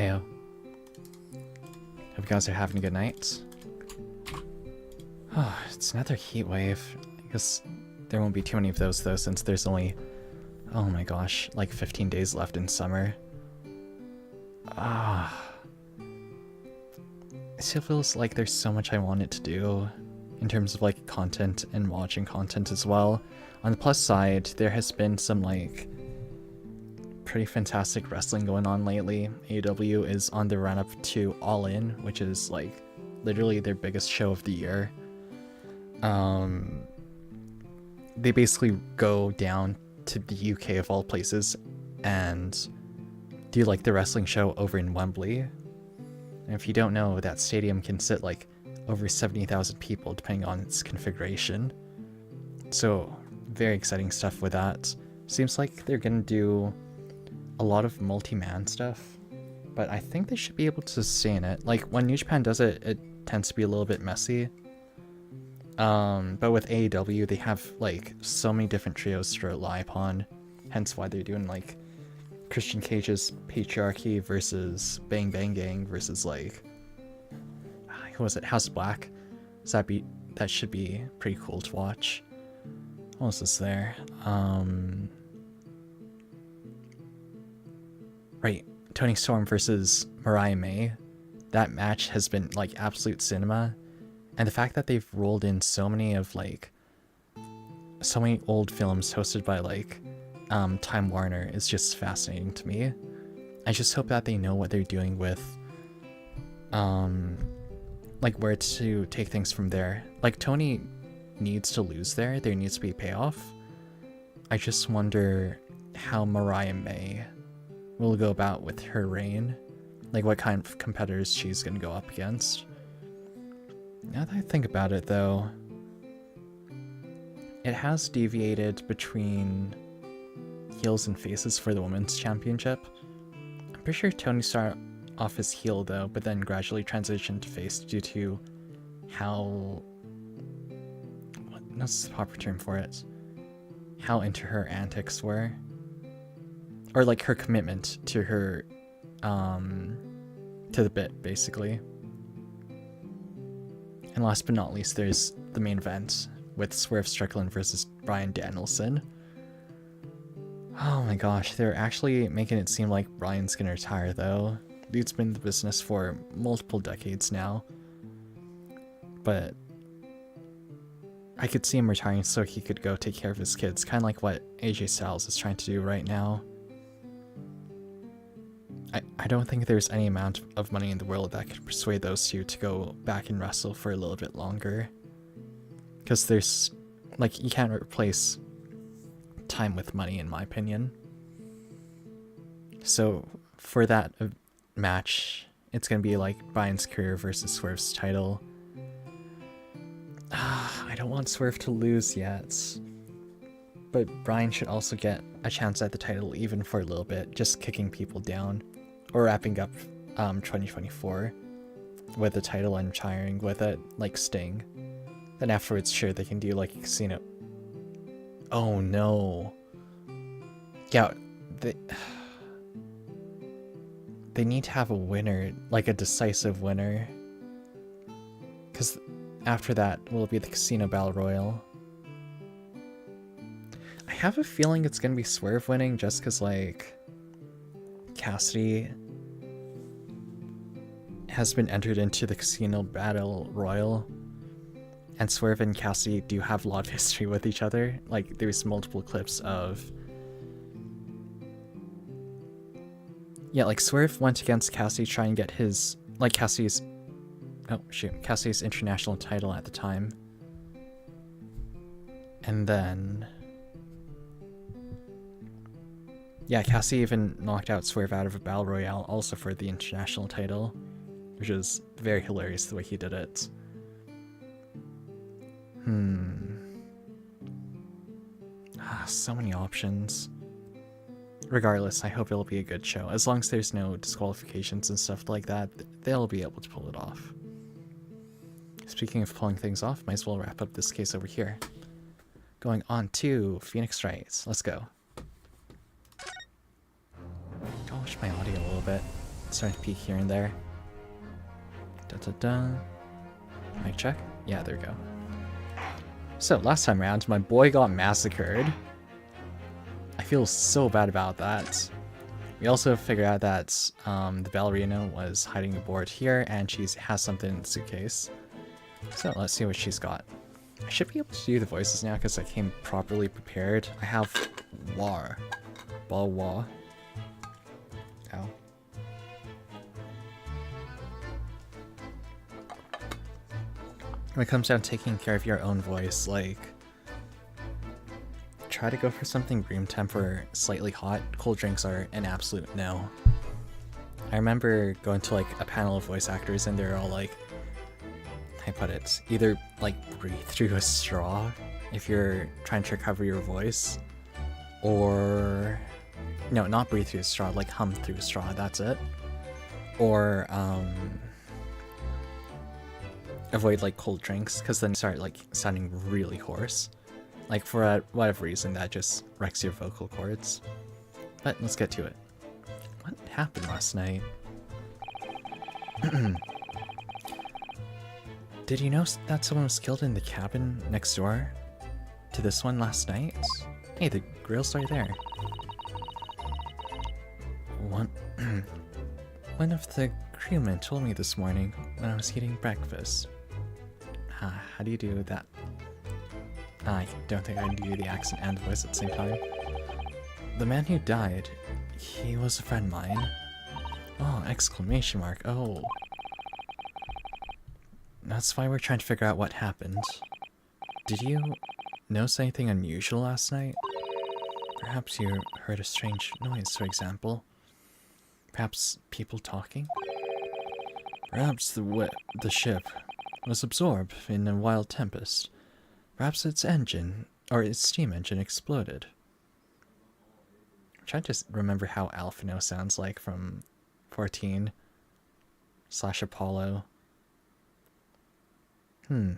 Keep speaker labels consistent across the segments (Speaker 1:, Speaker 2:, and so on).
Speaker 1: Heyo. Hope you guys are having a good night. Oh, it's another heat wave. I guess there won't be too many of those though, since there's only, oh my gosh, like 15 days left in summer. It still feels like there's so much I wanted to do in terms of like content and watching content as well. On the plus side, there has been some like pretty fantastic wrestling going on lately. AEW is on the run up to All In, which is like literally their biggest show of the year. They basically go down to the UK of all places and do like the wrestling show over in Wembley. And if you don't know, that stadium can sit like over 70,000 people depending on its configuration. So very exciting stuff with that. Seems like they're gonna do a lot of multi-man stuff, but I think they should be able to sustain it. Like when New Japan does it, it tends to be a little bit messy. But with AEW, they have like so many different trios to rely upon, hence why they're doing like Christian Cage's Patriarchy versus Bang Bang Gang versus like, who was it, House of Black. So that should be pretty cool to watch. What else is there? Right, Toni Storm versus Mariah May. That match has been like absolute cinema. And the fact that they've rolled in so many of like, so many old films hosted by like Time Warner is just fascinating to me. I just hope that they know what they're doing with like where to take things from there. Like Tony needs to lose there needs to be a payoff. I just wonder how Mariah May will go about with her reign, like what kind of competitors she's gonna go up against. Now that I think about it though, it has deviated between heels and faces for the women's championship. I'm pretty sure Tony started off as heel though, but then gradually transitioned to face due to how, what's the proper term for it? How into her antics were. Or like her commitment to her, to the bit basically. And last but not least, there's the main event with Swerve Strickland versus Bryan Danielson. Oh my gosh, they're actually making it seem like Bryan's gonna retire though. Dude's been in the business for multiple decades now. But I could see him retiring so he could go take care of his kids, kind of like what AJ Styles is trying to do right now. I don't think there's any amount of money in the world that could persuade those two to go back and wrestle for a little bit longer. Because there's, like, you can't replace time with money in my opinion. So for that match, it's going to be like Bryan's career versus Swerve's title. I don't want Swerve to lose yet. But Bryan should also get a chance at the title even for a little bit, just kicking people down. Or wrapping up 2024 with the title and retiring with it, like Sting. Then afterwards, sure, they can do like a casino. Oh no. Yeah, they need to have a winner, like a decisive winner. Because after that will be the Casino Battle Royal. I have a feeling it's going to be Swerve winning just because like Cassidy has been entered into the Casino Battle Royal, and Swerve and Cassidy do have a lot of history with each other. Like there's multiple clips of, yeah, like Swerve went against Cassidy trying to get his, like Cassidy's international title at the time, and then yeah, Cassidy even knocked out Swerve out of a battle royale also for the international title, which is very hilarious the way he did it. So many options. Regardless, I hope it'll be a good show. As long as there's no disqualifications and stuff like that, they'll be able to pull it off. Speaking of pulling things off, might as well wrap up this case over here. Going on to Phoenix Wright. Let's go. Polish my audio a little bit. starting to peek here and there. Da-da-da. Mic check? Yeah, there we go. So, last time around, my boy got massacred. I feel so bad about that. We also figured out that the ballerina was hiding aboard here, and she has something in the suitcase. So, let's see what she's got. I should be able to do the voices now because I came properly prepared. I have war. Balwa. Ow. When it comes down to taking care of your own voice, like, try to go for something room temp or slightly hot. Cold drinks are an absolute no. I remember going to like a panel of voice actors and they're all like, how I put it, either like breathe through a straw if you're trying to recover your voice, or no, not breathe through a straw, like hum through a straw, that's it. Or avoid like cold drinks, because then you start like sounding really hoarse. Like for whatever reason, that just wrecks your vocal cords. But let's get to it. What happened last night? Did you know that someone was killed in the cabin next door to this one last night? Hey, the grill's right there. One of the crewmen told me this morning when I was eating breakfast. How do you do that? I don't think I can do the accent and the voice at the same time. The man who died, he was a friend of mine. Oh, exclamation mark. Oh. That's why we're trying to figure out what happened. Did you notice anything unusual last night? Perhaps you heard a strange noise, for example. Perhaps people talking? Perhaps the ship was absorbed in a wild tempest. Perhaps its engine, or its steam engine, exploded. I'm trying to remember how Alphino sounds like from 14/Apollo. I'll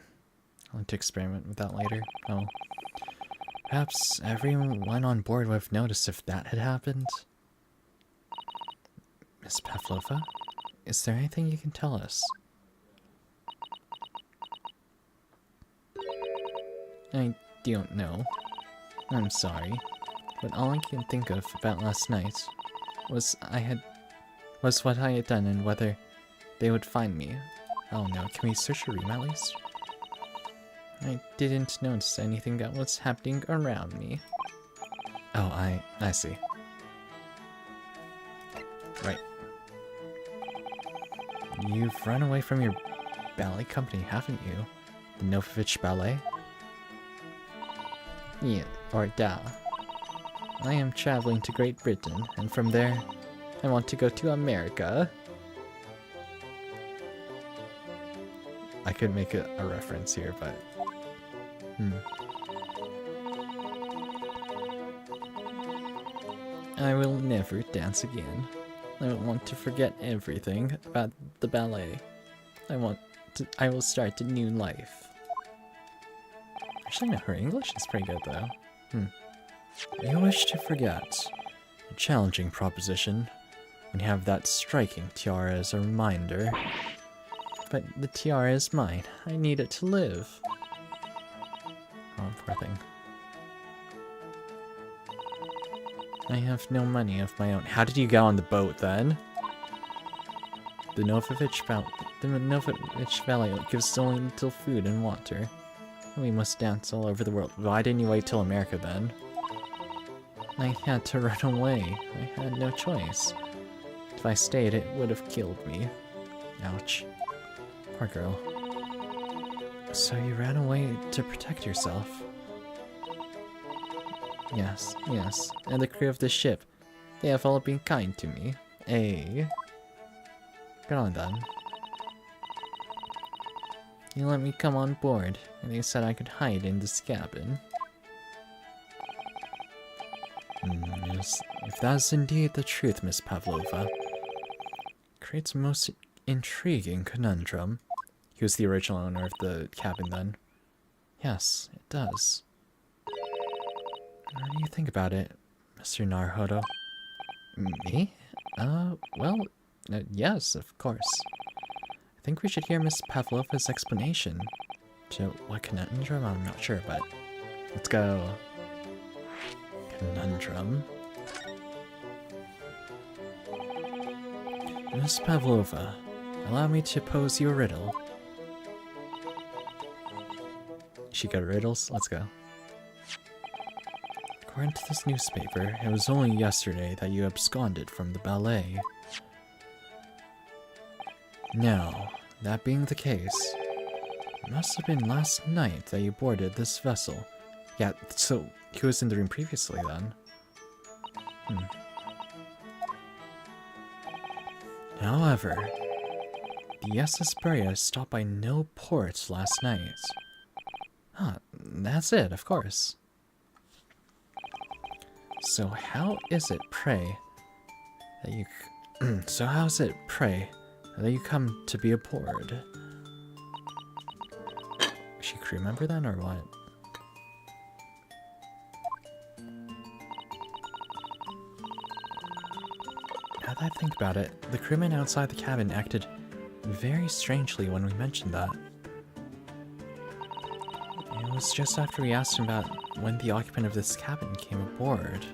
Speaker 1: have to experiment with that later. Oh. Perhaps everyone on board would have noticed if that had happened. Miss Pavlova, is there anything you can tell us? I don't know. I'm sorry, but all I can think of about last night was what I had done and whether they would find me. Oh no, can we search your room at least? I didn't notice anything that was happening around me. Oh, I see. Right. You've run away from your ballet company, haven't you? The Novovich Ballet? Yeah, or da. I am traveling to Great Britain, and from there, I want to go to America. I could make a reference here, but... I will never dance again. I want to forget everything about the ballet. I will start a new life. Actually, no, her English is pretty good, though. You wish to forget. A challenging proposition. When you have that striking tiara as a reminder. But the tiara is mine. I need it to live. Oh, poor thing. I have no money of my own. How did you get on the boat, then? The Novovich Valley gives only little food and water. We must dance all over the world. Why didn't you wait till America, then? I had to run away. I had no choice. If I stayed, it would have killed me. Ouch. Poor girl. So you ran away to protect yourself? Yes, yes. And the crew of the ship. They have all been kind to me. Eh? Get on, then. You let me come on board, and they said I could hide in this cabin. Yes, if that's indeed the truth, Miss Pavlova. Creates a most intriguing conundrum. He was the original owner of the cabin, then. Yes, it does. What do you think about it, Mr. Naruhodo? Me? Well, Yes, of course. I think we should hear Miss Pavlova's explanation. To what conundrum? I'm not sure, but let's go. Conundrum. Miss Pavlova, allow me to pose you a riddle. She got riddles? Let's go. According to this newspaper, it was only yesterday that you absconded from the ballet. Now, that being the case, it must have been last night that you boarded this vessel. Yeah, so he was in the room previously then. However, the SS Beria stopped by no port last night. Ah, that's it, of course. So how is it, pray, that you... so how is it, pray, that you come to be aboard? Is she a crew member then, or what? Now that I think about it, the crewmen outside the cabin acted very strangely when we mentioned that. It was just after we asked him about when the occupant of this cabin came aboard.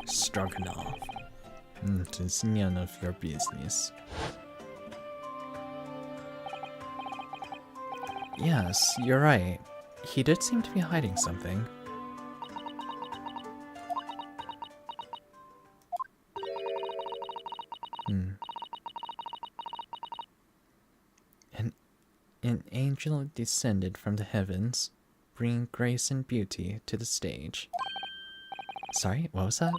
Speaker 1: Stroganoff. It is none of your business. Yes, you're right. He did seem to be hiding something. An angel descended from the heavens, bringing grace and beauty to the stage. Sorry, what was that?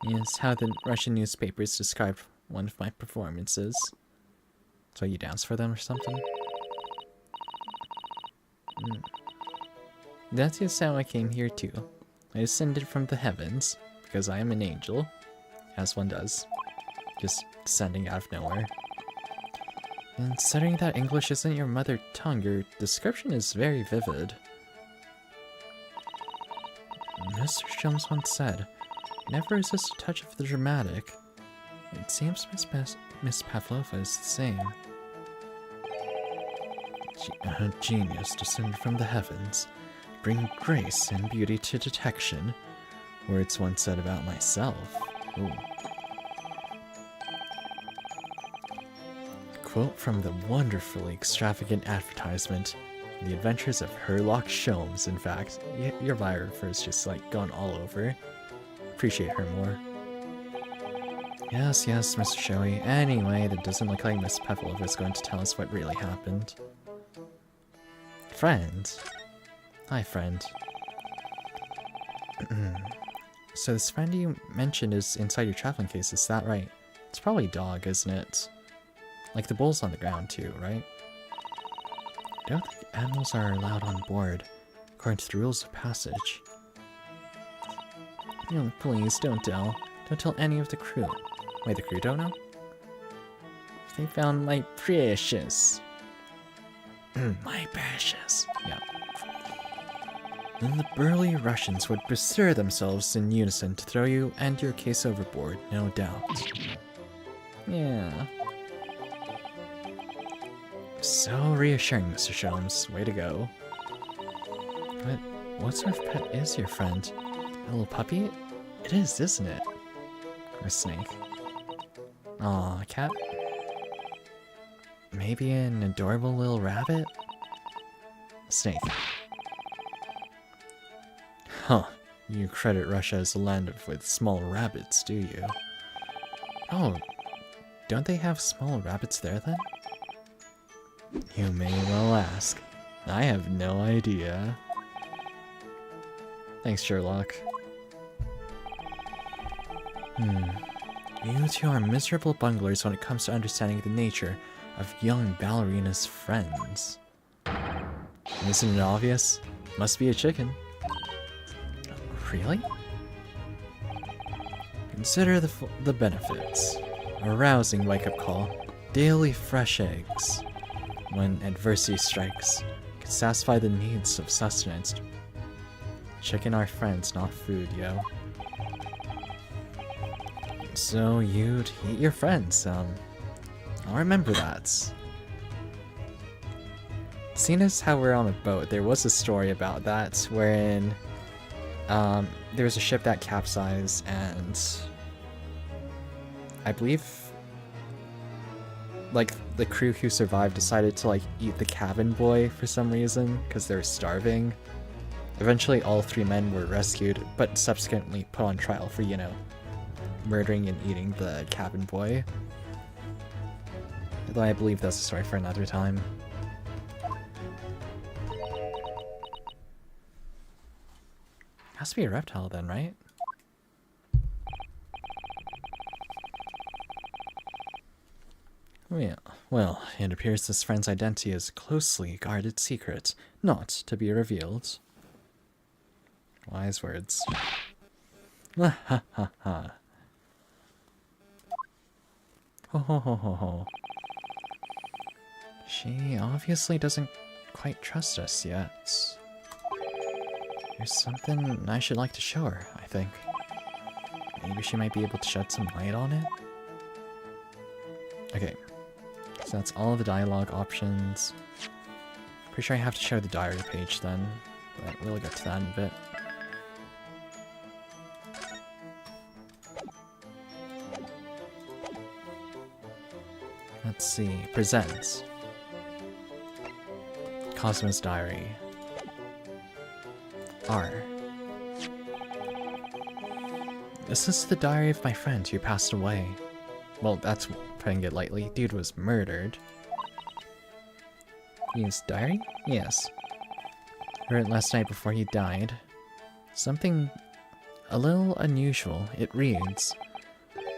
Speaker 1: Is how the Russian newspapers described one of my performances. So you dance for them or something? That's just how I came here too. I descended from the heavens, because I am an angel, as one does. Just descending out of nowhere. And considering that English isn't your mother tongue, your description is very vivid. Mr. Jones once said, never resist a touch of the dramatic. It seems Miss Pavlova is the same. A genius descended from the heavens, bring grace and beauty to detection. Words once said about myself. Ooh. Quote from the wonderfully extravagant advertisement, The Adventures of Herlock Sholmes, in fact. Your biographer is just like gone all over. Appreciate her more. Yes, Mr. Shoei. Anyway, that doesn't look like Miss Pavlova is going to tell us what really happened. Friend? Hi, friend. So this friend you mentioned is inside your traveling case, is that right? It's probably a dog, isn't it? Like the bull's on the ground too, right? I don't think animals are allowed on board, according to the rules of passage. No, please, don't tell. Don't tell any of the crew. Wait, the crew don't know? They found my precious. My precious. Yeah. Then the burly Russians would bestir themselves in unison to throw you and your case overboard, no doubt. Yeah. So reassuring, Mr. Sholmes. Way to go. But what sort of pet is your friend? A little puppy? It is, isn't it? Or a snake? Aw, a cat? Maybe an adorable little rabbit? A snake. Huh. You credit Russia as a land with small rabbits, do you? Oh, don't they have small rabbits there then? You may well ask. I have no idea. Thanks, Sherlock. You two are miserable bunglers when it comes to understanding the nature of young ballerina's friends. Isn't it obvious? Must be a chicken. Really? Consider the benefits. A rousing wake-up call, daily fresh eggs. When adversity strikes, can satisfy the needs of sustenance. Chicken are friends, not food, yo. So you'd eat your friends, I'll remember that. Seeing as how we're on a boat, there was a story about that wherein there was a ship that capsized and I believe like the crew who survived decided to like eat the cabin boy for some reason because they were starving. Eventually all 3 men were rescued but subsequently put on trial for, you know, murdering and eating the cabin boy. Although I believe that's a story for another time. Has to be a reptile then, right? Well, it appears this friend's identity is a closely guarded secret, not to be revealed. Wise words. Ha ha ha ha. Ho ho ho ho ho. She obviously doesn't quite trust us yet. There's something I should like to show her, I think. Maybe she might be able to shed some light on it? Okay. So that's all of the dialogue options. Pretty sure I have to show the diary page then, but we'll get to that in a bit. Let's see. Presents. Cosmo's diary. R. This is the diary of my friend who passed away. Well, that's putting it lightly. Dude was murdered. His diary? Yes. Read it last night before he died. Something a little unusual. It reads,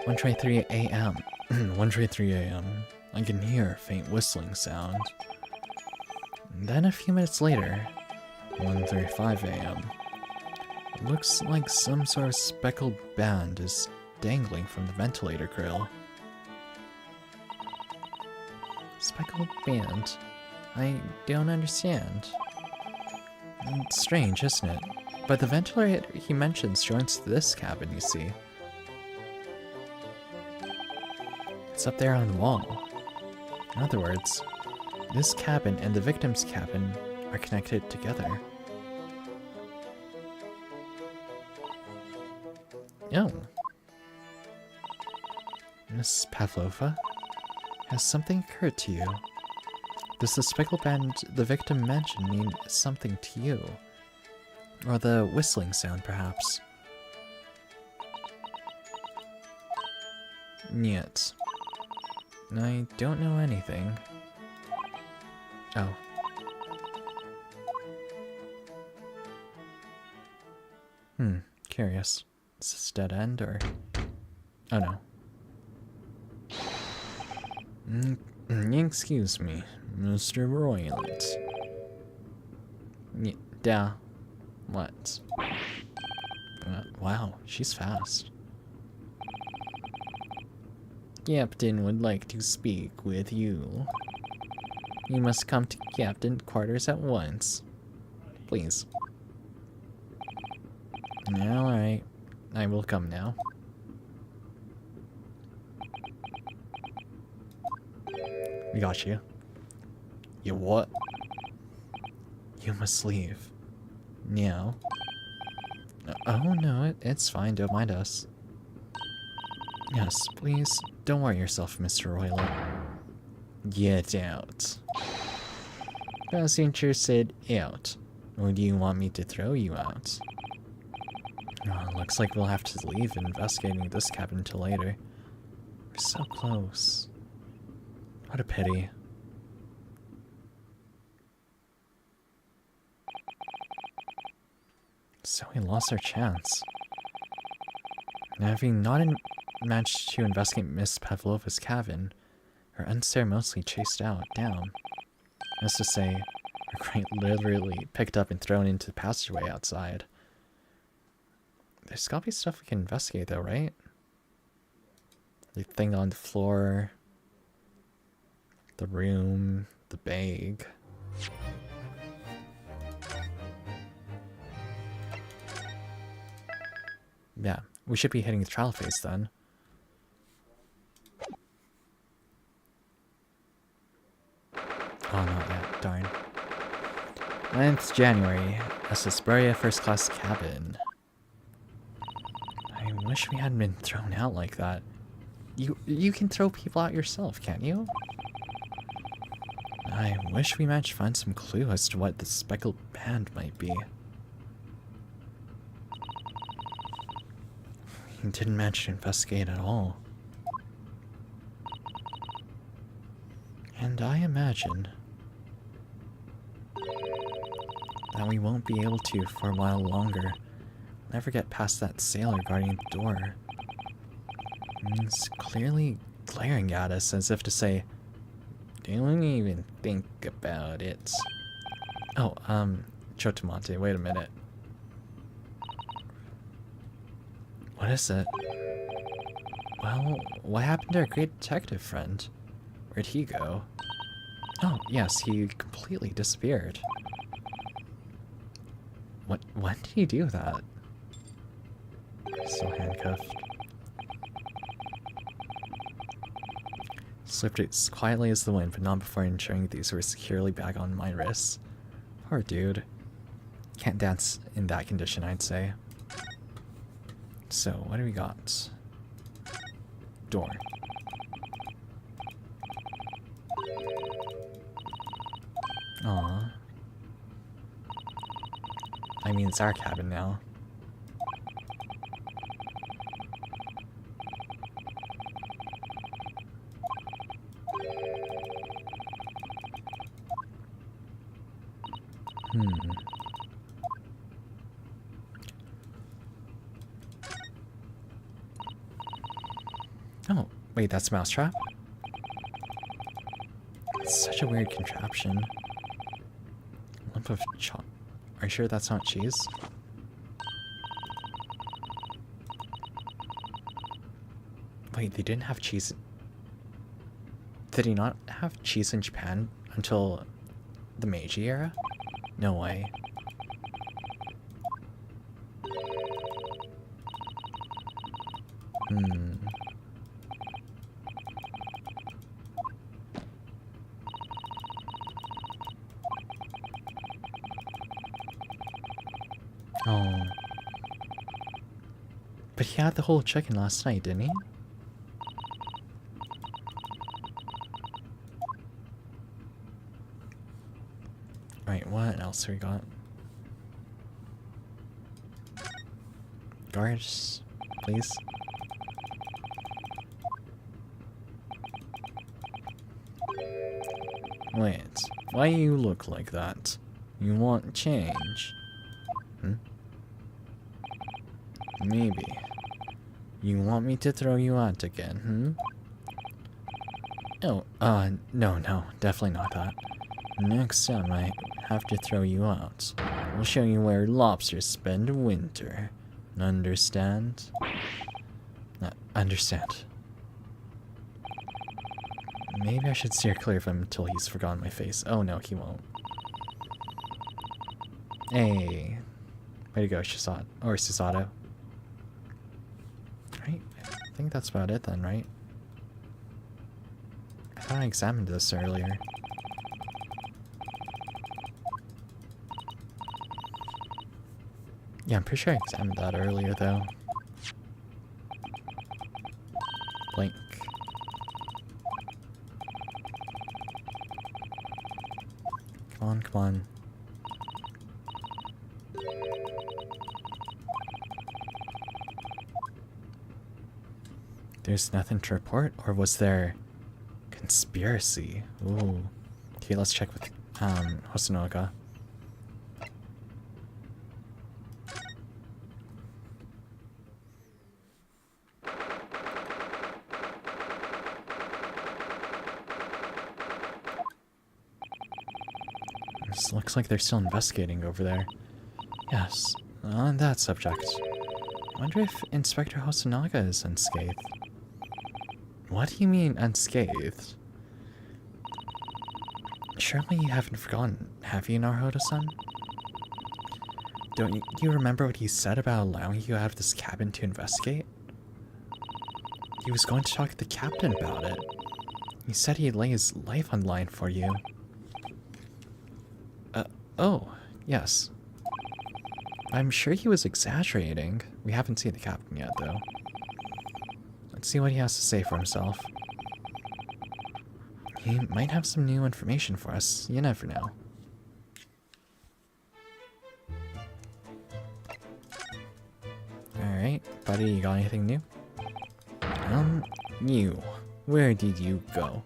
Speaker 1: 1:23 a.m. 1:23 a.m. I can hear a faint whistling sound. And then a few minutes later, 1:35 a.m. It looks like some sort of speckled band is dangling from the ventilator grill. Speckled band? I don't understand. It's strange, isn't it? But the ventilator he mentions joins this cabin, you see. It's up there on the wall. In other words, this cabin and the victim's cabin are connected together. Oh. Miss Pavlova? Has something occurred to you? Does the speckled band the victim mentioned mean something to you? Or the whistling sound, perhaps? Yet. I don't know anything. Oh. Curious. Is this dead end, or... Oh no. Excuse me, Mr. Royland. Yeah. What? Wow, she's fast. Captain would like to speak with you. You must come to Captain quarters at once. Please. Alright. I will come now. We got you. You what? You must leave. Now. Oh no, it's fine, don't mind us. Yes, please, don't worry yourself, Mr. Royland. Get out. Passenger said out. Or do you want me to throw you out? Oh, looks like we'll have to leave investigating this cabin until later. We're so close. What a pity. So we lost our chance. Having not managed to investigate Miss Pavlova's cabin, her unceremoniously chased down. As to say, her crate literally picked up and thrown into the passageway outside. There's gotta be stuff we can investigate though, right? The thing on the floor, the room, the bag. Yeah, we should be hitting the trial phase then. Oh, not yet. Darn. 9th January. Hesperia First Class Cabin. I wish we hadn't been thrown out like that. You can throw people out yourself, can't you? I wish we managed to find some clue as to what the speckled band might be. We didn't manage to investigate at all. And I imagine that we won't be able to for a while longer. Never get past that sailor guarding the door. He's clearly glaring at us as if to say, don't even think about it. Oh, Chotamonte, wait a minute. What is it? Well, what happened to our great detective friend? Where'd he go? Oh, yes, he completely disappeared. When did he do that? Still handcuffed. Slipped as quietly as the wind, but not before ensuring these were securely back on my wrists. Poor dude. Can't dance in that condition, I'd say. So, what do we got? Door. Aww. I mean, it's our cabin now. Oh, wait, that's a mousetrap? It's such a weird contraption. Lump of chop. Are you sure that's not cheese? Wait, they didn't have cheese. Did he not have cheese in Japan until the Meiji era? No way. Oh. But he had the whole chicken last night, didn't he? Right, what else we got? Guards, please. Wait, why you look like that? You want change? Maybe. You want me to throw you out again, Oh, no, definitely not that. Next time I have to throw you out, we'll show you where lobsters spend winter. Understand? Understand. Maybe I should steer clear of him until he's forgotten my face. Oh no, he won't. Hey. Way to go, Shisato. Or Susato. Right? I think that's about it then, right? I thought I examined this earlier. Yeah, I'm pretty sure I examined that earlier, though. Blink. Come on, come on. There's nothing to report, or was there conspiracy? Ooh. Okay, let's check with Hosonoga. This looks like they're still investigating over there. Yes, on that subject. I wonder if Inspector Hosonaga is unscathed. What do you mean, unscathed? Surely you haven't forgotten, have you, Naruhodo-san? Don't you remember what he said about allowing you out of this cabin to investigate? He was going to talk to the captain about it. He said he'd lay his life on the line for you. Oh, yes. I'm sure he was exaggerating. We haven't seen the captain yet, though. Let's see what he has to say for himself. He might have some new information for us. You never know. Alright, buddy, you got anything new? You. Where did you go?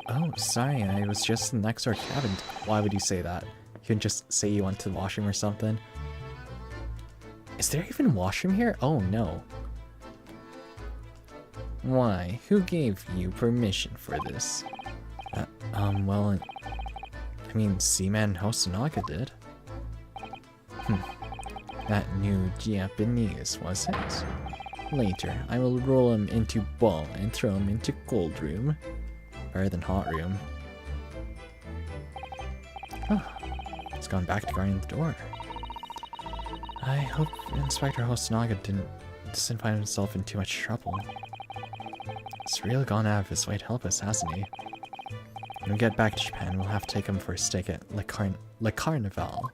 Speaker 1: Oh, sorry, I was just in the next door cabin. Why would you say that? You can just say you went to the washroom or something. Is there even a washroom here? Oh, no. Why? Who gave you permission for this? Well, I mean, Seaman Hosonaga did. That new Japanese, was it? Later, I will roll him into ball and throw him into cold room. Better than hot room. Oh, he's gone back to guarding the door. I hope Inspector Hosonaga doesn't find himself in too much trouble. He's really gone out of his way to help us, hasn't he? When we get back to Japan, we'll have to take him for a steak at Le Carnival.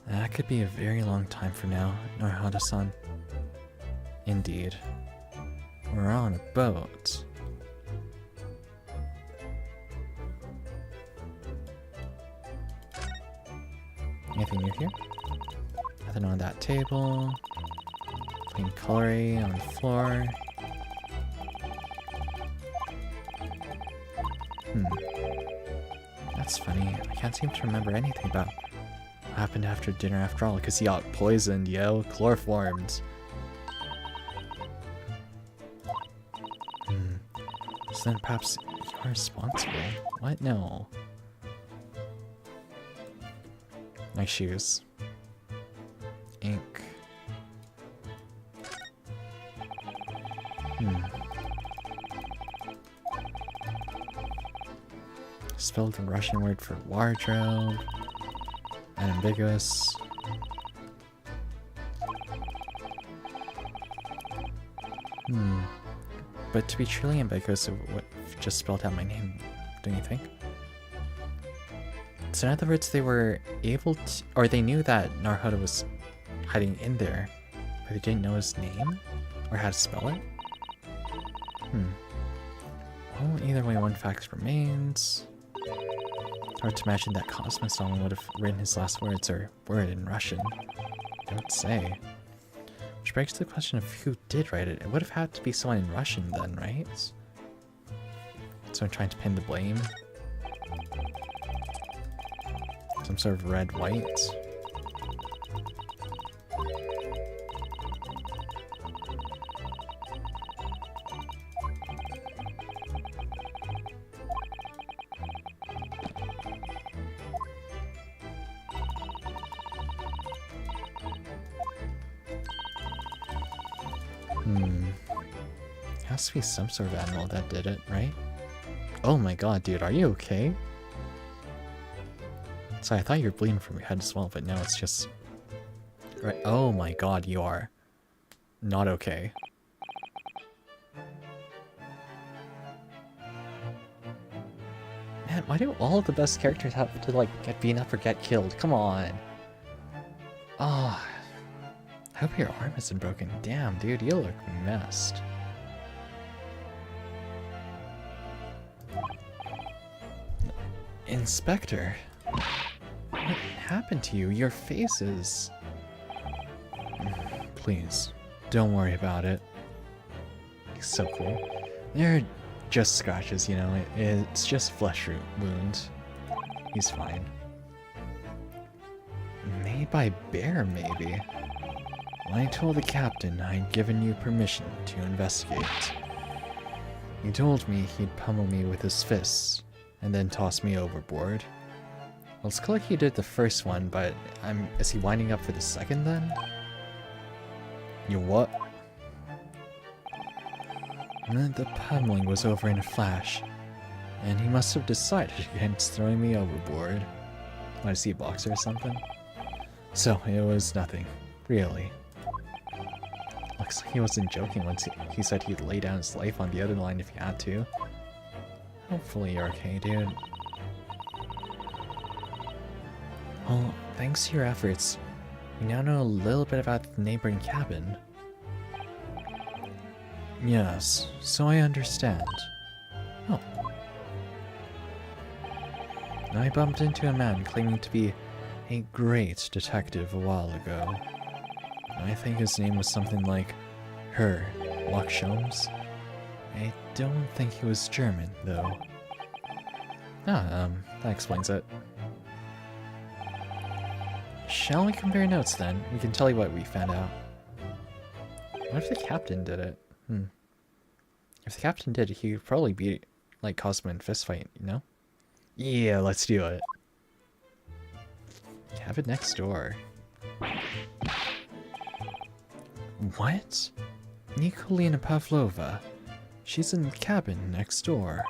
Speaker 1: That could be a very long time from now, Naruhodo-san. Indeed. We're on a boat. Anything new here? Nothing on that table. Clean cutlery on the floor. That's funny. I can't seem to remember anything about what happened after dinner after all, because he got poisoned, yo. Chloroformed. So then perhaps you're responsible. What? No. Nice shoes. Ink. Spelled the Russian word for wardrobe. Unambiguous. But to be truly ambiguous, it would have just spelled out my name, don't you think? So in other words, they were able to, or they knew that Naruhodo was hiding in there, but they didn't know his name or how to spell it? Well, either way, one fact remains. Hard to imagine that Cosmo-san would have written his last words or word in Russian. Don't say. Which begs the question of who did write it. It would have had to be someone in Russian then, right? So I'm trying to pin the blame. Some sort of red-white. Has to be some sort of animal that did it, right? Oh my god, dude, are you okay? So I thought you were bleeding from your head as well, but no, it's just... Right. Oh my god, you are not okay. Man, why do all of the best characters have to, like, get beaten up or get killed? Come on. Oh, I hope your arm isn't broken. Damn, dude, you look messed. Inspector, what happened to you? Your face is... Please, don't worry about it. He's so cool. They're just scratches, you know, it's just flesh wound. He's fine. Made by bear, maybe? When I told the captain I'd given you permission to investigate, he told me he'd pummel me with his fists and then toss me overboard. Well, it's clear he did the first one, but is he winding up for the second then? You what? And then the pummeling was over in a flash, and he must have decided against throwing me overboard. Might see a boxer or something? So, it was nothing. Really. Looks like he wasn't joking once he said he'd lay down his life on the other line if he had to. Hopefully you're okay, dude. Well, thanks to your efforts, we now know a little bit about the neighboring cabin. Yes, so I understand. Oh. I bumped into a man claiming to be a great detective a while ago. I think his name was something like Haurchefant. I don't think he was German, though. That explains it. Shall we compare notes then? We can tell you what we found out. What if the captain did it? If the captain did it, he would probably beat, like, Cosmo in fist fight, you know? Yeah, let's do it. Cabin next door. What? Nikolina Pavlova. She's in the cabin next door.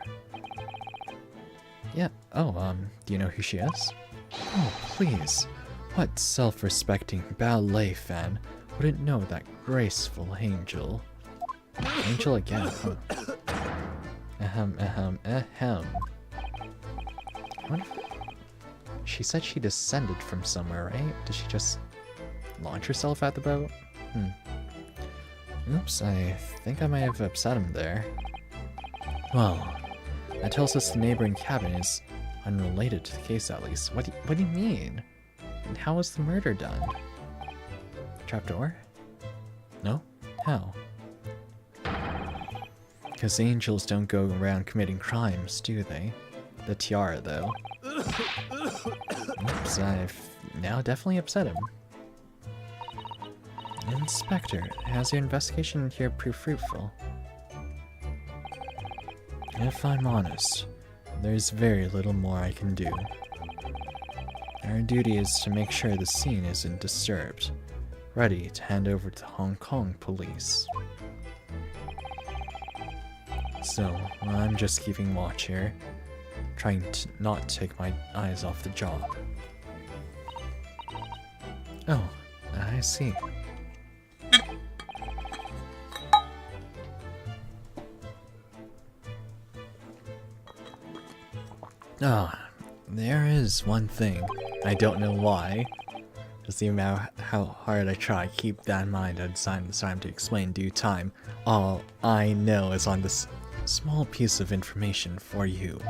Speaker 1: Yeah, oh, do you know who she is? Oh, please. What self-respecting ballet fan wouldn't know that graceful angel? Angel again, huh? Ahem. What if... She said she descended from somewhere, right? Did she just launch herself at the boat? Oops, I think I might have upset him there. Well, that tells us the neighboring cabin is unrelated to the case at least. What do you mean? And how was the murder done? Trapdoor? No? How? Because angels don't go around committing crimes, do they? The tiara, though. Oops, I've now definitely upset him. Inspector, has your investigation here proved fruitful? If I'm honest, there's very little more I can do. Our duty is to make sure the scene isn't disturbed, ready to hand over to Hong Kong police. So, I'm just keeping watch here, trying to not take my eyes off the job. Oh, I see. Ah, there is one thing. I don't know why. Just the amount how hard I try to keep that in mind and decide this time to explain in due time. All I know is on this small piece of information for you.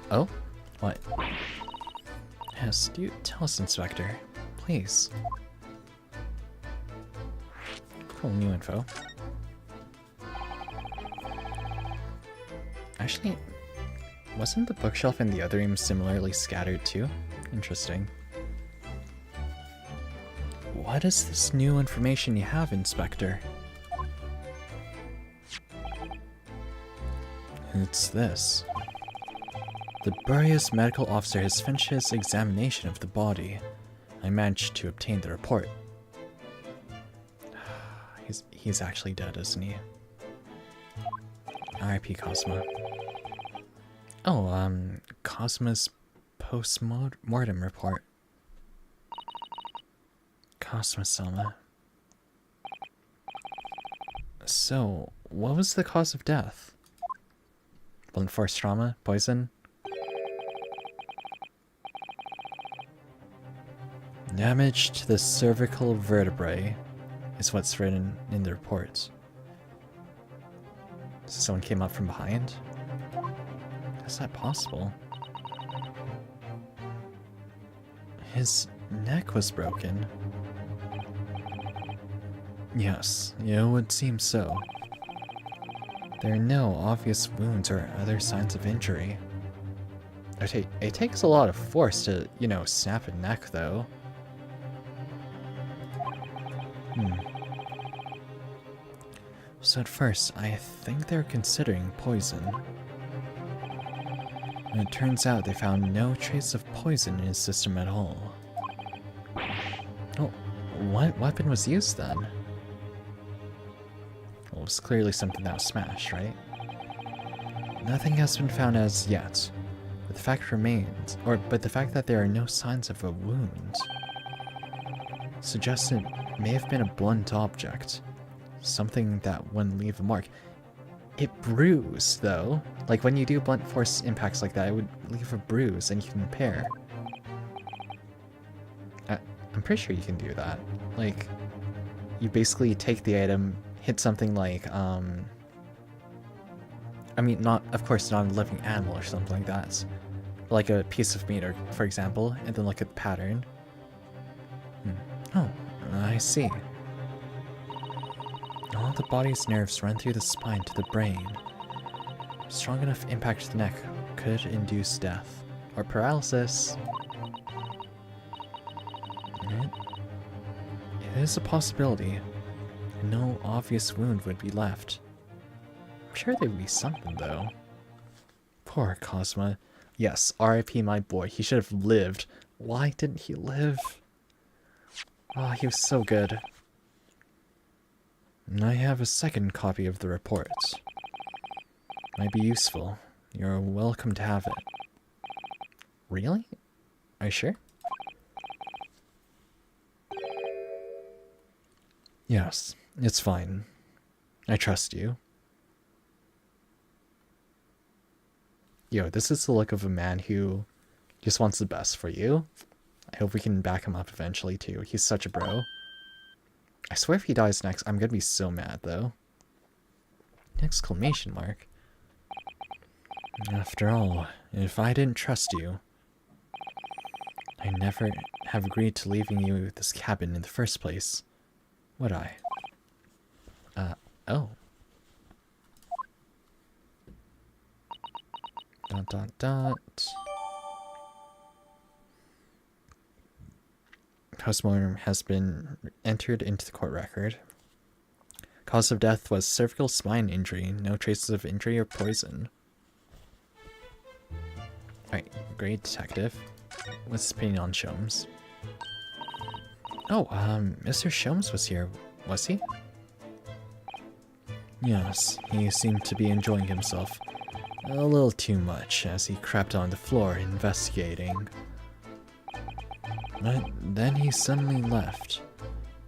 Speaker 1: Oh? What? Yes, do tell us, Inspector. Please. Cool, new info. Actually, wasn't the bookshelf in the other room similarly scattered too? Interesting. What is this new information you have, Inspector? It's this. The Burrius medical officer has finished his examination of the body. I managed to obtain the report. He's actually dead, isn't he? R.I.P. Cosmo. Oh, Cosmo's post-mortem report. Cosmo-sama. So, what was the cause of death? Blunt force trauma? Poison? Damage to the cervical vertebrae is what's written in the report. So someone came up from behind? How's that possible? His neck was broken. Yes, it would seem so. There are no obvious wounds or other signs of injury. It takes a lot of force to, you know, snap a neck, though. So at first, I think they're considering poison. And it turns out they found no trace of poison in his system at all. Oh, what weapon was used then? Well, it was clearly something that was smashed, right? Nothing has been found as yet, but the fact remains, but the fact that there are no signs of a wound suggests it may have been a blunt object, something that wouldn't leave a mark. It bruised, though. Like, when you do blunt force impacts like that, it would leave a bruise and you can repair. I'm pretty sure you can do that. Like, you basically take the item, hit something like, I mean, not, of course, not a living animal or something like that. Like a piece of meat, or, for example, and then look at the pattern. Oh, I see. All the body's nerves run through the spine to the brain. Strong enough impact to the neck could induce death. Or paralysis. It is a possibility. No obvious wound would be left. I'm sure there would be something, though. Poor Cosma. Yes, R.I.P. my boy. He should have lived. Why didn't he live? Oh, he was so good. And I have a second copy of the report. Might be useful. You're welcome to have it. Really? Are you sure? Yes, it's fine. I trust you. Yo, this is the look of a man who just wants the best for you. I hope we can back him up eventually too. He's such a bro. I swear if he dies next, I'm gonna be so mad though. Exclamation mark. After all, if I didn't trust you, I'd never have agreed to leaving you this cabin in the first place, would I? Oh. Dot dot dot. Postmortem has been entered into the court record. Cause of death was cervical spine injury. No traces of injury or poison. Alright, great detective. What's his opinion on Sholmes? Oh, Mr. Sholmes was here, was he? Yes, he seemed to be enjoying himself a little too much as he crept on the floor investigating. But then he suddenly left.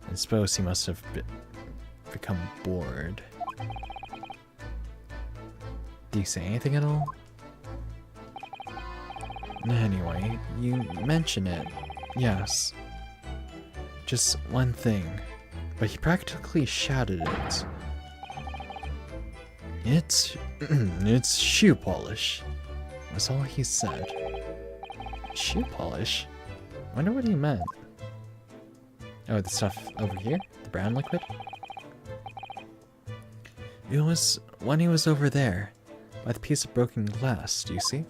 Speaker 1: I suppose he must have become bored. Did he say anything at all? Anyway, you mention it. Yes. Just one thing. But he practically shouted it. It's shoe polish. Was all he said. Shoe polish? Wonder what he meant. Oh, the stuff over here? The brown liquid? It was when he was over there, by the piece of broken glass, do you see?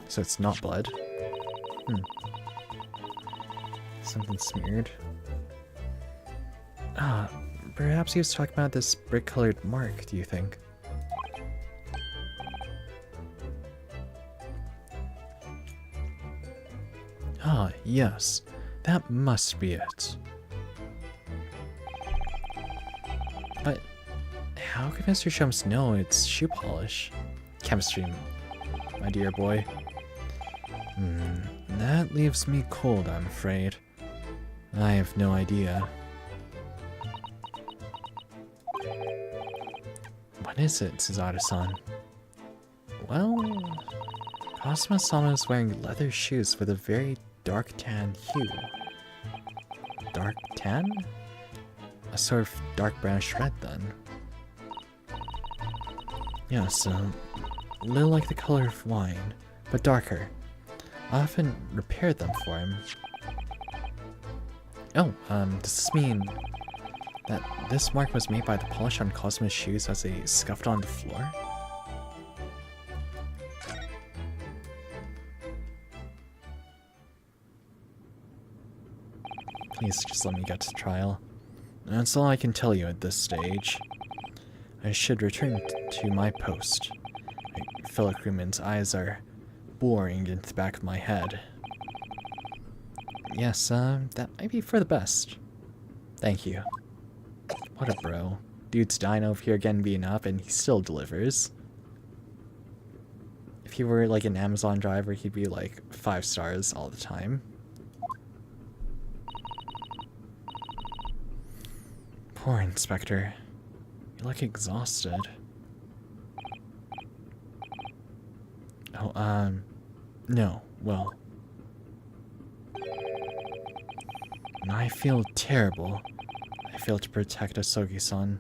Speaker 1: So it's not blood. Something smeared. Ah, perhaps he was talking about this brick-colored mark, do you think? Ah, yes. That must be it. But how could Mr. Sholmes know it's shoe polish? Chemistry, my dear boy. That leaves me cold, I'm afraid. I have no idea. What is it, Suzaru-san? Well, Cosmo-sama is wearing leather shoes with a very dark tan hue. Dark tan? A sort of dark brownish red, then. Yes, a little like the color of wine, but darker. I often repaired them for him. Oh, does this mean that this mark was made by the polish on Cosmo's shoes as they scuffed on the floor? Please just let me get to the trial. That's all I can tell you at this stage. I should return to my post. My fellow crewmen's eyes are boring into the back of my head. Yes, that might be for the best. Thank you. What a bro. Dude's dying over here getting beaten up and he still delivers. If he were like an Amazon driver, he'd be like 5 stars all the time. Poor Inspector. You look exhausted. Oh, no, well. I feel terrible. I failed to protect Asogi-san.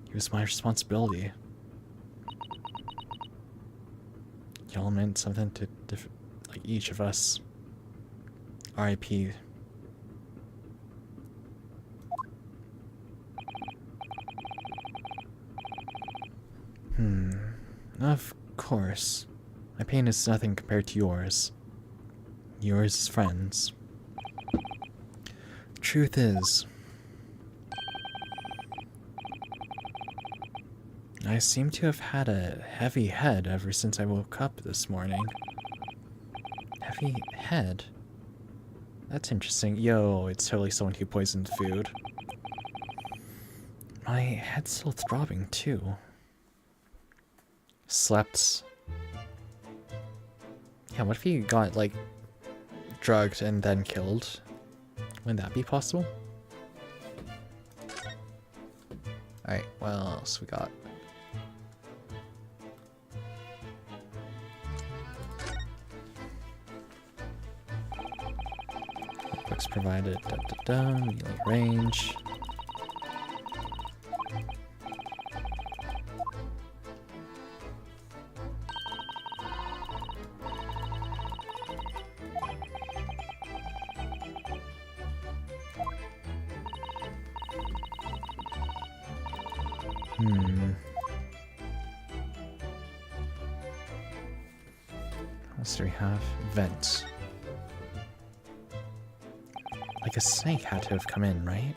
Speaker 1: He was my responsibility. Y'all meant something to like each of us. R.I.P. Of course. My pain is nothing compared to yours. Yours is friends. Truth is, I seem to have had a heavy head ever since I woke up this morning. Heavy head? That's interesting. Yo, it's totally someone who poisoned food. My head's still throbbing, too. Slept. Yeah, what if he got, like, drugged and then killed? Wouldn't that be possible? Alright, what else we got? Books provided, melee range. What else do we have? Vent. Like a snake had to have come in, right?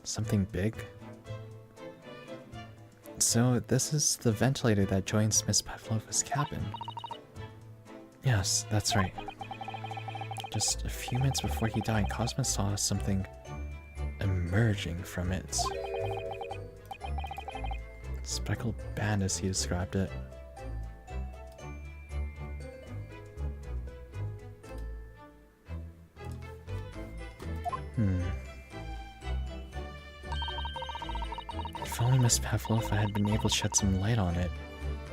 Speaker 1: Something big? So this is the ventilator that joins Miss Pavlova's cabin. Yes, that's right. Just a few minutes before he died, Cosmo saw something emerging from it. Speckled band, as he described it. If only Miss Pavlova had been able to shed some light on it.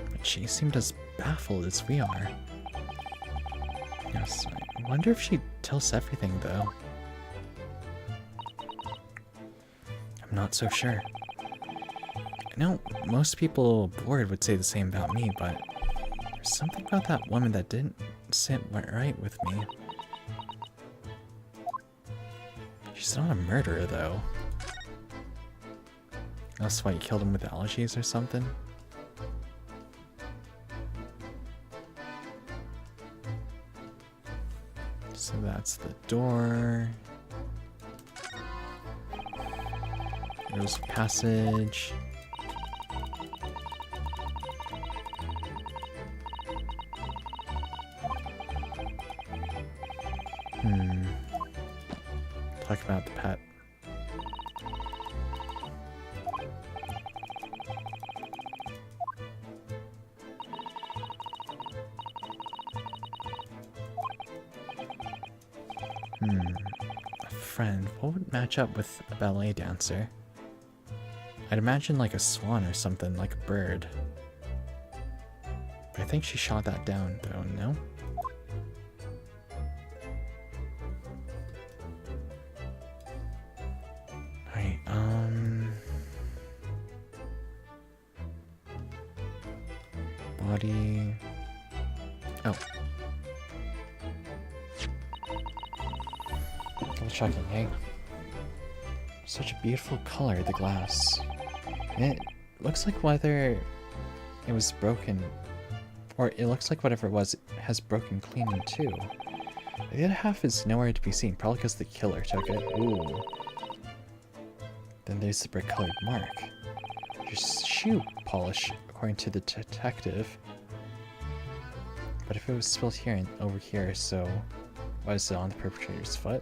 Speaker 1: But she seemed as baffled as we are. Yes, I wonder if she'd tell us everything, though. I'm not so sure. I know most people bored would say the same about me, but there's something about that woman that didn't sit right with me. She's not a murderer, though. That's why you killed him with allergies or something? So that's the door. There's a passage. Talk about the pet. A friend. What would match up with a ballet dancer? I'd imagine like a swan or something, like a bird. But I think she shot that down, though, no? Alright, body... Oh. Double checking, hey? Such a beautiful color, the glass. It looks like whether it was broken, or it looks like whatever it was has broken clean in two. The other half is nowhere to be seen, probably because the killer took it. Ooh. Then there's the brick-colored mark. Just shoe polish, according to the detective. But if it was spilled here and over here, so why is it on the perpetrator's foot?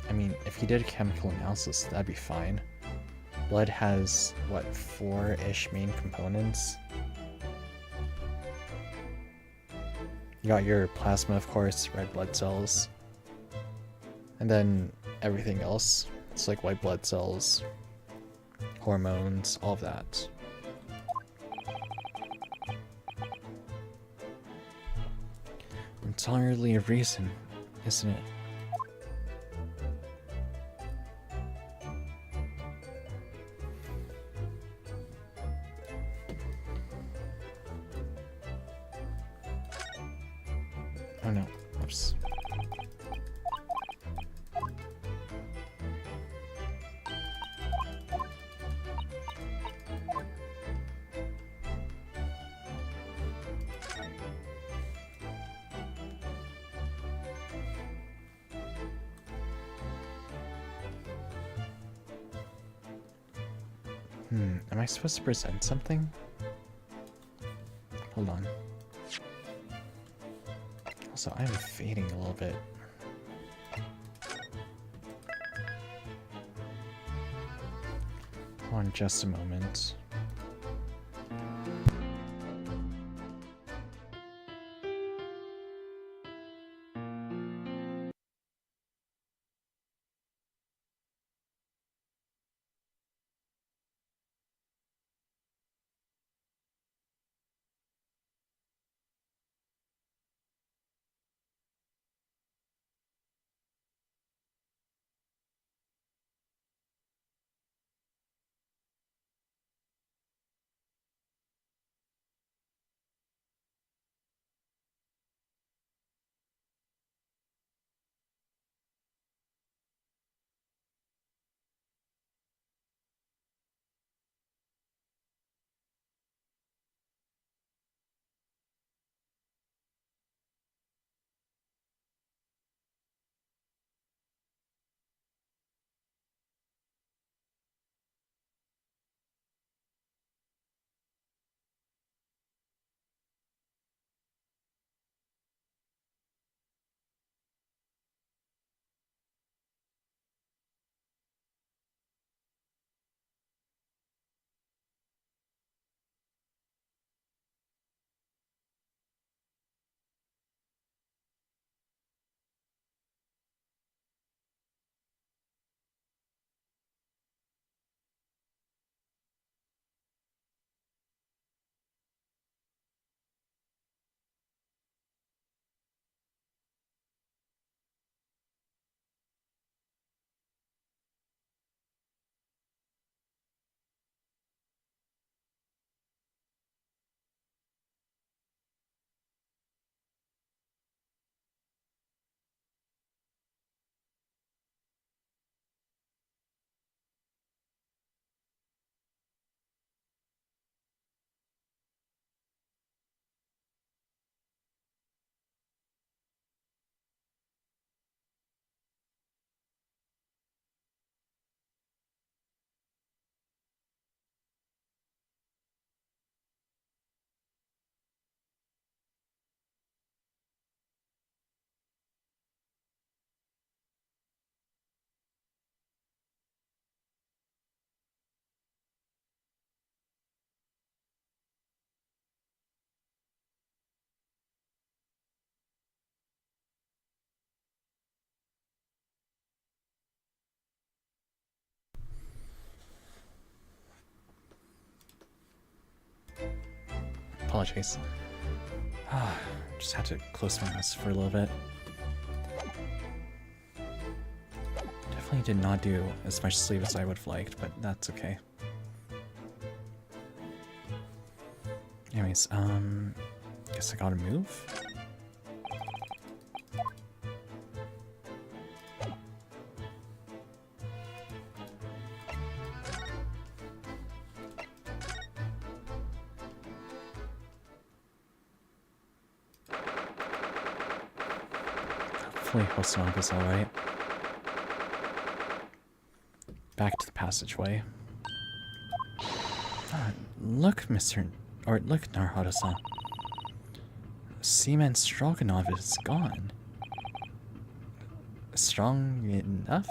Speaker 1: I mean, if he did a chemical analysis, that'd be fine. Blood has, what, 4-ish main components? You got your plasma, of course, red blood cells. And then everything else, it's like white blood cells, hormones, all of that. It's hardly a reason, isn't it? Oh no, oops. Am I supposed to present something? Hold on. Also, I'm fading a little bit. Hold on just a moment. Apologies. Just had to close my eyes for a little bit. Definitely did not do as much sleep as I would have liked, but that's okay. Anyways, guess I gotta move. Hopefully Hosanaga's alright. Back to the passageway. Look, look, Naruhodo-san. Seaman Stroganoff is gone. Strong enough?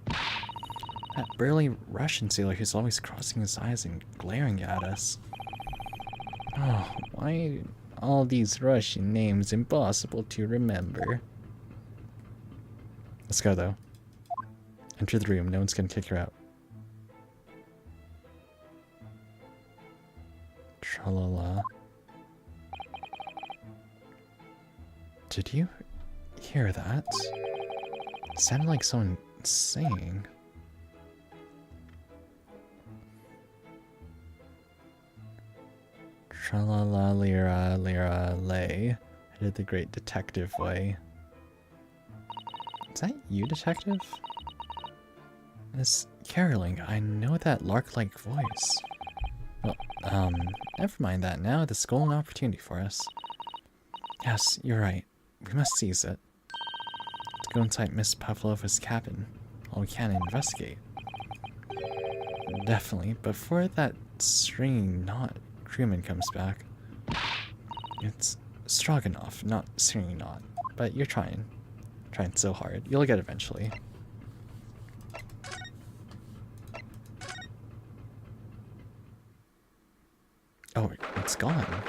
Speaker 1: That burly Russian sailor who's always crossing his eyes and glaring at us. Oh, why all these Russian names impossible to remember? Let's go, though. Enter the room. No one's gonna kick her out. Tra-la-la. Did you hear that? It sounded like someone singing. Tra-la-la, lira, lira, lay. I did the great detective way. Is that you, detective? Miss caroling, I know that lark-like voice. Well, never mind that now. This is a golden opportunity for us. Yes, you're right. We must seize it. Let's go inside Miss Pavlova's cabin. While we can investigate. Definitely, before that stringing knot crewman comes back. It's Stroganoff, not stringing knot. But you're trying. Trying so hard. You'll get eventually. Oh, it's gone.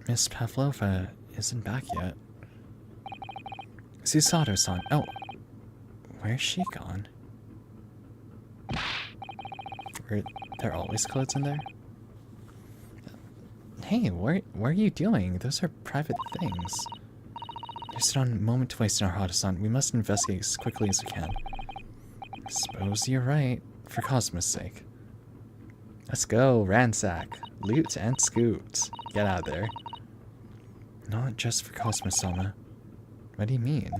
Speaker 1: Miss Pavlova isn't back yet. Susato-san. Oh, where's she gone? Are there always clothes in there? Hey, what are you doing? Those are private things. There's not a moment to waste in our Haurchefant. We must investigate as quickly as we can. I suppose you're right, for Cosmo's sake. Let's go, ransack, loot and scoot. Get out of there. Not just for Cosmo-sama. What do you mean?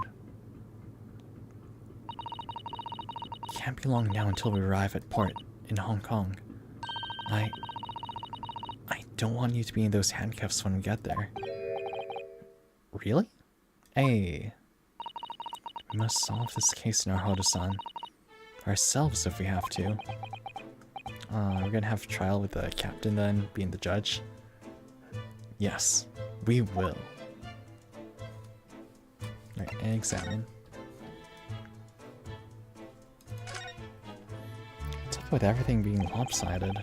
Speaker 1: Can't be long now until we arrive at port in Hong Kong. I don't want you to be in those handcuffs when we get there. Really? Hey. We must solve this case in our Haurchefant. Ourselves if we have to. We're gonna have a trial with the captain then, being the judge. Yes, we will. Alright, and examine. What's up with everything being lopsided?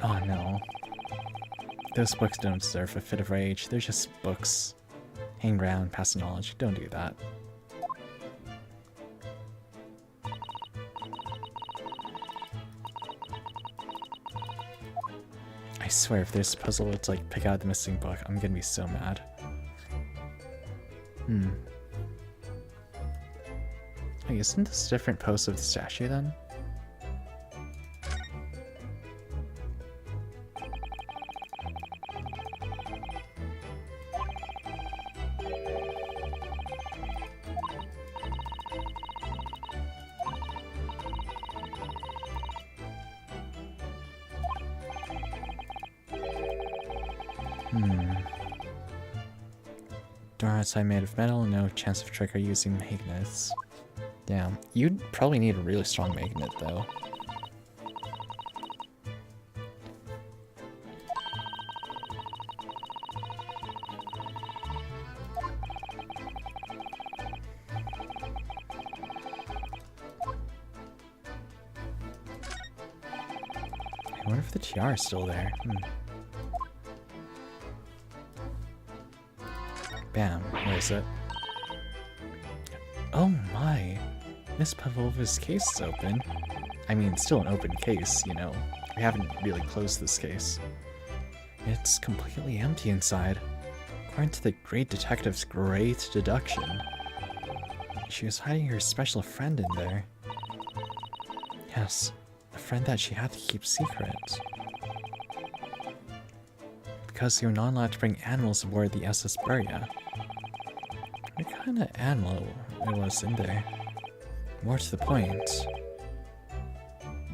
Speaker 1: Oh no. Those books don't deserve a fit of rage. They're just books. Hang around, passing knowledge. Don't do that. I swear, if there's a puzzle where it's like, pick out the missing book, I'm gonna be so mad. Wait, isn't this a different pose of the statue then? Door outside made of metal, no chance of trigger using magnets. Damn, you'd probably need a really strong magnet though. I wonder if the tiara is still there. Bam, where is it? Oh my! Miss Pavlova's case is open. I mean, still an open case, you know. We haven't really closed this case. It's completely empty inside. According to the great detective's great deduction. She was hiding her special friend in there. Yes, a friend that she had to keep secret. Because you're not allowed to bring animals aboard the SS Buria. What kind of animal it was in there? More to the point,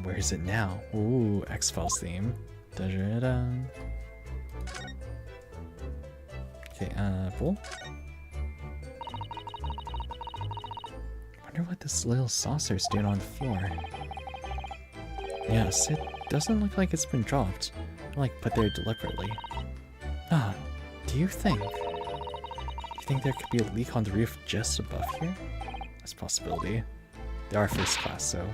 Speaker 1: Where is it now? Ooh, X-Files theme. Da-da-da. Okay, bowl? Wonder what this little saucer's doing on the floor. Yes, it doesn't look like it's been dropped. Like, put there deliberately. Ah, do you think there could be a leak on the roof just above here? That's a possibility. They are first class, so...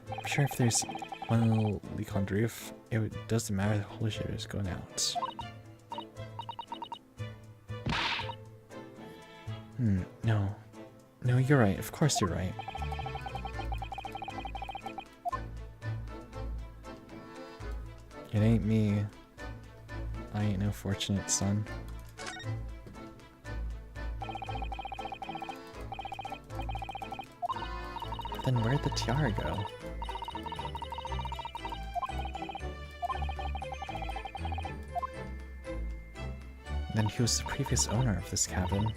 Speaker 1: I'm sure if there's one little leak on the roof, it doesn't matter, the whole shit is going out. No. No, you're right. Of course you're right. It ain't me. I ain't no fortunate son. Then where'd the tiara go? Then who was the previous owner of this cabin?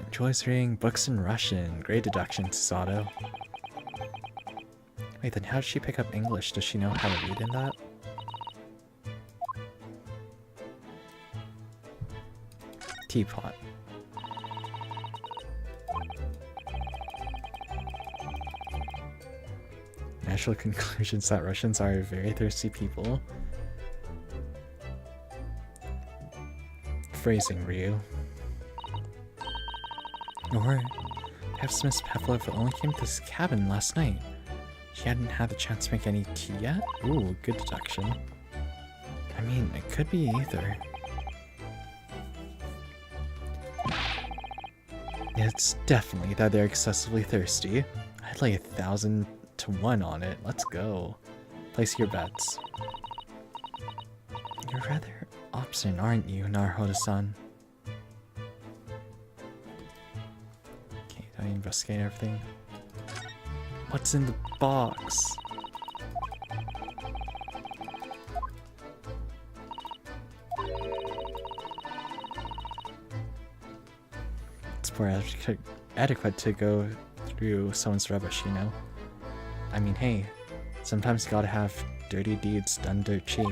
Speaker 1: Enjoys reading books in Russian. Great deduction, Susato. Wait, then how did she pick up English? Does she know how to read in that? Teapot. Natural conclusions that Russians are very thirsty people. Phrasing, Ryu. Or, perhaps Miss Pavlova only came to this cabin last night. She hadn't had the chance to make any tea yet? Ooh, good deduction. I mean, it could be either. It's definitely that they're excessively thirsty. I'd lay 1,000 to 1 on it. Let's go. Place your bets. You're rather obstinate, aren't you, Naruhodo-san? Okay, do I investigate everything? What's in the box? It's more adequate to go through someone's rubbish, you know? I mean, hey, sometimes you gotta have dirty deeds done dirt cheap.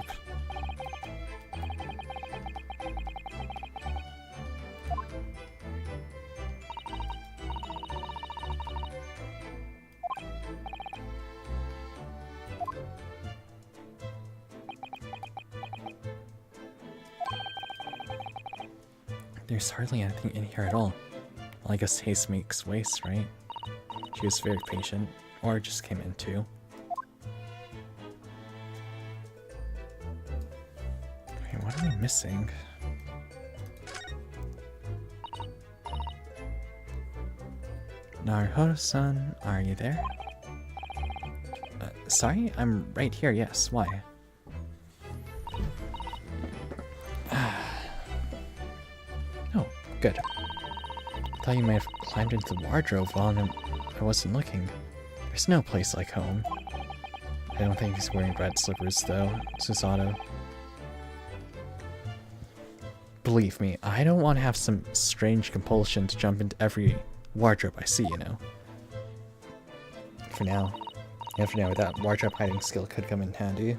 Speaker 1: There's hardly anything in here at all. Well, I guess haste makes waste, right? She was very patient. Or just came in too. Wait, what am I missing? Naruhodo-san, are you there? Sorry? I'm right here, yes. Why? Oh, good. I thought you might have climbed into the wardrobe while I wasn't looking. There's no place like home. I don't think he's wearing red slippers though, Susato. Believe me, I don't want to have some strange compulsion to jump into every wardrobe I see, you know. For now. Yeah, for now, that wardrobe hiding skill could come in handy.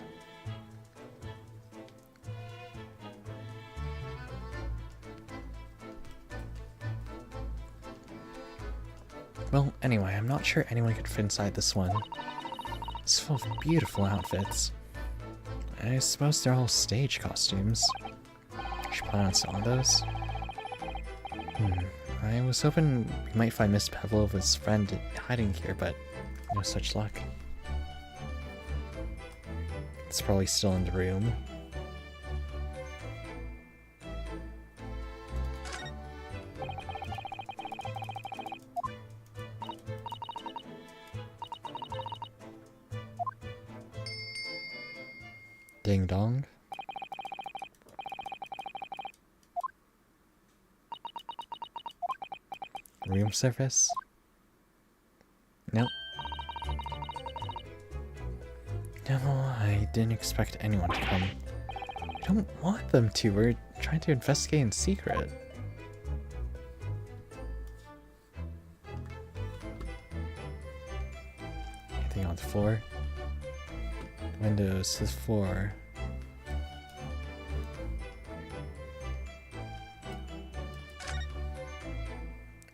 Speaker 1: Well, anyway, I'm not sure anyone could fit inside this one. It's full of beautiful outfits. I suppose they're all stage costumes. Should plan on selling those? I was hoping we might find Miss Pavlova's friend hiding here, but no such luck. It's probably still in the room. Ding dong. Room service? Nope. No, I didn't expect anyone to come. I don't want them to. We're trying to investigate in secret. Anything on the floor? Windows to the floor.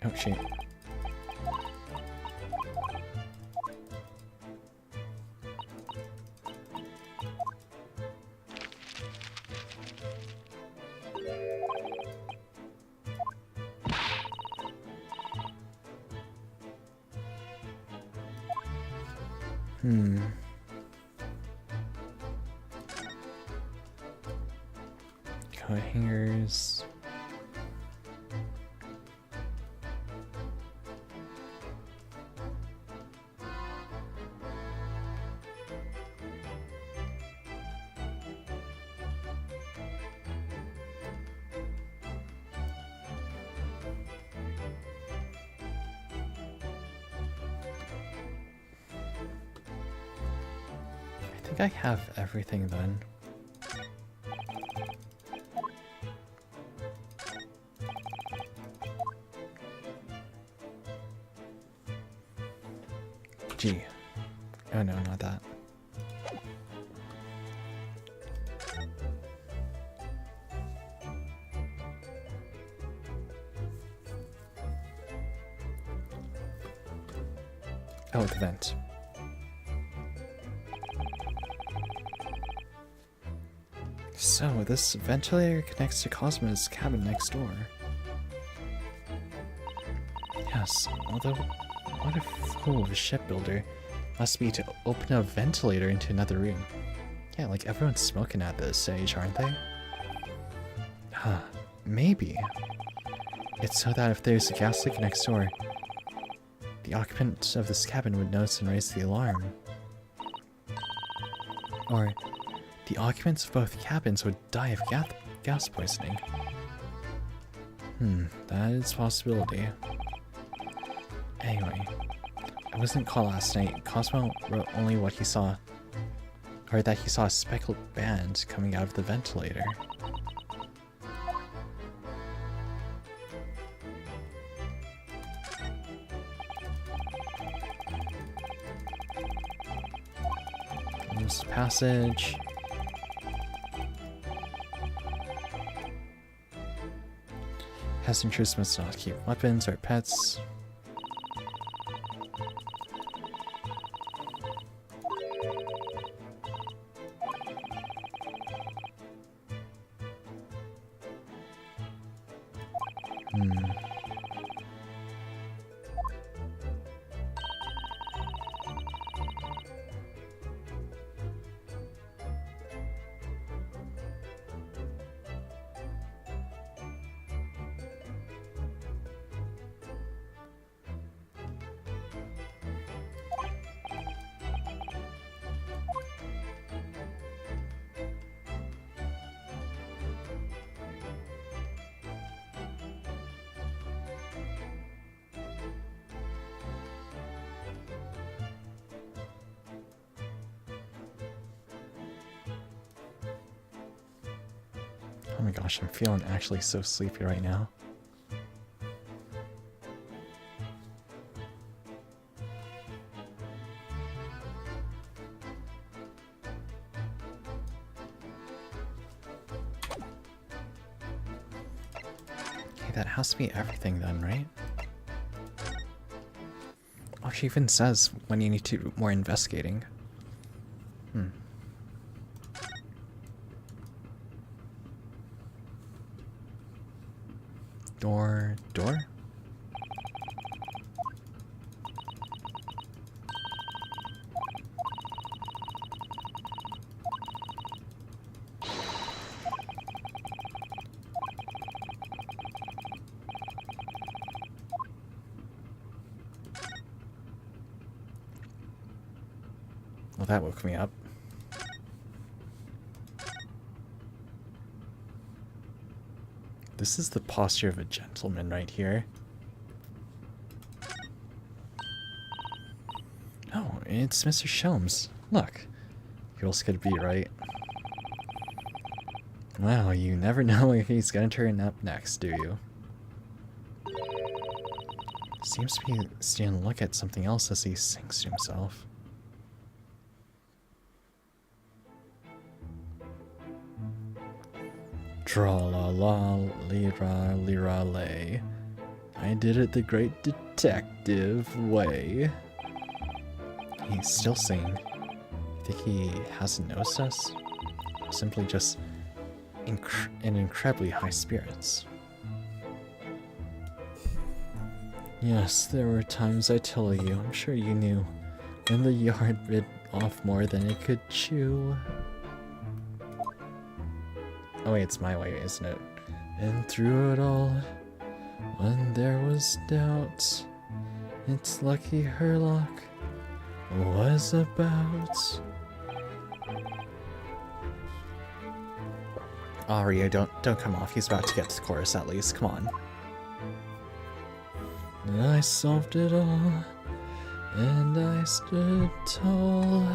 Speaker 1: Oh shit. Coat hangers. I think I have everything then. G. Oh no, not that. Oh, the vent. So, this ventilator connects to Cosmo's cabin next door. Yes, although what a fool of a shipbuilder must be to open a ventilator into another room. Yeah, like everyone's smoking at this stage, aren't they? Huh, maybe. It's so that if there's a gas leak next door, the occupant of this cabin would notice and raise the alarm. Or the occupants of both cabins would die of gas poisoning. That is a possibility. Anyway, I wasn't called last night. Cosmo wrote only what he saw, or that he saw a speckled band coming out of the ventilator. There's the passage. Passengers must not keep weapons or pets. Oh my gosh, I'm feeling actually so sleepy right now. Okay, that has to be everything then, right? Oh, she even says when you need to do more investigating. Door? Well, that woke me up. This is the posture of a gentleman right here. Oh, it's Mr. Sholmes. Look. Who else could it be, right? Well, you never know if he's gonna turn up next, do you? Seems to be standing to look at something else as he sings to himself. Tra-la-la-lira-lira-lay. I did it the great detective way. He's still singing. Think he hasn't noticed us? Simply just in incredibly high spirits. Yes, there were times I told you, I'm sure you knew, when the yard bit off more than it could chew. Oh wait, it's my way, isn't it? And through it all, when there was doubt, it's lucky her luck was about. Aria, don't come off. He's about to get to the chorus at least. Come on. I solved it all, and I stood tall.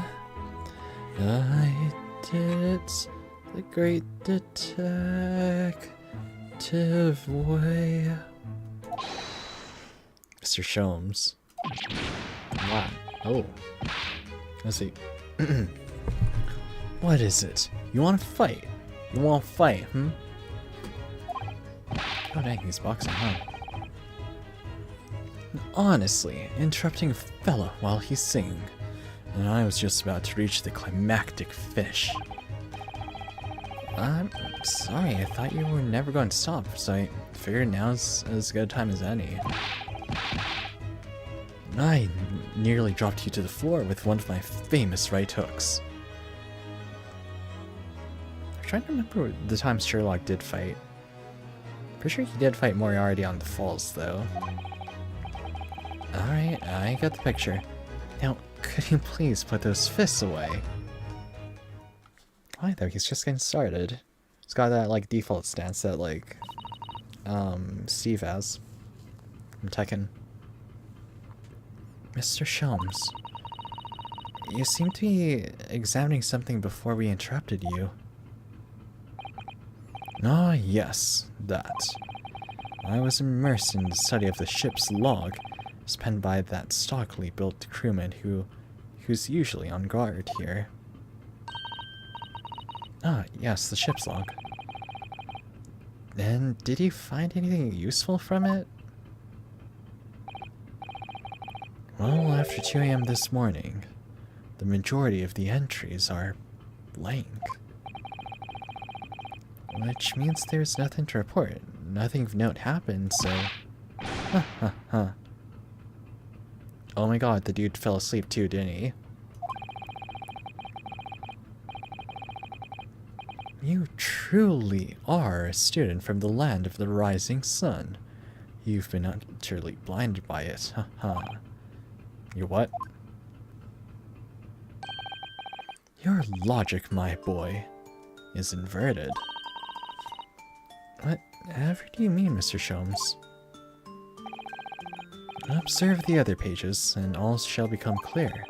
Speaker 1: I did it the great detective way. Mr. Sholmes. Wow. Oh. Let's see. What is it? You want to fight? You want to fight, hmm? Oh dang, he's boxing, huh? Honestly, interrupting a fella while he's singing. And I was just about to reach the climactic finish. I'm sorry, I thought you were never going to stop, so I figured now's as good a time as any. I nearly dropped you to the floor with one of my famous right hooks. I'm trying to remember the times Sherlock did fight. Pretty sure he did fight Moriarty on the falls, though. Alright, I got the picture. Now, could you please put those fists away? Why though? He's just getting started. He's got that, like, default stance that, like, Steve has from Tekken. Mr. Sholmes, you seem to be examining something before we interrupted you. Ah, yes, that. I was immersed in the study of the ship's log, as penned by that stockily built crewman who's usually on guard here. Ah, yes, the ship's log. And did you find anything useful from it? Well, after 2 AM this morning, the majority of the entries are blank. Which means there's nothing to report. Nothing of note happened, so... Ha ha ha. Oh my god, the dude fell asleep too, didn't he? You truly are a student from the land of the rising sun. You've been utterly blinded by it, haha. Your what? Your logic, my boy, is inverted. Whatever do you mean, Mr. Sholmes? Observe the other pages, and all shall become clear.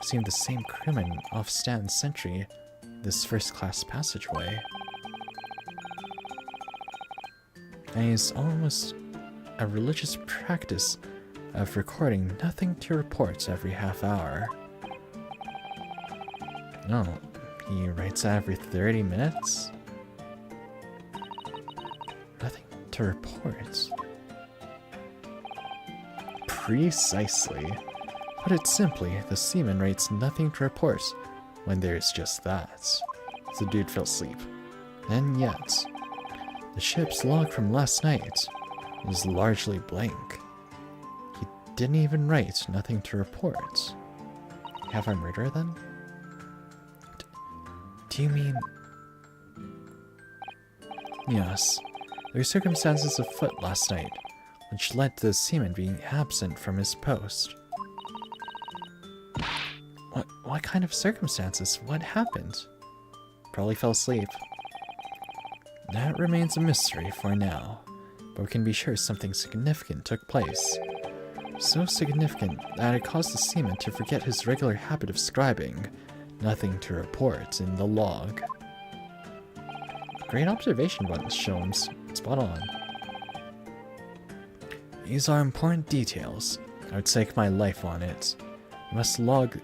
Speaker 1: Seem the same crewman off Stanton's sentry this first-class passageway. And it's almost a religious practice of recording nothing to report every half hour. No, he writes every 30 minutes? Nothing to report. Precisely. Put it simply, the seaman writes nothing to report when there's just that. The dude fell asleep. And yet, the ship's log from last night is largely blank. He didn't even write nothing to report. Have I murdered then? Do you mean... Yes, there were circumstances afoot last night, which led to the seaman being absent from his post. What kind of circumstances? What happened? Probably fell asleep. That remains a mystery for now, but we can be sure something significant took place. So significant that it caused the seaman to forget his regular habit of scribing nothing to report in the log. Great observation, Sholmes. Spot on. These are important details. I would stake my life on it. You must log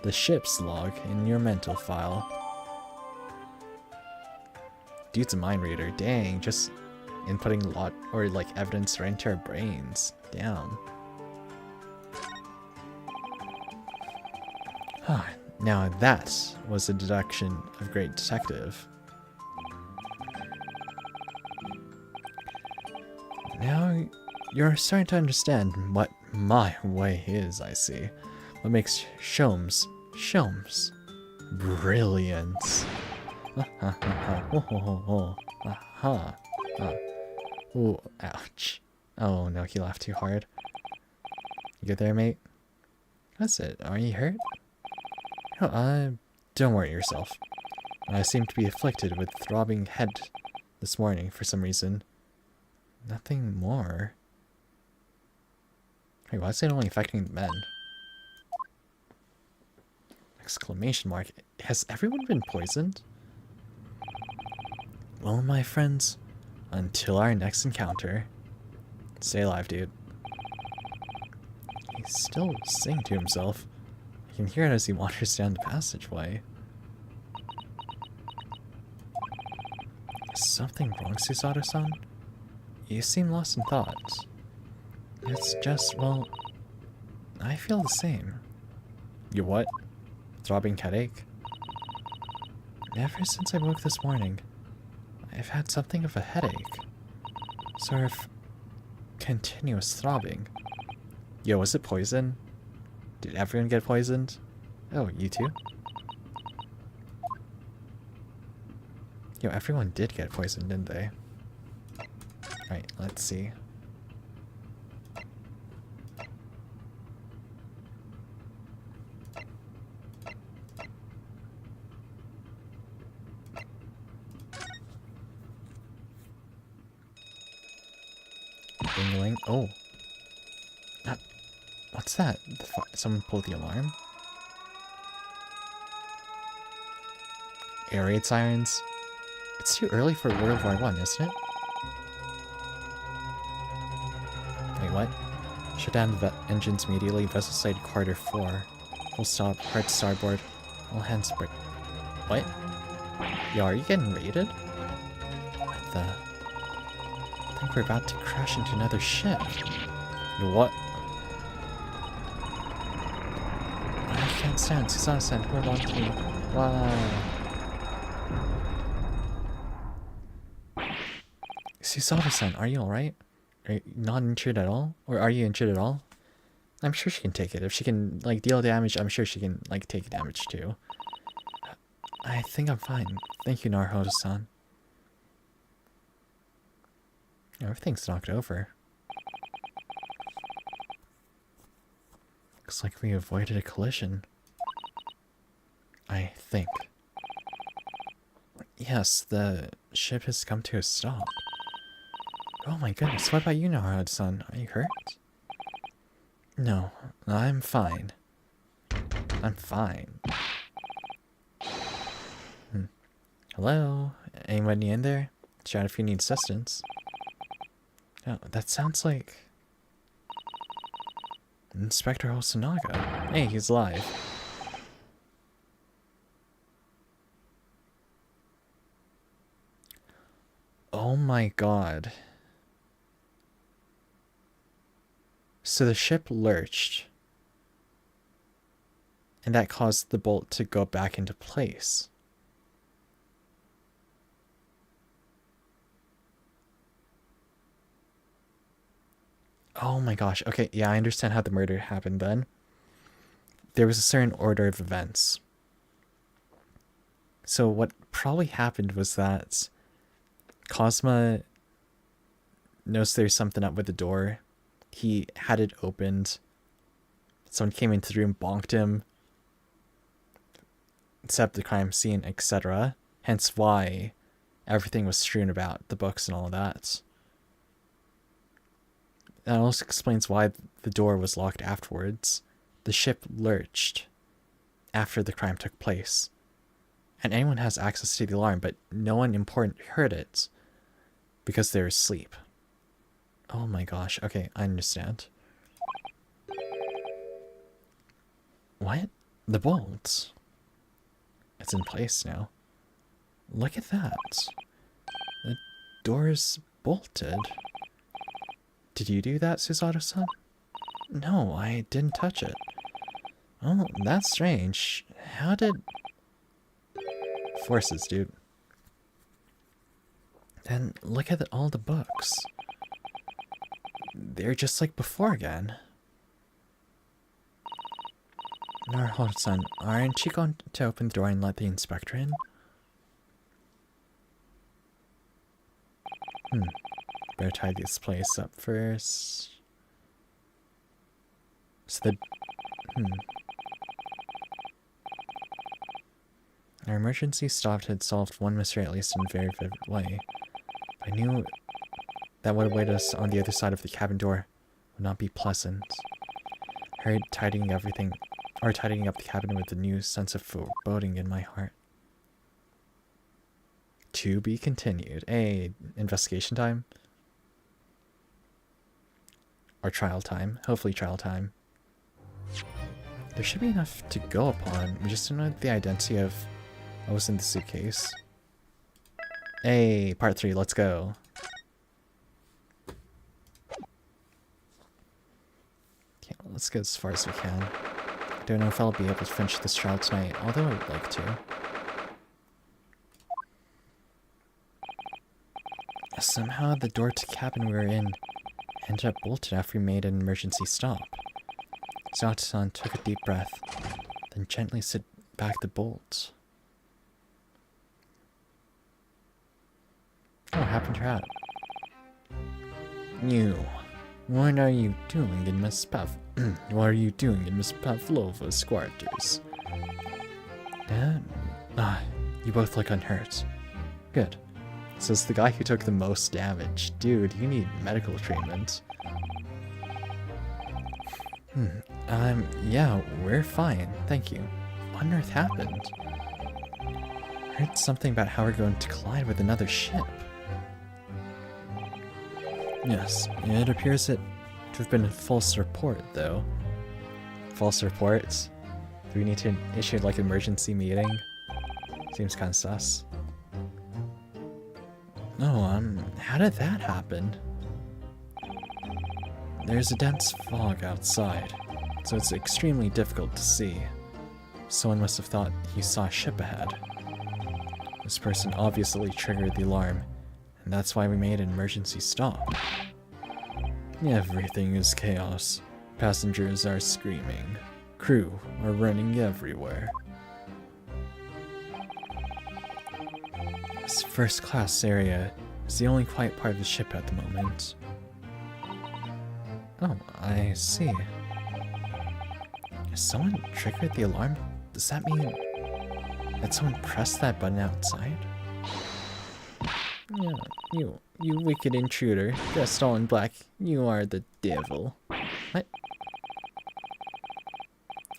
Speaker 1: the ship's log in your mental file. Dude's a mind reader. Dang, just inputting a lot or like evidence right into our brains. Damn. Now that was a deduction of great detective. Now you're starting to understand what my way is, I see. What makes Sholmes brilliant. Ooh, ouch. Oh no, he laughed too hard. You good there, mate? That's it. Are you hurt? Oh, don't worry yourself. I seem to be afflicted with throbbing head this morning for some reason. Nothing more. Wait, why is it only affecting men? Exclamation mark. Has everyone been poisoned? Well, my friends, until our next encounter. Stay alive, dude. He's still singing to himself. I can hear it as he wanders down the passageway. Is something wrong, Susato-san? You seem lost in thought. It's just, well, I feel the same. You what? Throbbing headache? Ever since I woke this morning, I've had something of a headache. Sort of continuous throbbing. Yo, was it poison? Did everyone get poisoned? Oh, you too? Yo, everyone did get poisoned, didn't they? Alright, let's see. Ding-a-ling. Oh. What's that? Someone pulled the alarm? Air raid sirens? It's too early for World War I, isn't it? Wait, what? Shut down the engines immediately. Vessel site quarter 4. Full stop. Hard starboard. All hands break. What? Yo, are you getting raided? What the? I think we're about to crash into another ship. Yo, what? I can't stand. Susato-san, hold on to me. Wow. Susato-san, are you alright? Are you not injured at all? Or are you injured at all? I'm sure she can take it. If she can, like, deal damage, I'm sure she can, like, take damage too. I think I'm fine. Thank you, Naruhodo-san. Everything's knocked over. Looks like we avoided a collision. I think. Yes, the ship has come to a stop. Oh my goodness, what about you, Naruhodo-san? Are you hurt? No, I'm fine. I'm fine. Hello? Anybody in there? Shout if you need assistance. Oh, that sounds like Inspector Hosonaga. Hey, he's alive. Oh my god. So the ship lurched, and that caused the bolt to go back into place. Oh my gosh. Okay, yeah, I understand how the murder happened then. There was a certain order of events. So what probably happened was that Cosma knows there's something up with the door. He had it opened. Someone came into the room, bonked him, set up the crime scene, etc. Hence why everything was strewn about, the books and all of that. That also explains why the door was locked afterwards. The ship lurched after the crime took place. And anyone has access to the alarm, but no one important heard it. Because they're asleep. Oh my gosh, okay, I understand. What? The bolt. It's in place now. Look at that. The door's bolted. Did you do that, Susato-san? No, I didn't touch it. Oh, that's strange. How did... Forces, dude. Then look at all the books. They're just like before again. Haurchefant, aren't you going to open the door and let the inspector in? Better tie this place up first. So the... Our emergency stop had solved one mystery at least in a very vivid way. I knew that what awaited us on the other side of the cabin door would not be pleasant. I hurried tidying up the cabin with a new sense of foreboding in my heart. To be continued. Investigation time? Or trial time. Hopefully trial time. There should be enough to go upon. We just don't know the identity of what was in the suitcase. Hey, part 3, let's go. Okay, let's go as far as we can. I don't know if I'll be able to finish this trial tonight, although I would like to. Somehow the door to the cabin we were in ended up bolted after we made an emergency stop. Susato-san took a deep breath, then gently slid back the bolt. Oh, what happened to your hat? You. What are you doing in Miss What are you doing in Miss Pavlova's quarters? You both look unhurt. Good. Says the guy who took the most damage. Dude, you need medical treatment. Yeah, we're fine. Thank you. What on earth happened? I heard something about how we're going to collide with another ship. Yes, it appears it to have been a false report, though. False reports? Do we need to issue, like, an emergency meeting? Seems kind of sus. Oh, how did that happen? There's a dense fog outside, so it's extremely difficult to see. Someone must have thought he saw a ship ahead. This person obviously triggered the alarm, and that's why we made an emergency stop. Everything is chaos. Passengers are screaming. Crew are running everywhere. This first-class area is the only quiet part of the ship at the moment. Oh, I see. Has someone triggered the alarm? Does that mean that someone pressed that button outside? Yeah, you wicked intruder, dressed all in black, you are the devil. What?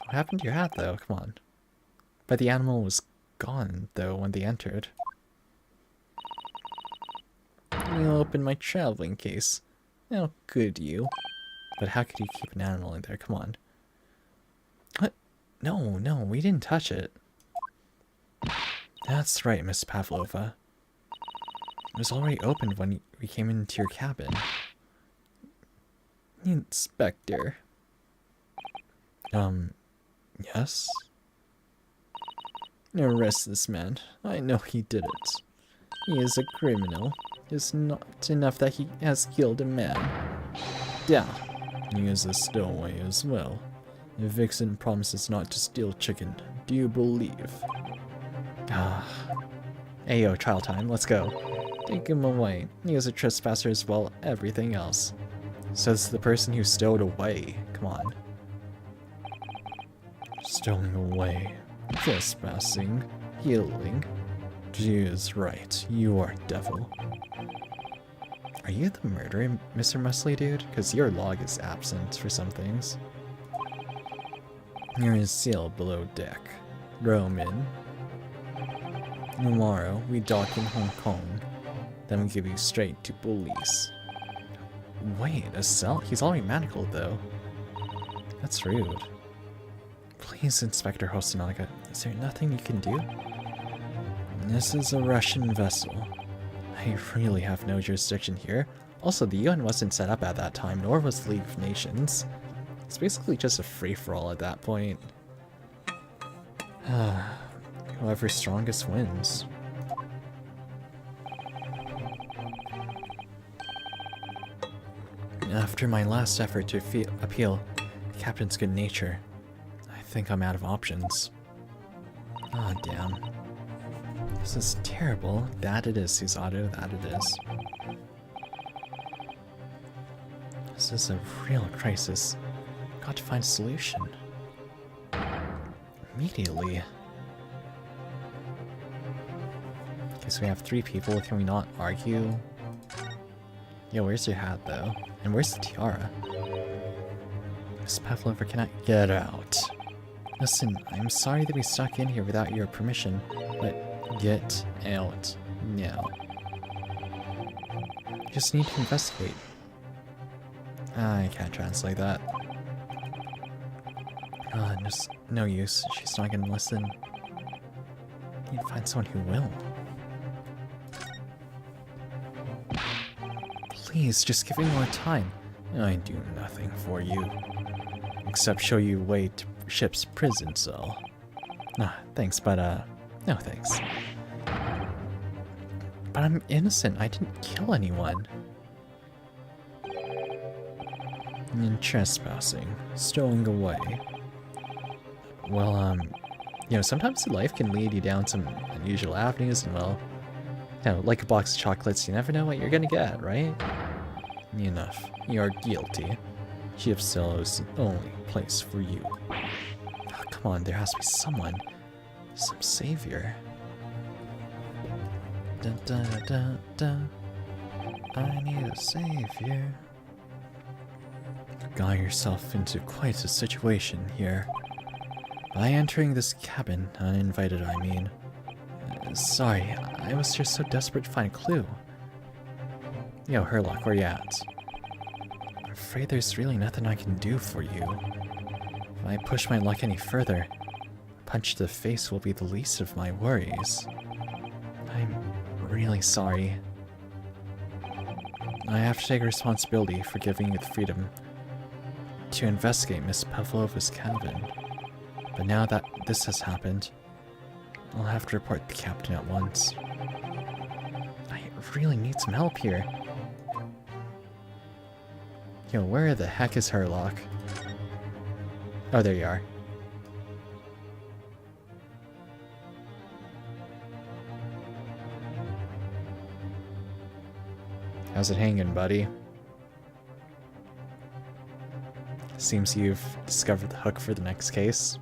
Speaker 1: What happened to your hat, though? Come on. But the animal was gone, though, when they entered. You opened my traveling case. How could you? But how could you keep an animal in there? Come on. What? No, we didn't touch it. That's right, Miss Pavlova. It was already opened when we came into your cabin. Inspector. Yes? Arrest this man. I know he did it. He is a criminal. It's not enough that he has killed a man. Yeah. He is a stowaway as well. The vixen promises not to steal chicken. Do you believe? Ayo, trial time. Let's go. Take him away. He is a trespasser as well everything else. Says the person who stowed away. Come on. Stowing away. Trespassing. Healing. She is right. You are devil. Are you the murderer, Mr. Musley, dude? Because your log is absent for some things. Here is seal below deck. Roman. Tomorrow, we dock in Hong Kong. Then we give you straight to police. Wait, a cell? He's already manacled, though. That's rude. Please, Inspector Hosonaga, is there nothing you can do? This is a Russian vessel. I really have no jurisdiction here. Also, the UN wasn't set up at that time, nor was the League of Nations. It's basically just a free-for-all at that point. Whoever's strongest wins. After my last effort to appeal the captain's good nature, I think I'm out of options. Ah, damn. This is terrible. That it is, Susato, that it is. This is a real crisis. Got to find a solution. Immediately. Okay, so we have 3 people. Can we not argue? Yeah, where's your hat, though? And where's the tiara? Miss Pavlova, can I get out? Listen, I'm sorry that we stuck in here without your permission, but get out now. Just need to investigate. I can't translate that. Just no use. She's not gonna listen. Need to find someone who will. Please, just give me more time. I do nothing for you. Except show you way to ship's prison cell. Thanks, but no thanks. But I'm innocent. I didn't kill anyone. And trespassing. Stowing away. Well, you know, sometimes life can lead you down some unusual avenues, and well, you know, like a box of chocolates, you never know what you're gonna get, right? Enough. You're guilty. Ship cell is the only place for you. Oh, come on, there has to be someone. Some savior. Da da da da. I need a savior. You got yourself into quite a situation here. By entering this cabin, uninvited, I mean. Sorry, I was just so desperate to find a clue. Yo, Herlock, where you at? I'm afraid there's really nothing I can do for you. If I push my luck any further, a punch to the face will be the least of my worries. I'm really sorry. I have to take responsibility for giving you the freedom to investigate Miss Pavlova's cabin. But now that this has happened, I'll have to report the captain at once. I really need some help here. Yo, where the heck is Herlock? Oh, there you are. How's it hanging, buddy? Seems you've discovered the hook for the next case.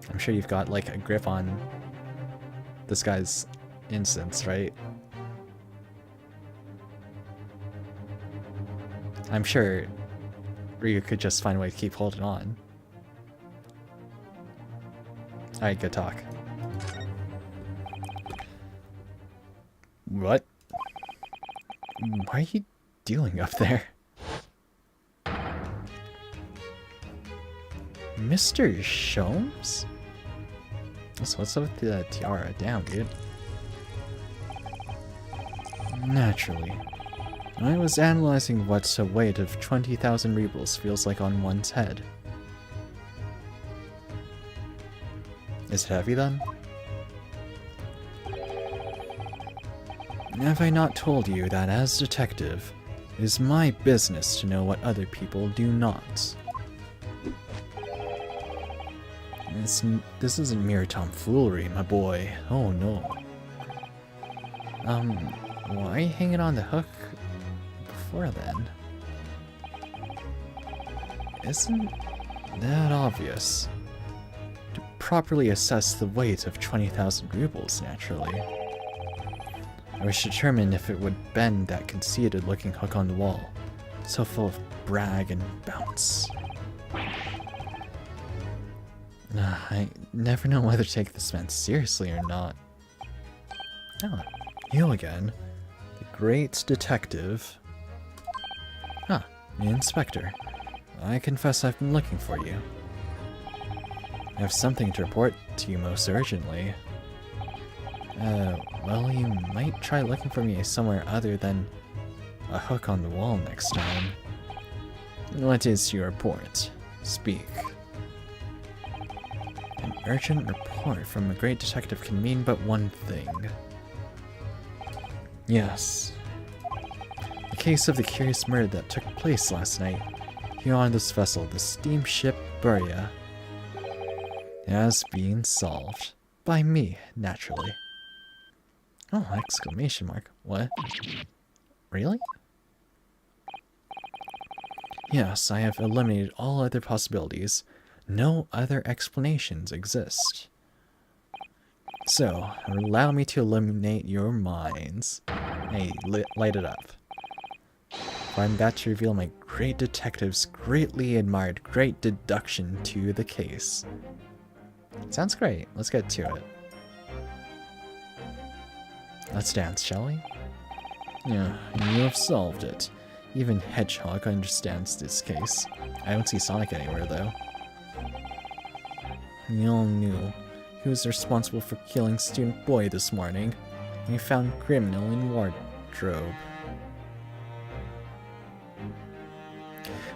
Speaker 1: I'm sure you've got, like, a grip on this guy's innocence, right? I'm sure Ryu could just find a way to keep holding on. Alright, good talk. What? What are you doing up there? Mr. Sholmes? So what's up with the tiara? Damn, dude. Naturally. I was analyzing what a weight of 20,000 rubles feels like on one's head. Is it heavy then? Have I not told you that as detective, it is my business to know what other people do not? This isn't mere tomfoolery, my boy. Oh no. Why are you hanging on the hook before then? Isn't that obvious? To properly assess the weight of 20,000 rubles, naturally. I wish to determine if it would bend that conceited-looking hook on the wall, so full of brag and bounce. I never know whether to take this man seriously or not. Oh, you again. The great detective. Ah, the inspector. I confess I've been looking for you. I have something to report to you most urgently. Well, you might try looking for me somewhere other than a hook on the wall next time. What is your report? Speak. An urgent report from a great detective can mean but one thing. Yes. The case of the curious murder that took place last night here on this vessel, the steamship Buria, has been solved. By me, naturally. Oh, exclamation mark. What? Really? Yes, I have eliminated all other possibilities. No other explanations exist. So, allow me to eliminate your minds. Hey, light it up. For I'm about to reveal my great detective's greatly admired great deduction to the case. Sounds great. Let's get to it. Let's dance, shall we? Yeah, you have solved it. Even Hedgehog understands this case. I don't see Sonic anywhere, though. We all knew who was responsible for killing Student Boy this morning. We found criminal in wardrobe.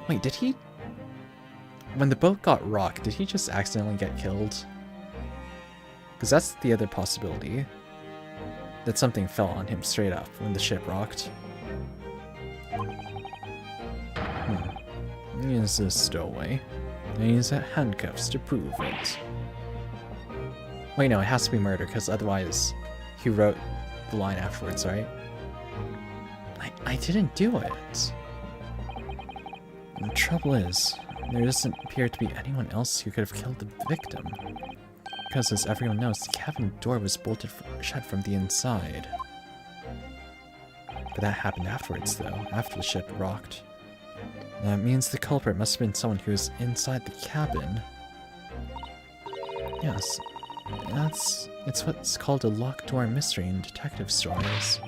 Speaker 1: Wait, did he... When the boat got rocked, did he just accidentally get killed? Because that's the other possibility. That something fell on him straight up when the ship rocked. Use a stowaway. And use handcuffs to prove it. Wait, no, it has to be murder, because otherwise he wrote the line afterwards, right? I didn't do it. The trouble is, there doesn't appear to be anyone else who could have killed the victim. Because as everyone knows, the cabin door was bolted shut from the inside. But that happened afterwards, though, after the ship rocked. That means the culprit must have been someone who was inside the cabin. Yes, it's what's called a locked door mystery in detective stories.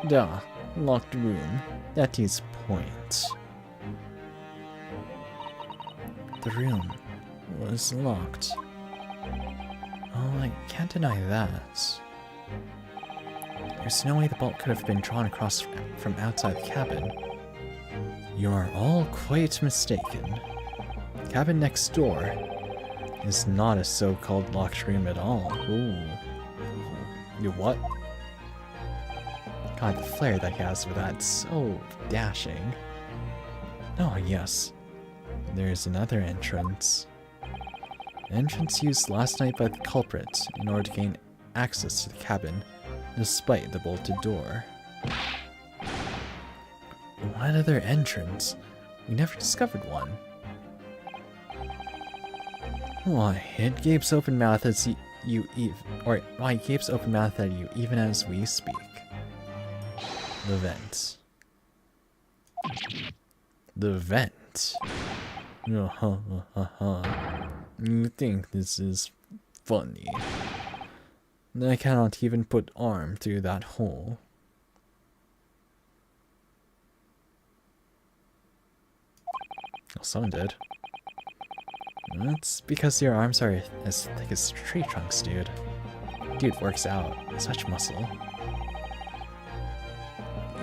Speaker 1: Duh, locked room. That is point. The room was locked. Oh, I can't deny that. There's no way the bolt could have been drawn across from outside the cabin. You are all quite mistaken. The cabin next door is not a so-called locked room at all. Ooh. You what? God, the flair that he has with that, so dashing. Oh, yes. There's another entrance. An entrance used last night by the culprit in order to gain access to the cabin, despite the bolted door. What other entrance? We never discovered one. Why, it gapes open mouth as why it gapes open mouth at you even as we speak. The vent. The vent. You think this is funny? I cannot even put arm through that hole. Well, someone did. That's because your arms are as thick as tree trunks, dude. Dude works out. Such muscle.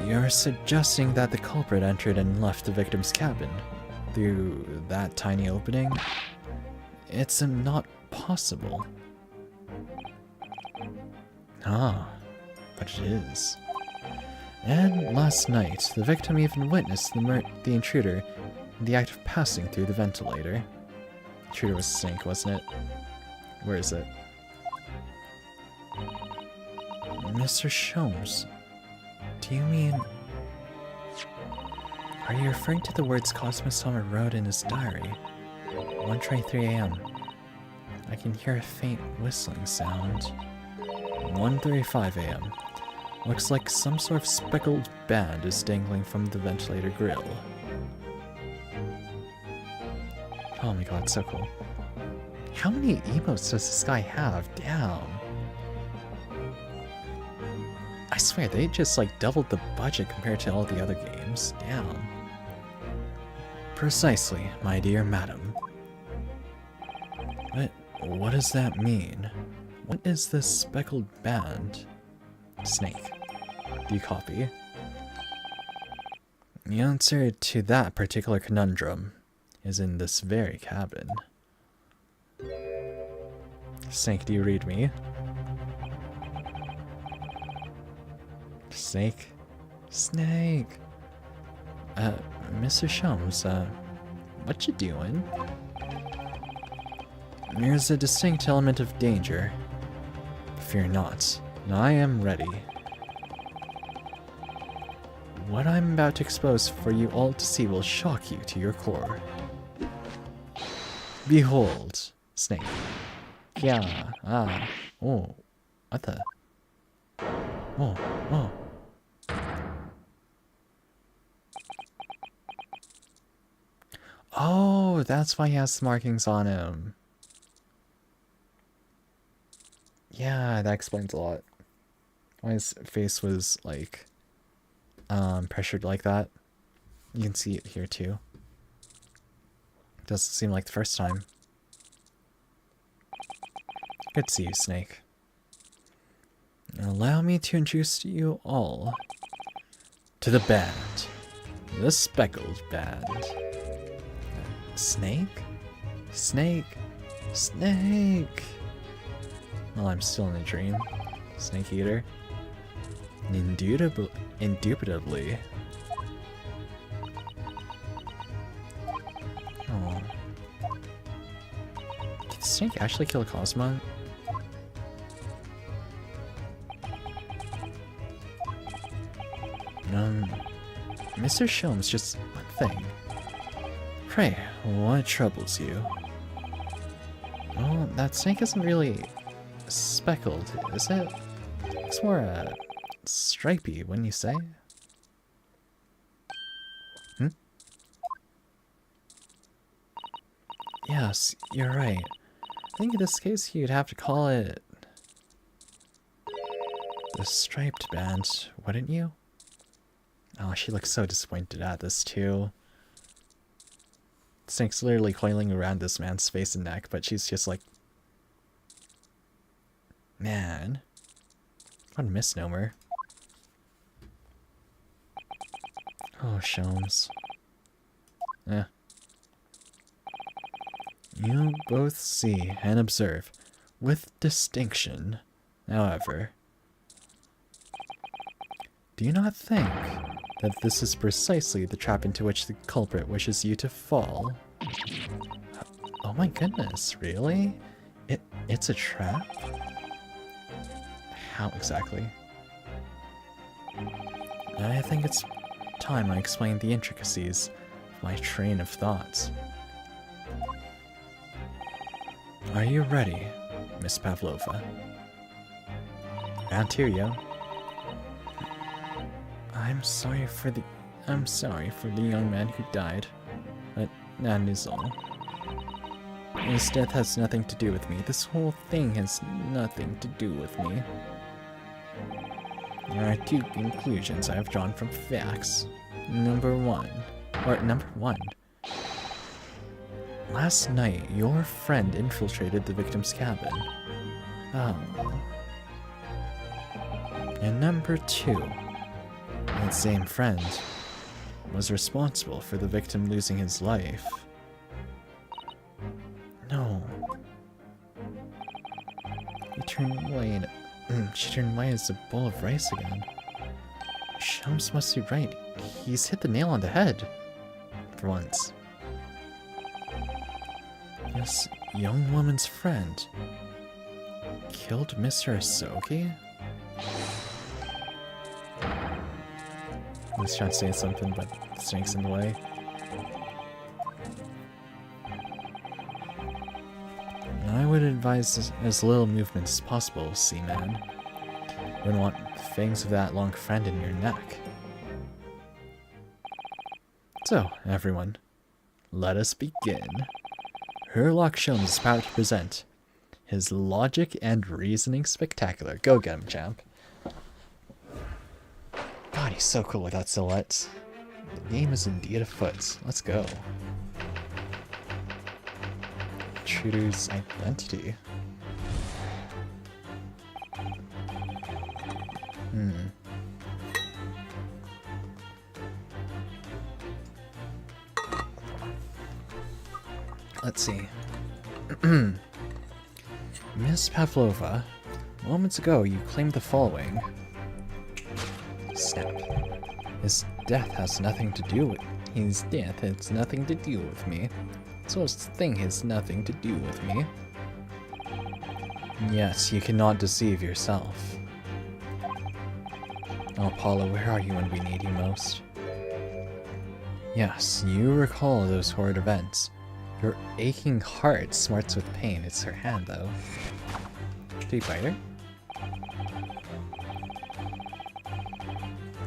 Speaker 1: You're suggesting that the culprit entered and left the victim's cabin through that tiny opening? It's not possible. Ah, but it is. And last night, the victim even witnessed the intruder in the act of passing through the ventilator. The intruder was a snake, wasn't it? Where is it? Mr. Sholmes, do you mean... Are you referring to the words Cosmos Summer wrote in his diary? 1:23 a.m. I can hear a faint whistling sound. 1:35 a.m. Looks like some sort of speckled band is dangling from the ventilator grill. Oh my god, so cool. How many emotes does this guy have? Damn. I swear, they just like doubled the budget compared to all the other games. Damn. Precisely, my dear madam. What does that mean? What is this speckled band? Snake. Do you copy? The answer to that particular conundrum is in this very cabin. Snake, do you read me? Snake? Snake! Mr. Sholmes, what you doing? There's a distinct element of danger. Fear not, I am ready. What I'm about to expose for you all to see will shock you to your core. Behold, Snake. Yeah, oh, what the? Oh. Oh, that's why he has markings on him. Yeah, that explains a lot. Why his face was, like, pressured like that. You can see it here, too. Doesn't seem like the first time. Good to see you, Snake. Allow me to introduce you all to the band. The Speckled Band. Snake? Snake? Snake! Well, I'm still in a dream. Snake Eater. Indubitably. Oh. Did the snake actually kill Cosmo? Mr. Sholmes, just one thing. Pray, what troubles you? Well, that snake isn't really speckled, is it? It's more, stripy, wouldn't you say? Yes, you're right. I think in this case you'd have to call it the Striped Band, wouldn't you? Oh, she looks so disappointed at this too. Snake's literally coiling around this man's face and neck, but she's just like, man, what a misnomer. Oh, Sholmes. You both see and observe with distinction. However, do you not think that this is precisely the trap into which the culprit wishes you to fall? Oh my goodness, really? It's a trap? How exactly? I think it's time I explain the intricacies of my train of thoughts. Are you ready, Miss Pavlova? Antirio. I'm sorry for the young man who died, but that is all. His death has nothing to do with me. This whole thing has nothing to do with me. There are two conclusions I have drawn from facts. Number one. Last night, your friend infiltrated the victim's cabin. Oh. And number two. That same friend was responsible for the victim losing his life. No. She turned white as a bowl of rice again. Sholmes must be right. He's hit the nail on the head. For once. This young woman's friend killed Mr. Asogi? He's trying to say something, but the snake's in the way. I would advise as little movement as possible, Seaman. You wouldn't want fangs of that long friend in your neck. So, everyone, let us begin. Haurchefant is about to present his logic and reasoning spectacular. Go get him, champ. God, he's so cool with that silhouette. The game is indeed afoot. Let's go. Intruder's identity. Let's see. Miss Pavlova, moments ago you claimed the following. Snap. His death has nothing to do with me. So his thing has nothing to do with me. Yes, you cannot deceive yourself. Oh, Paula, where are you when we need you most? Yes, you recall those horrid events. Your aching heart smarts with pain. It's her hand, though. Do you bite her?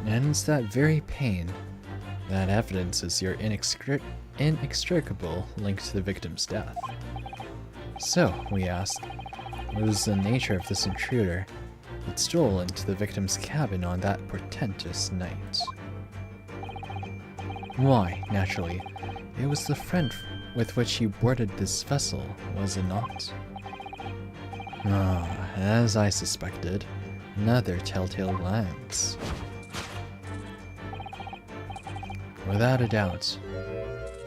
Speaker 1: And it's that very pain that evidences your inextricable link to the victim's death. So, we ask, what was the nature of this intruder that stole into the victim's cabin on that portentous night? Why, naturally, it was the friend with which you boarded this vessel, was it not? Ah, as I suspected, another telltale glance. Without a doubt,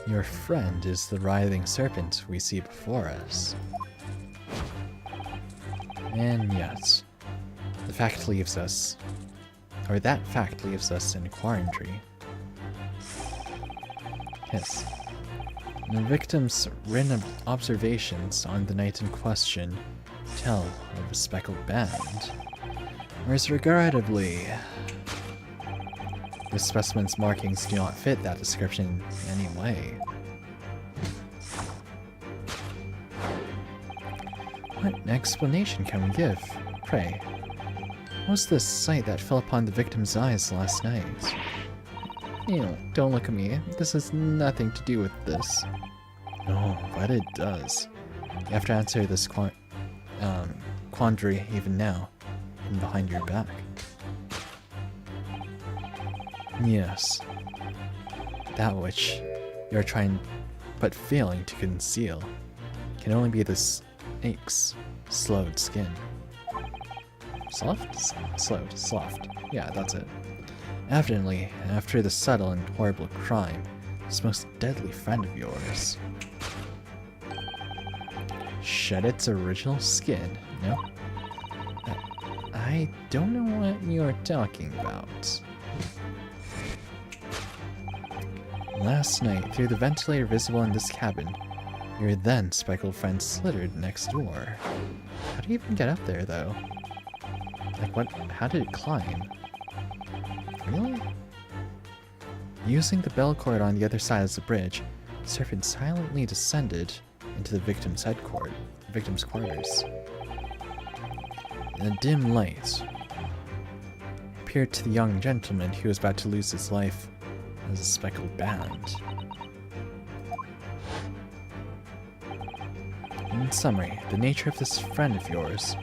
Speaker 1: your friend is the writhing serpent we see before us. And yet, that fact leaves us in a quandary. Yes. The victim's written observations on the night in question tell of a speckled band, whereas regrettably, the specimen's markings do not fit that description in any way. What explanation can we give? Pray, what was the sight that fell upon the victim's eyes last night? Don't look at me. This has nothing to do with this. No, but it does. You have to answer this quandary even now, and behind your back. Yes. That which you're trying but failing to conceal can only be the snake's slowed skin. Soft? Slowed. Soft. Yeah, that's it. Evidently, after the subtle and horrible crime, this most deadly friend of yours shed its original skin. No? I don't know what you're talking about. Last night, through the ventilator visible in this cabin, your then speckled friend slithered next door. How do you even get up there, though? Like, what? How did it climb? Really? Using the bell cord on the other side of the bridge, the serpent silently descended into the victim's quarters. In a dim light, appeared to the young gentleman who was about to lose his life as a speckled band. In summary, the nature of this friend of yours,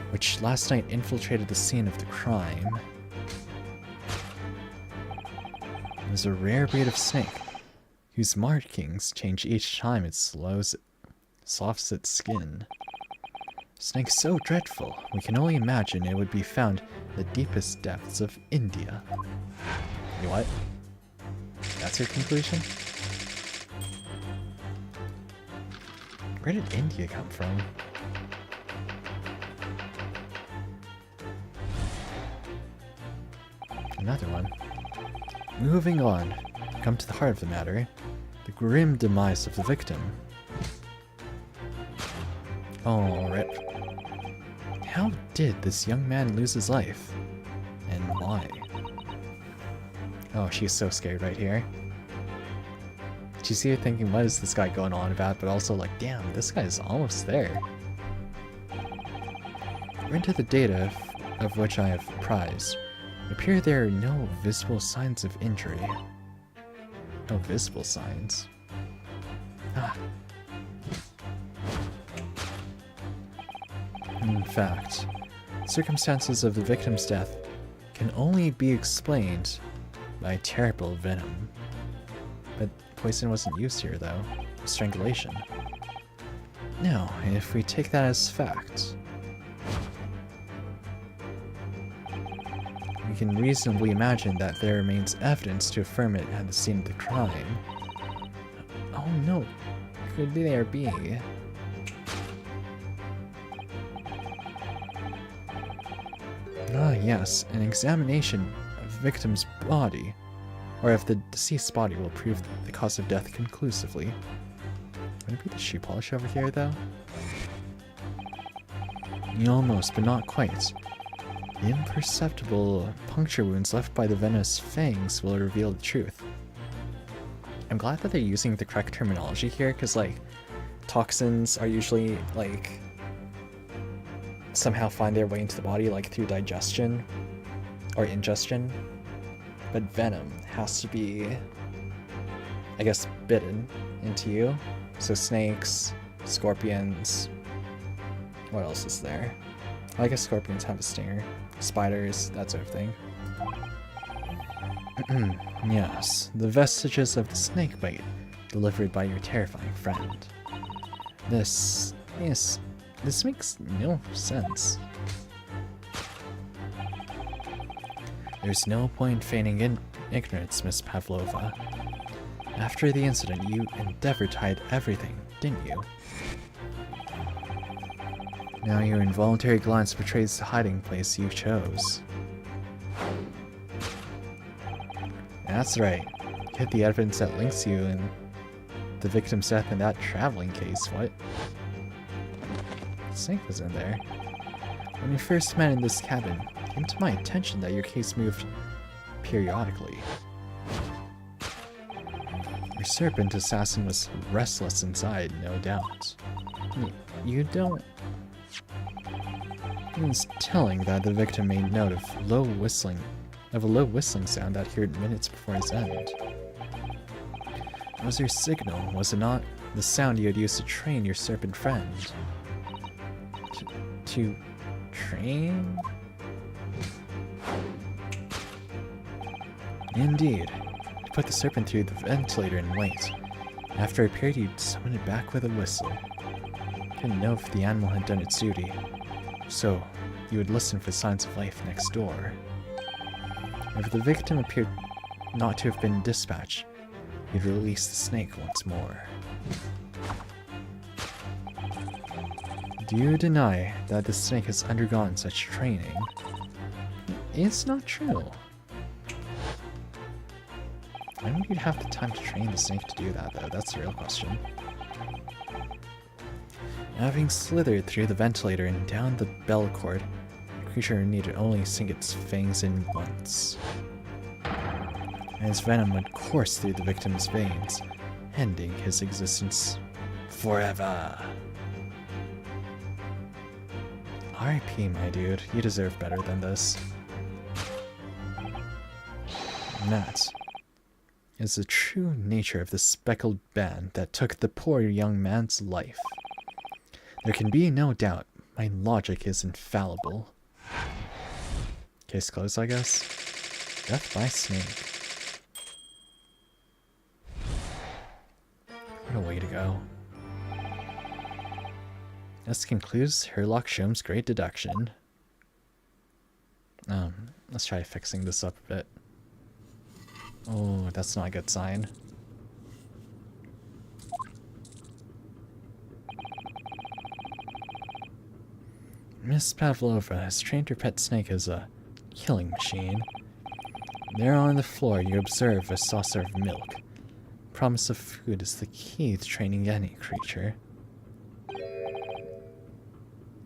Speaker 1: which last night infiltrated the scene of the crime, was a rare breed of snake, whose markings change each time it softs its skin. Snake so dreadful, we can only imagine it would be found in the deepest depths of India. You what? That's your conclusion? Where did India come from? Another one. Moving on, come to the heart of the matter, the grim demise of the victim. Oh, rip. How did this young man lose his life? And why? Oh, she's so scared right here. You see her thinking, what is this guy going on about? But also like, damn, this guy's almost there. We're into the data of which I have apprised. It appears there are no visible signs of injury. No visible signs. Ah. fact, circumstances of the victim's death can only be explained by terrible venom. But poison wasn't used here, though. Strangulation. Now, if we take that as fact, we can reasonably imagine that there remains evidence to affirm it at the scene of the crime. Oh no, could there be? Ah yes, an examination of the victim's body, or of the deceased's body, will prove the cause of death conclusively. Would it be the shoe polish over here, though? Almost, but not quite. The imperceptible puncture wounds left by the venomous fangs will reveal the truth. I'm glad that they're using the correct terminology here, because, like, toxins are usually, like, somehow find their way into the body, like, through digestion or ingestion. But venom has to be, I guess, bitten into you. So snakes, scorpions, what else is there? I guess scorpions have a stinger. Spiders, that sort of thing. Yes, the vestiges of the snake bite delivered by your terrifying friend. This makes no sense. There's no point feigning ignorance, Miss Pavlova. After the incident, you endeavored to hide everything, didn't you? Now your involuntary glance betrays the hiding place you chose. That's right. Hid the evidence that links you and the victim's death in that traveling case, what? The snake was in there. When we first met in this cabin, it came to my attention that your case moved periodically. Your serpent assassin was restless inside, no doubt. You don't... It's telling that the victim made note of a low whistling sound that he heard minutes before his end. It was your signal, was it not? The sound you had used to train your serpent friend. To train? Indeed. You put the serpent through the ventilator and wait. After a period, you'd summon it back with a whistle. Couldn't know if the animal had done its duty. So, you would listen for signs of life next door. If the victim appeared not to have been dispatched, you'd release the snake once more. Do you deny that the snake has undergone such training? It's not true. When would you have the time to train the snake to do that, though? That's the real question. Having slithered through the ventilator and down the bell cord, the creature needed only sink its fangs in once. And its venom would course through the victim's veins, ending his existence forever. R.I.P., my dude. You deserve better than this. And that is the true nature of the speckled band that took the poor young man's life. There can be no doubt. My logic is infallible. Case closed, I guess. Death by snake. What a way to go. This concludes Haurchefant's great deduction. Let's try fixing this up a bit. Oh, that's not a good sign. Miss Pavlova has trained her pet snake as a killing machine. There on the floor you observe a saucer of milk. Promise of food is the key to training any creature.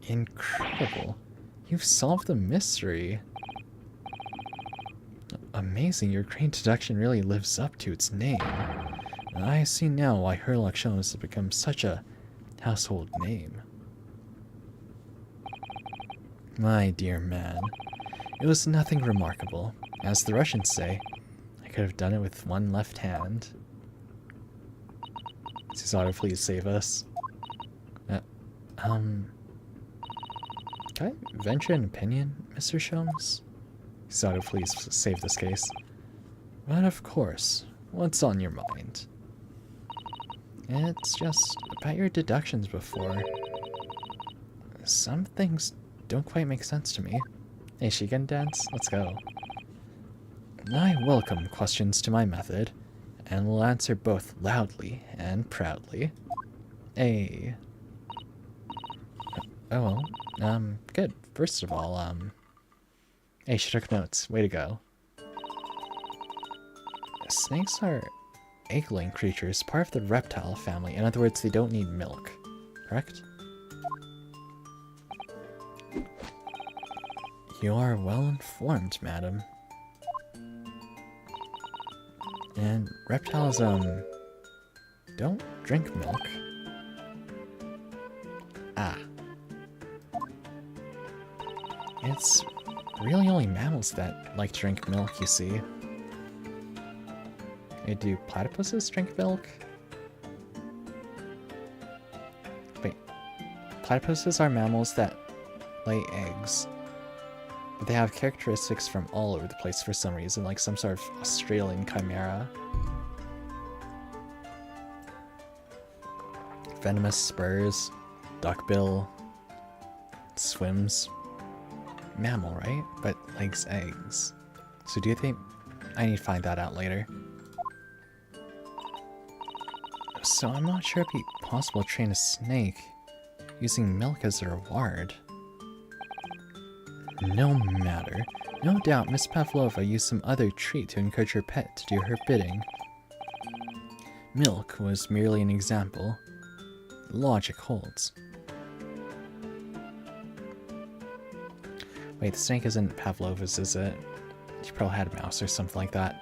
Speaker 1: Incredible. You've solved the mystery. Amazing, your great deduction really lives up to its name. I see now why Haurchefant has become such a household name. My dear man, it was nothing remarkable. As the Russians say, I could have done it with one left hand. Cesaro, please save us. Can I venture an opinion, Mr. Sholmes? Sato, please save this case. But of course, what's on your mind? It's just about your deductions before. Some things don't quite make sense to me. Hey, she can dance? Let's go. I welcome questions to my method, and will answer both loudly and proudly. Hey. Oh, well, good. First of all, hey, she took notes. Way to go. Snakes are egg-laying creatures, part of the reptile family. In other words, they don't need milk. Correct? You are well informed, madam. And reptiles, don't drink milk. Ah. It's really only mammals that like to drink milk, you see. Hey, do platypuses drink milk? Wait. Platypuses are mammals that lay eggs. But they have characteristics from all over the place for some reason, like some sort of Australian chimera. Venomous spurs, duckbill, swims. Mammal, right? But lays eggs. So do you think... I need to find that out later. So I'm not sure it'd be possible to train a snake using milk as a reward. No matter. No doubt Miss Pavlova used some other treat to encourage her pet to do her bidding. Milk was merely an example. Logic holds. Wait, the snake isn't Pavlova's, is it? She probably had a mouse or something like that.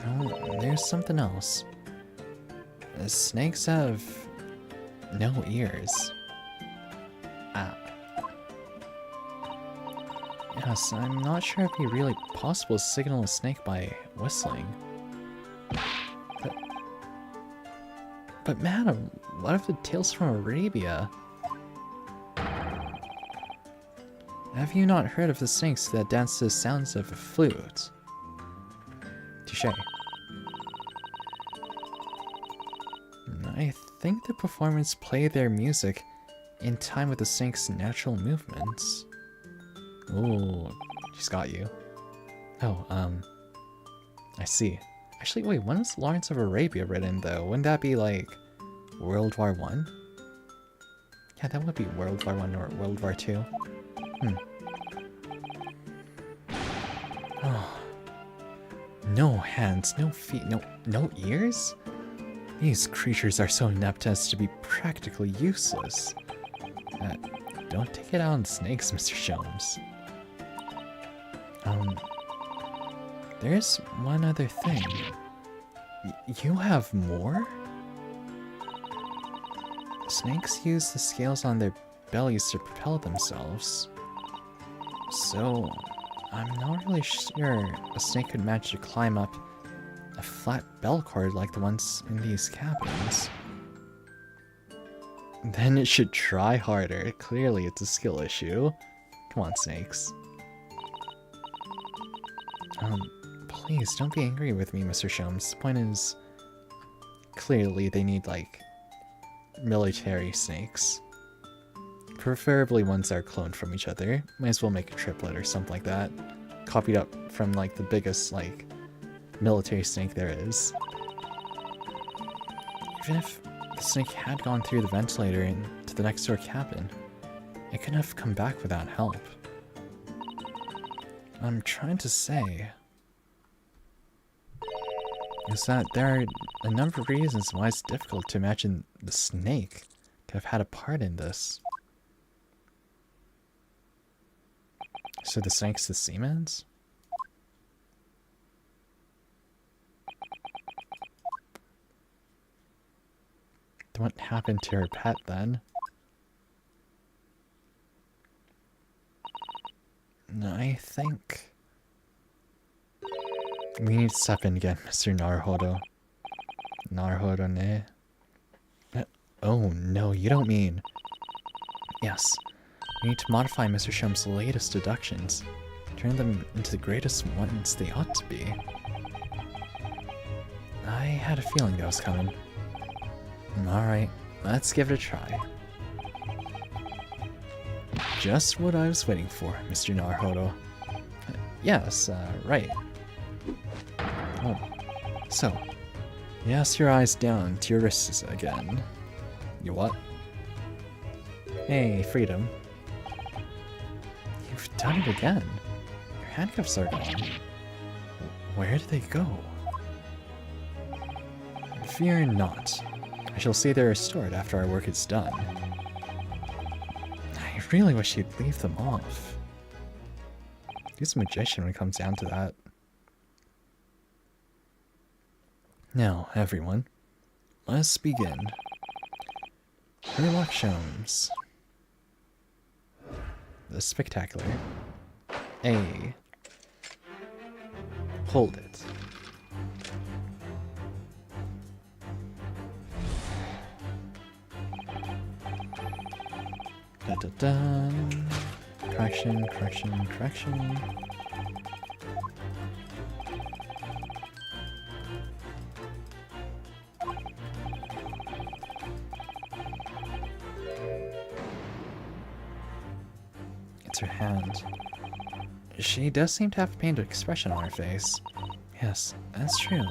Speaker 1: Oh, there's something else. Snakes have no ears. Ah. Yes, I'm not sure it'd be really possible to signal a snake by whistling. But madam, what of the tales from Arabia? Have you not heard of the snakes that dance to the sounds of a flute? Touché. I think the performers play their music in time with the snake's natural movements. Ooh, she's got you. Oh, I see. Actually, wait, when was Lawrence of Arabia written, though? Wouldn't that be, like, World War I? Yeah, that would be World War I or World War II. Oh. No hands, no feet, no ears? These creatures are so inept as to be practically useless. Don't take it out on snakes, Mr. Sholmes. There's one other thing. You have more? Snakes use the scales on their bellies to propel themselves. So, I'm not really sure a snake could manage to climb up a flat bell cord like the ones in these cabins. Then it should try harder. Clearly it's a skill issue. Come on, snakes. Please don't be angry with me, Mr. Sholmes. The point is, clearly they need, like, military snakes. Preferably ones that are cloned from each other. Might as well make a triplet or something like that. Copied up from, like, the biggest, like, military snake there is. Even if the snake had gone through the ventilator into the next door cabin, it couldn't have come back without help. What I'm trying to say is that there are a number of reasons why it's difficult to imagine the snake could have had a part in this. So the snake's the seaman's? What happened to her pet then? I think we need to step in again, Mr. Naruhodo. Naruhodo ne. Oh no, you don't mean... Yes. We need to modify Mr. Shum's latest deductions. Turn them into the greatest ones they ought to be. I had a feeling that was coming. Alright, let's give it a try. Just what I was waiting for, Mr. Naruhodo. Yes, right. Oh, so, yes, your eyes down to your wrists again. You what? Hey, Freedom. You've done it again. Your handcuffs are gone. Where did they go? Fear not. I shall see they're restored after our work is done. I really wish you'd leave them off. He's a magician when it comes down to that. Now, everyone, let's begin. Haurchefant. The spectacular. A. Hold it. Da da da. Correction, correction, correction. It's her hand. She does seem to have a pained expression on her face. Yes, that's true.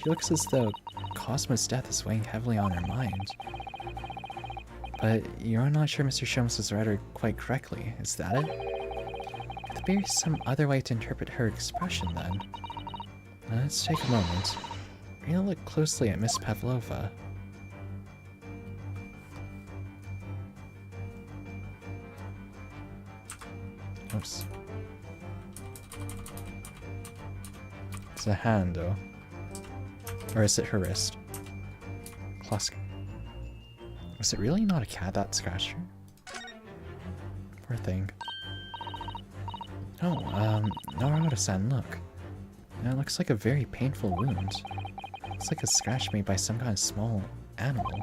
Speaker 1: She looks as though Cosmo's death is weighing heavily on her mind. But you're not sure Mr. Shum's has read her quite correctly, is that it? Could there be some other way to interpret her expression then? Let's take a moment. We're gonna look closely at Miss Pavlova. Oops. It's a hand, though. Or is it her wrist? Klosk. Was it really not a cat that scratched her? Poor thing. Oh, Naruhodo-san, look. It looks like a very painful wound. Looks like a scratch made by some kind of small animal.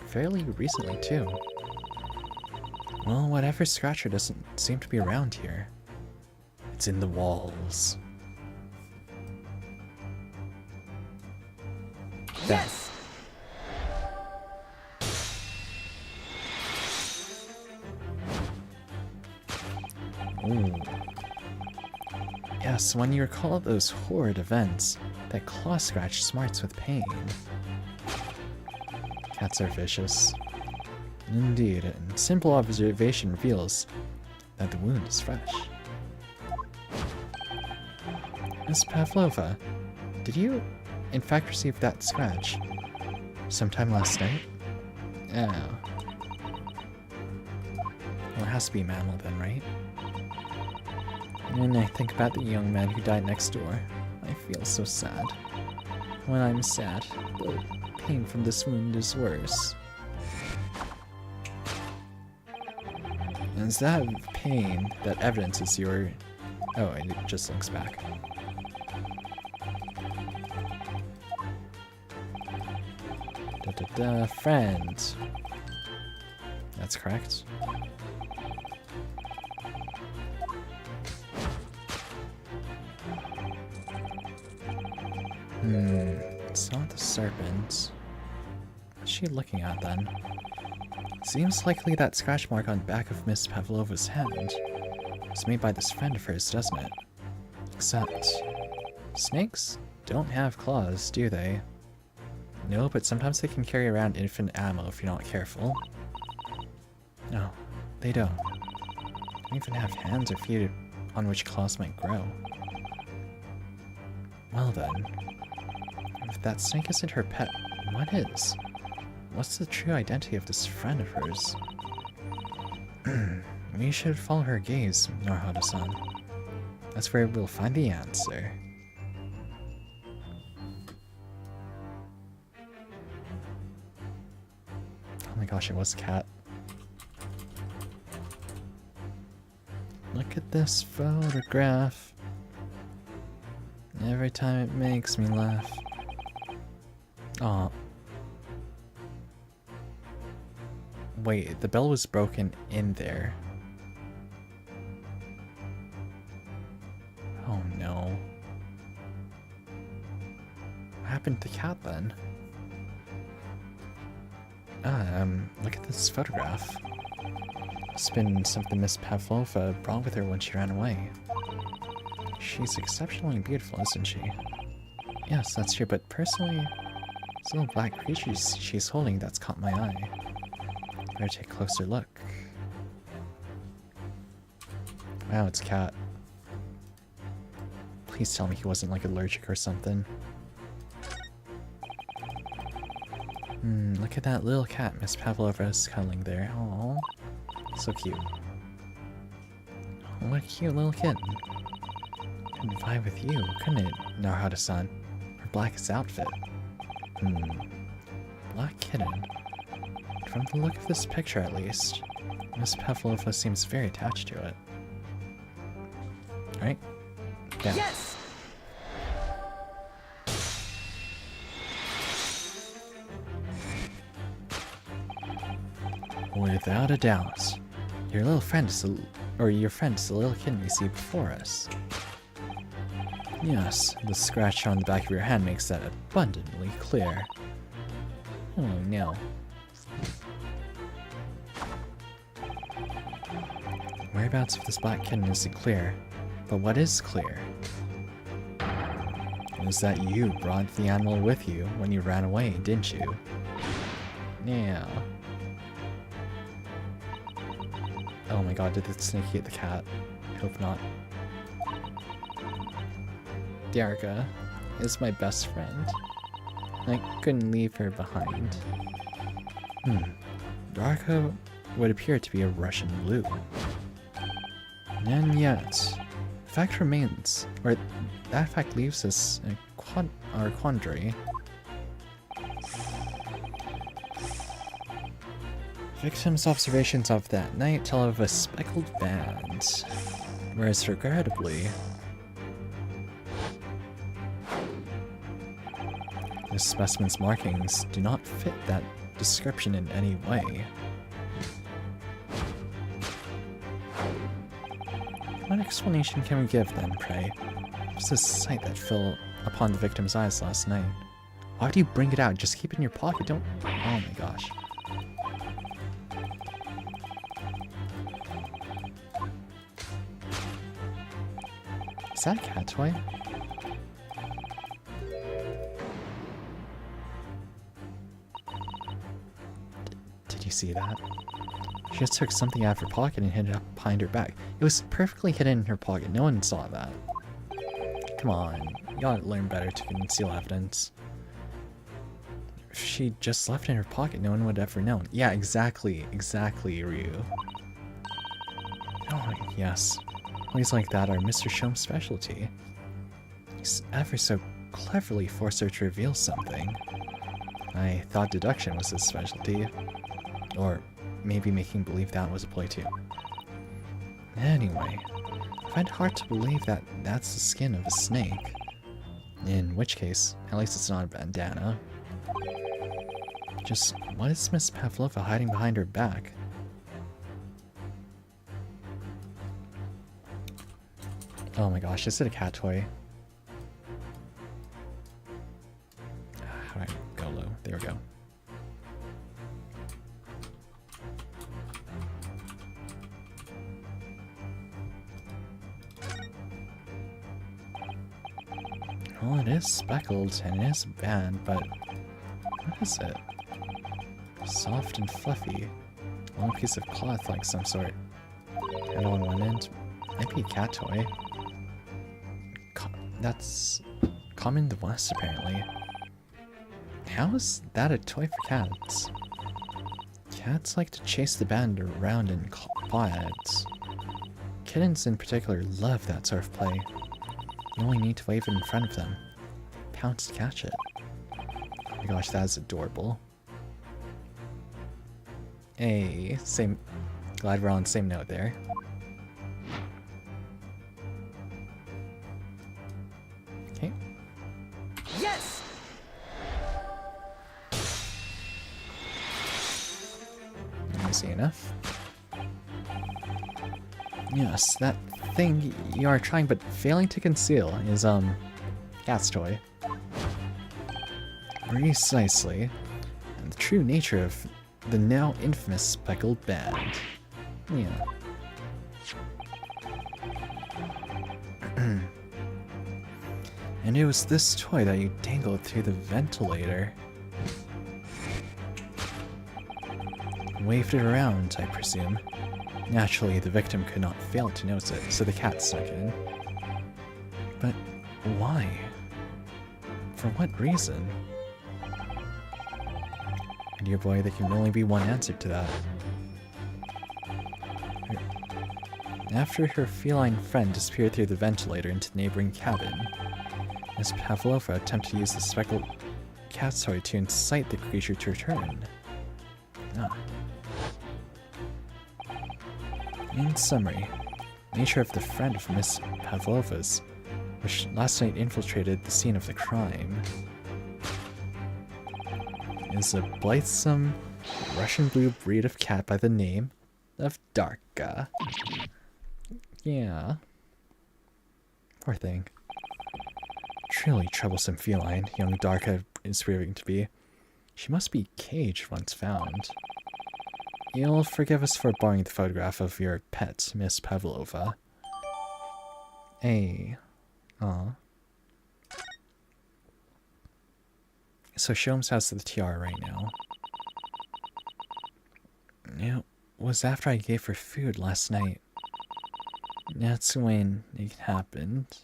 Speaker 1: Fairly recently, too. Well, whatever scratched her doesn't seem to be around here. It's in the walls.
Speaker 2: Yes!
Speaker 1: Ooh. Yes, when you recall those horrid events, that claw scratch smarts with pain. Cats are vicious. Indeed, and simple observation reveals that the wound is fresh. Miss Pavlova, did you in fact receive that scratch sometime last night? Oh. Well, it has to be a mammal then, right? When I think about the young man who died next door, I feel so sad. When I'm sad, the pain from this wound is worse. And it's that pain that evidences your... Oh, it just looks back. Da-da-da, friend. That's correct. It's not the serpent. What's she looking at then? Seems likely that scratch mark on the back of Miss Pavlova's hand was made by this friend of hers, doesn't it? Except, snakes don't have claws, do they? No, but sometimes they can carry around infinite ammo if you're not careful. No, they don't. They don't even have hands or feet on which claws might grow. Well then, if that snake isn't her pet, what is? What's the true identity of this friend of hers? We should follow her gaze, Naruhodo-san. That's where we'll find the answer. Oh my gosh, it was a cat. Look at this photograph. Every time it makes me laugh. Aw. Wait, the bell was broken in there. Oh no. What happened to the cat then? Look at this photograph. It's been something Miss Pavlova brought with her when she ran away. She's exceptionally beautiful, isn't she? Yes, that's true, but personally, this little black creature she's holding that's caught my eye. Better take a closer look. Wow, it's a cat. Please tell me he wasn't like allergic or something. Look at that little cat Miss Pavlova is cuddling there. Aww. So cute. Oh, what a cute little kitten. Couldn't vibe with you, couldn't it, Naruto-san? Her blackest outfit. Black kitten. From the look of this picture, at least, Miss Pavlova seems very attached to it. Right? Yeah.
Speaker 2: Yes!
Speaker 1: Without a doubt. Your little friend is your friend is the little kitten we see before us. Yes, the scratch on the back of your hand makes that abundantly clear. Oh no. Whereabouts of this black kitten isn't clear, but what is clear is that you brought the animal with you when you ran away, didn't you? Yeah. Oh my god, did the snake eat the cat? I hope not. Diarca is my best friend. I couldn't leave her behind. Diarca would appear to be a Russian blue. And yet, the fact remains, or that fact leaves us in a quandary. Victim's observations of that night tell of a speckled band, whereas regrettably, this specimen's markings do not fit that description in any way. What explanation can we give then, pray? What's this sight that fell upon the victim's eyes last night? Why do you bring it out? Just keep it in your pocket, don't... Oh my gosh. Is that a cat toy? Did you see that? She just took something out of her pocket and hid it up behind her back. It was perfectly hidden in her pocket. No one saw that. Come on. You gotta learn better to conceal evidence. If she just left it in her pocket, no one would ever know. Yeah, exactly. Exactly, Ryu. Oh, yes. Toys like that are Mr. Shom's specialty. He's ever so cleverly forced her to reveal something. I thought deduction was his specialty. Or maybe making believe that was a play too. Anyway, I find it hard to believe that that's the skin of a snake. In which case, at least it's not a bandana. Just, what is Miss Pavlova hiding behind her back? Oh my gosh, is it a cat toy? How do I go low? There we go. Well, it is speckled and it is bad, but what is it? Soft and fluffy. Long piece of cloth like some sort. Head on one end. Might be a cat toy. That's common in the West, apparently. How is that a toy for cats? Cats like to chase the band around and claw heads. Kittens in particular love that sort of play. You only need to wave it in front of them. Pounce to catch it. Oh my gosh, that is adorable. Hey, same. Glad we're on the same note there. Okay.
Speaker 2: Yes!
Speaker 1: Let me see. enough. Yes, that thing you are trying but failing to conceal is, cat's toy. Precisely. And the true nature of the now infamous speckled band. Yeah. And it was this toy that you dangled through the ventilator. Waved it around, I presume. Naturally, the victim could not fail to notice it, so the cat snuck in. But why? For what reason? And dear boy, there can only be one answer to that. After her feline friend disappeared through the ventilator into the neighboring cabin, Miss Pavlova attempted to use the speckled cat's toy to incite the creature to return. Ah. In summary, the nature of the friend of Miss Pavlova's, which last night infiltrated the scene of the crime, is a blithesome Russian blue breed of cat by the name of Darka. Yeah. Poor thing. Truly troublesome feline, young Darka is proving to be. She must be caged once found. You'll forgive us for borrowing the photograph of your pet, Miss Pavlova. Hey. Aw. So Sholmes has the tiara right now. It was after I gave her food last night. That's when it happened.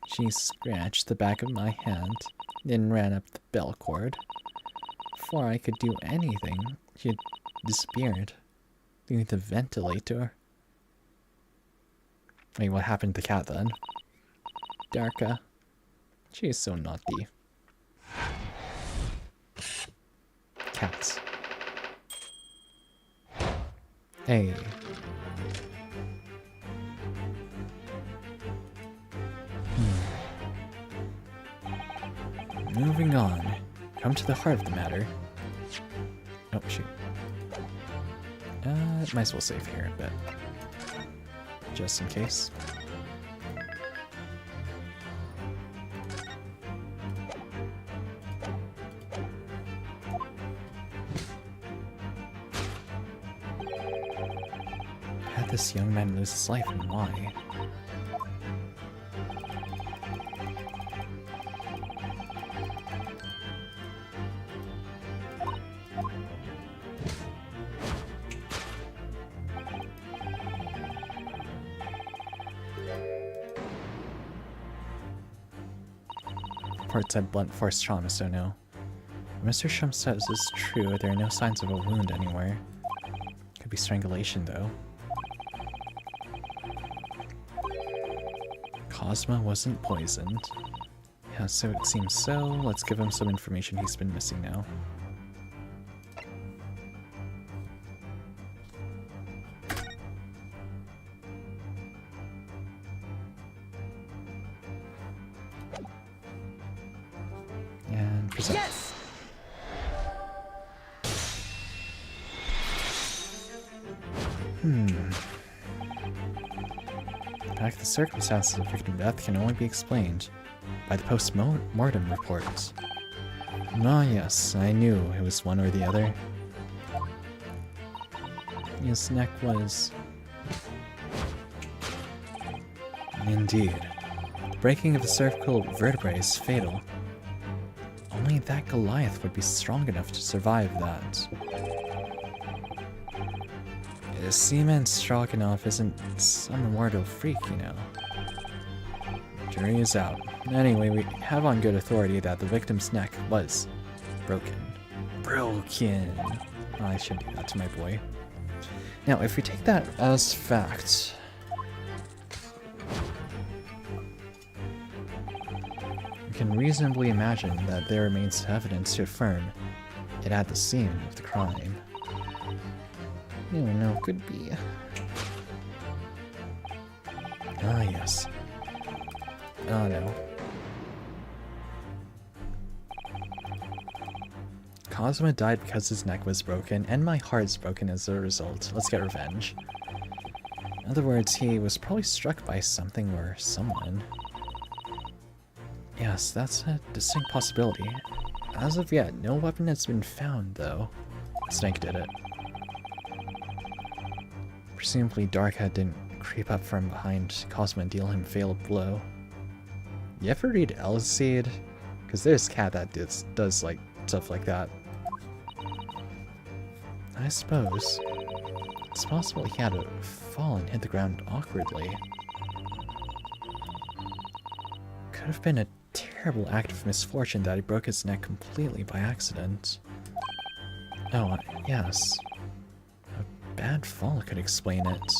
Speaker 1: She scratched the back of my hand, then ran up the bell cord. Before I could do anything, she had disappeared through the ventilator. Wait, what happened to the cat then? Darka. She is so naughty. Cats. Hey. Moving on. Come to the heart of the matter. Oh, shoot. Might as well save here a bit. Just in case. Had this young man lose his life and why? Reports said blunt force trauma, so no. Mr. Shum says it's true, there are no signs of a wound anywhere. Could be strangulation, though. Cosma wasn't poisoned. Yeah, so it seems so. Let's give him some information he's been missing now. And present.
Speaker 2: Yes!
Speaker 1: In fact, the circumstances of victim death can only be explained by the post-mortem reports. Ah, yes, I knew it was one or the other. His neck was... Indeed. The breaking of the cervical vertebrae is fatal. Only that Goliath would be strong enough to survive that. Seaman Stroganoff isn't some immortal freak, you know. Jury is out. Anyway, we have on good authority that the victim's neck was broken. Broken! Oh, I should do that to my boy. Now, if we take that as fact... we can reasonably imagine that there remains evidence to affirm it at the scene of the crime. No, could be. Ah, yes. Oh, no. Cosmo died because his neck was broken, and my heart's broken as a result. Let's get revenge. In other words, he was probably struck by something or someone. Yes, that's a distinct possibility. As of yet, no weapon has been found, though. Snake did it. Presumably, Darkhead didn't creep up from behind Cosmo and deal him a fatal blow. You ever read Elseed? Because there's a cat that does like stuff like that. I suppose. It's possible he had a fall and hit the ground awkwardly. Could have been a terrible act of misfortune that he broke his neck completely by accident. Oh, yes. A bad fall could explain it.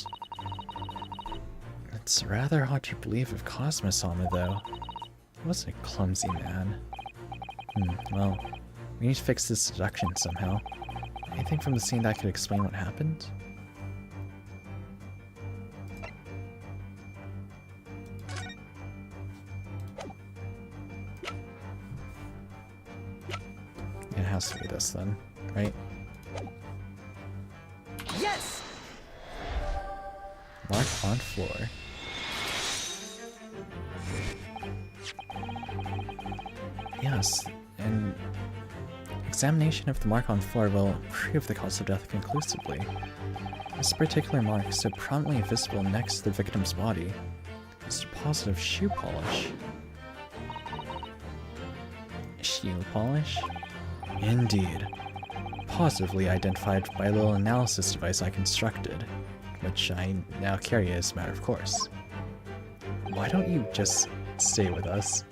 Speaker 1: It's rather hard to believe of Cosmo Sama, though. He wasn't a clumsy man. Well, we need to fix this deduction somehow. Anything from the scene that could explain what happened? It has to be this then, right?
Speaker 2: Yes!
Speaker 1: Mark on floor. Yes, an examination of the mark on floor will prove the cause of death conclusively. This particular mark, so prominently visible next to the victim's body, is a deposit of shoe polish. Shoe polish? Indeed. Positively identified by a little analysis device I constructed, which I now carry as a matter of course. Why don't you just stay with us?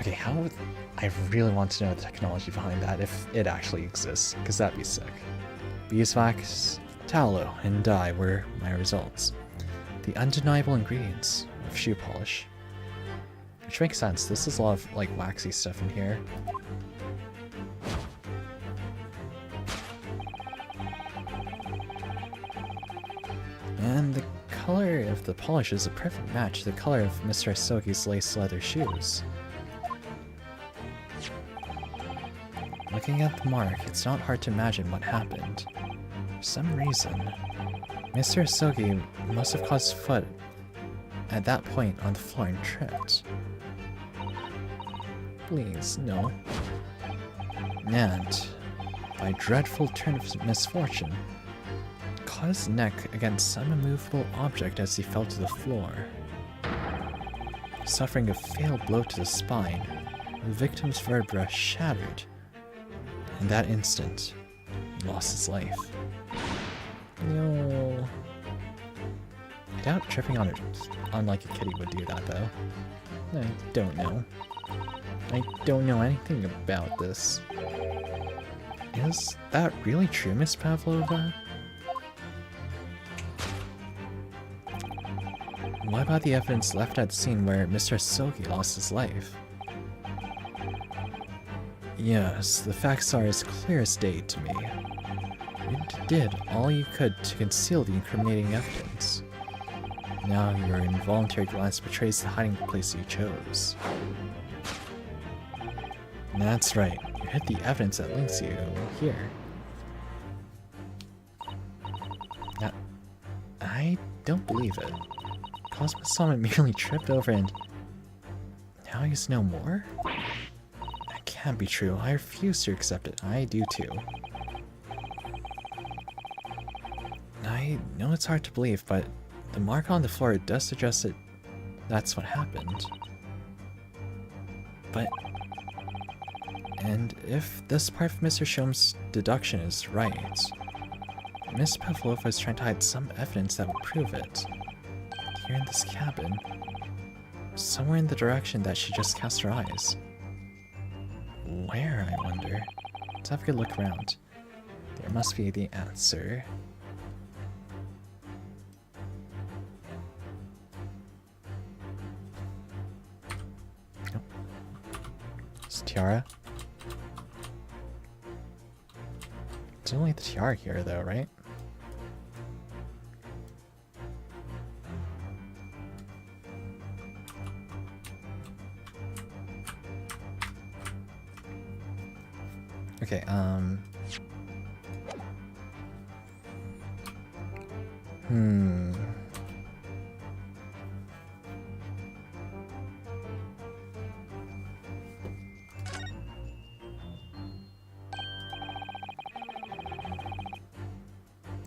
Speaker 1: Okay, I really want to know the technology behind that, if it actually exists, because that'd be sick. Beeswax, tallow, and dye were my results. The undeniable ingredients of shoe polish. Which makes sense, this is a lot of, like, waxy stuff in here. And the color of the polish is a perfect match to the color of Mr. Asogi's lace leather shoes. Looking at the mark, it's not hard to imagine what happened. For some reason, Mr. Asogi must have caused his foot at that point on the floor and tripped. Please, no. And, by a dreadful turn of misfortune, caught his neck against some immovable object as he fell to the floor. Suffering a fatal blow to the spine, the victim's vertebra shattered. In that instant, he lost his life. No. I doubt tripping on like a kitty would do that, though. I don't know. I don't know anything about this. Is that really true, Miss Pavlova? What about the evidence left at the scene where Mr. Asogi lost his life? Yes, the facts are as clear as day to me. You did all you could to conceal the incriminating evidence. Now your involuntary glance betrays the hiding place you chose. That's right, you hid the evidence that links you here. Now, I don't believe it. Cosmo Sama merely tripped over and now he's no more? That can't be true. I refuse to accept it. I do too. I know it's hard to believe, but the mark on the floor does suggest that that's what happened. But... and if this part of Mr. Shom's deduction is right, Miss Pavlova is trying to hide some evidence that would prove it. Here in this cabin. Somewhere in the direction that she just cast her eyes. Where, I wonder? Let's have a good look around. There must be the answer. Oh. It's tiara. It's only the tiara here though, right? Okay,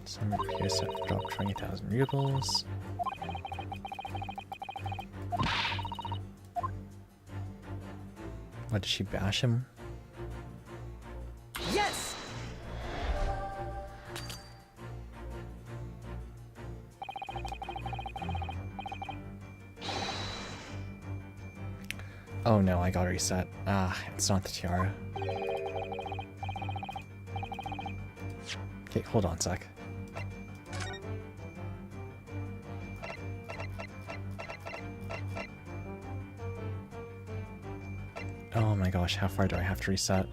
Speaker 1: Some appears to have dropped 20,000 rubles. What, did she bash him?
Speaker 2: Yes!
Speaker 1: Oh no, I got reset. Ah, it's not the tiara. Okay, hold on a sec. Oh my gosh, how far do I have to reset?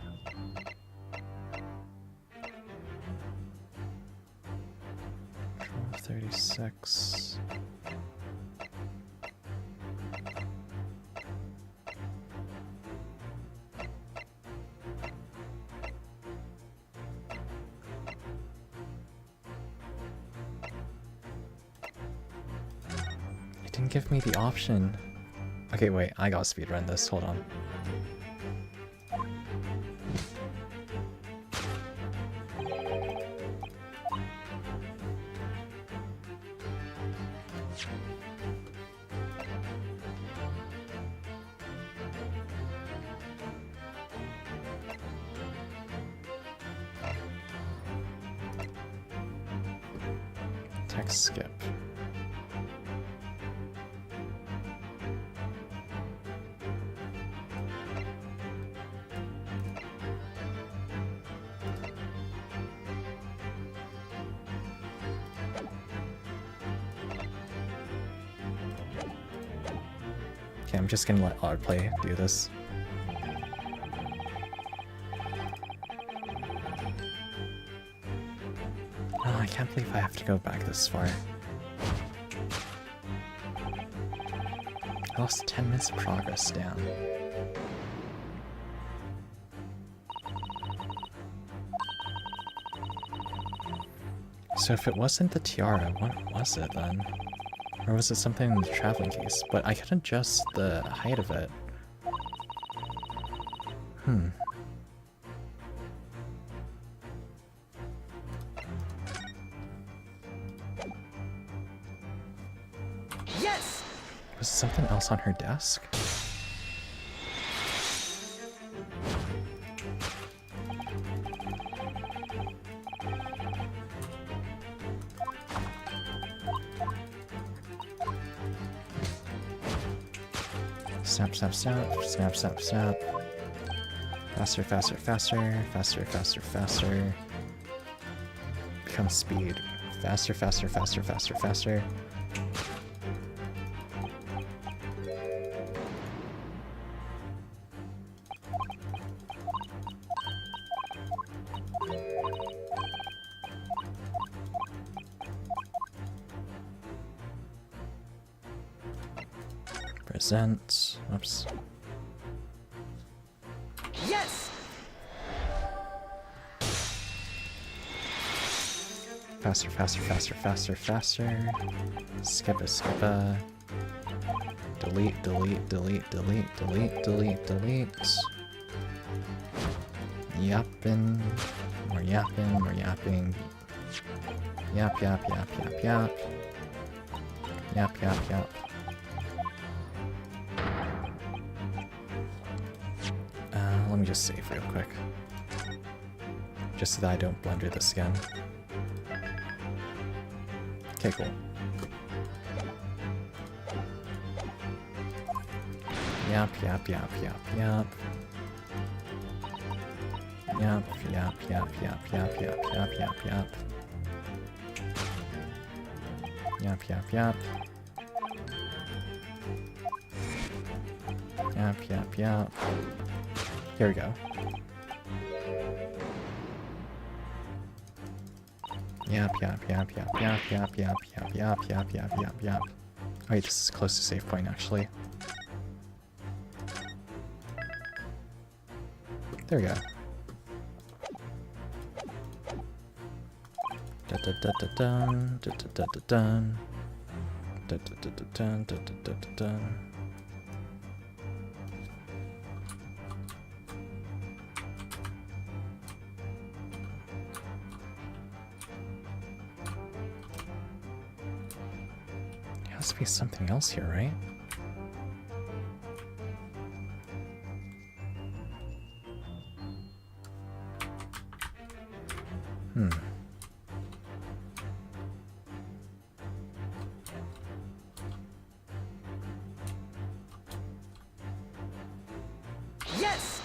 Speaker 1: $12.36. It didn't give me the option. Okay, wait, I gotta speedrun this, hold on. Text skip. Okay, I'm just gonna let autoplay do this. Oh, I can't believe I have to go back this far. I lost 10 minutes of progress down. So if it wasn't the tiara, what was it then? Or was it something in the traveling case? But I could adjust the height of it.
Speaker 2: Yes!
Speaker 1: Was it something else on her desk? Snap, snap, snap, snap, snap, snap. Faster, faster, faster, faster, faster, faster. Become speed. Faster, faster, faster, faster, faster. Present. Oops.
Speaker 2: Yes!
Speaker 1: Faster, faster, faster, faster, faster. Skip a, skip a. Delete, delete, delete, delete, delete, delete, delete. Yapping. We're yapping, we're yapping. Yap, yap, yap, yap, yap. Yap, yap, yap. Let me just save real quick. Just so that I don't blunder this again. Okay, cool. Yap, yap, yap, yap, yap. Yap, yap, yap, yap, yap, yap, yap, yap, yap. Yap, yap, yap. Yap, yap, yap. Here we go. Yap, yap, yap, yap, yap, yap, yap, yap, yap, yap, yap, yap, yap. Wait, this is close to save point, actually. There we go. Da da da da dun, da da da da dun. Da da da da dun, da da da da dun. There has to be something else here, right?
Speaker 2: Yes!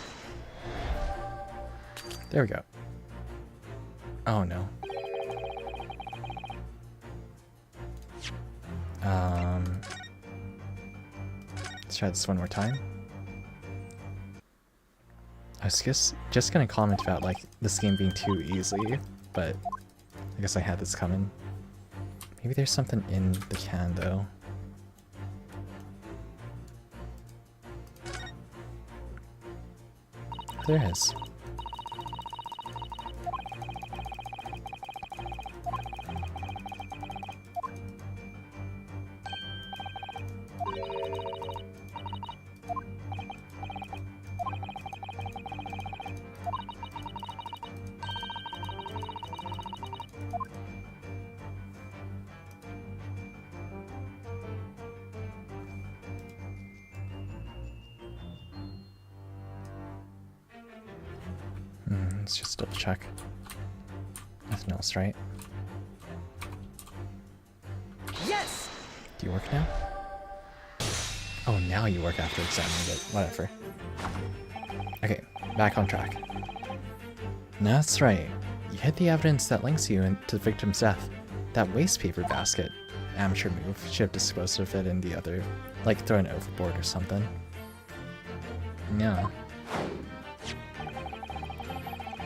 Speaker 1: There we go. Oh no. Let's try this one more time. I was just gonna comment about like this game being too easy, but I guess I had this coming. Maybe there's something in the can though. There is. Let's just double check. Nothing else, right?
Speaker 2: Yes!
Speaker 1: Do you work now? Oh, now you work after examining it. Whatever. Okay, back on track. That's right. You hid the evidence that links you to the victim's death. That waste paper basket. Amateur move. Should have disposed of it in the other. Like thrown it overboard or something. Yeah.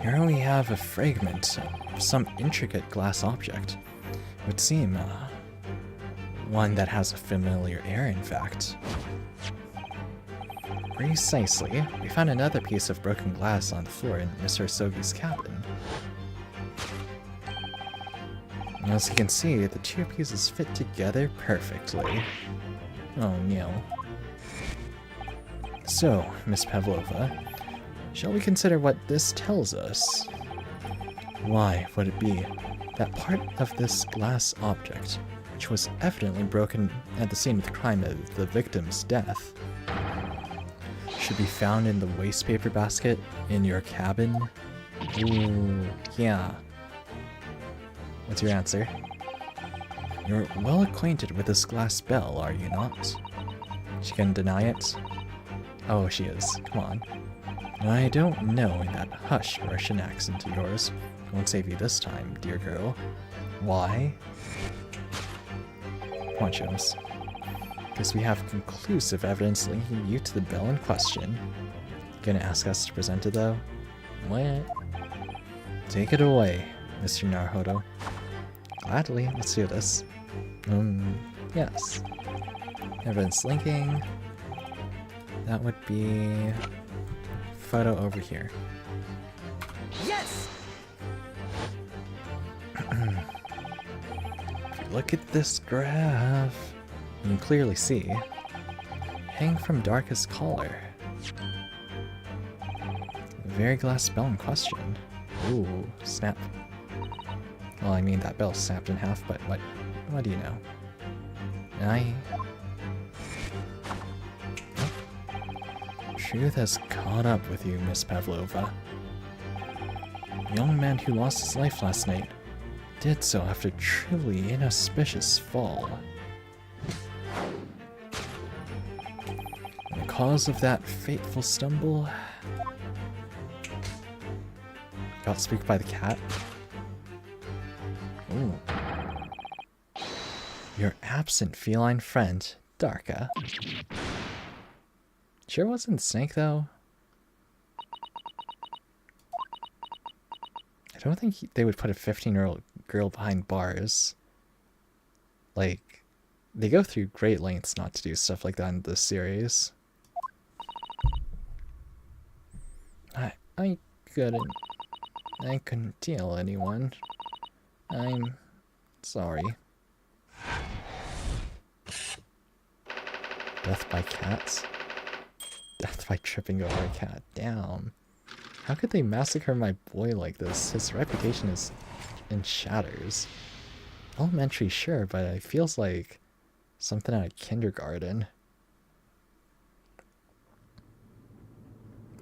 Speaker 1: Here we have a fragment of some intricate glass object. It would seem, one that has a familiar air, in fact. Precisely. We found another piece of broken glass on the floor in Mr. Sogi's cabin. As you can see, the two pieces fit together perfectly. Oh no. So, Miss Pavlova, shall we consider what this tells us? Why would it be that part of this glass object, which was evidently broken at the scene of the crime of the victim's death, should be found in the waste paper basket in your cabin? Ooh, yeah. What's your answer? You're well acquainted with this glass bell, are you not? She can deny it? Oh, she is. Come on. I don't know that hush Russian accent of yours. Won't save you this time, dear girl. Why? Come on, Jones. Because we have conclusive evidence linking you to the bell in question. Gonna ask us to present it, though? What? Take it away, Mr. Naruhodo. Gladly, let's do this. Yes. Evidence linking. That would be... photo over here.
Speaker 2: Yes!
Speaker 1: If you look at this graph, you can clearly see hang from darkest collar. The very glass bell in question. Ooh, snap. Well, I mean that bell snapped in half, but what do you know? Truth has caught up with you, Miss Pavlova. The young man who lost his life last night did so after a truly inauspicious fall. And the cause of that fateful stumble... Got spooked by the cat? Ooh. Your absent feline friend, Darka. Sure wasn't Snake, though? I don't think they would put a 15-year-old girl behind bars. Like, they go through great lengths not to do stuff like that in this series. I couldn't deal anyone. I'm sorry. Death by cats? Death by tripping over a cat. Damn. How could they massacre my boy like this? His reputation is in shatters. Elementary, sure, but it feels like something out of kindergarten.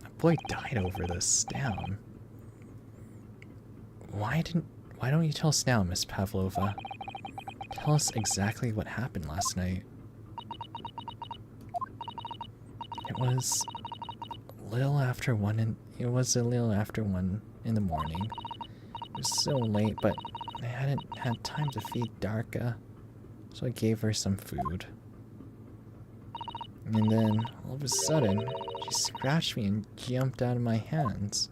Speaker 1: My boy died over this. Damn. Why don't you tell us now, Miss Pavlova? Tell us exactly what happened last night. It was a little after 1 in the morning. It was so late, but I hadn't had time to feed Darka, so I gave her some food. And then, all of a sudden, she scratched me and jumped out of my hands.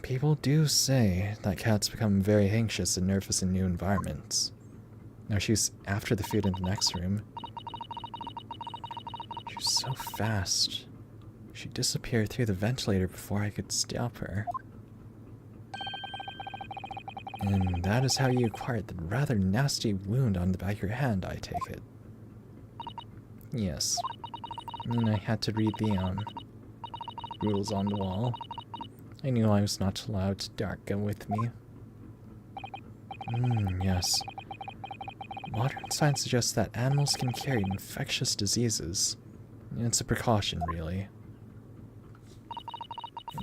Speaker 1: People do say that cats become very anxious and nervous in new environments. Now she's after the food in the next room. She was so fast. She disappeared through the ventilator before I could stop her. And that is how you acquired the rather nasty wound on the back of your hand, I take it. Yes. And I had to read the, rules on the wall. I knew I was not allowed Darka with me. Yes. Modern science suggests that animals can carry infectious diseases. It's a precaution, really.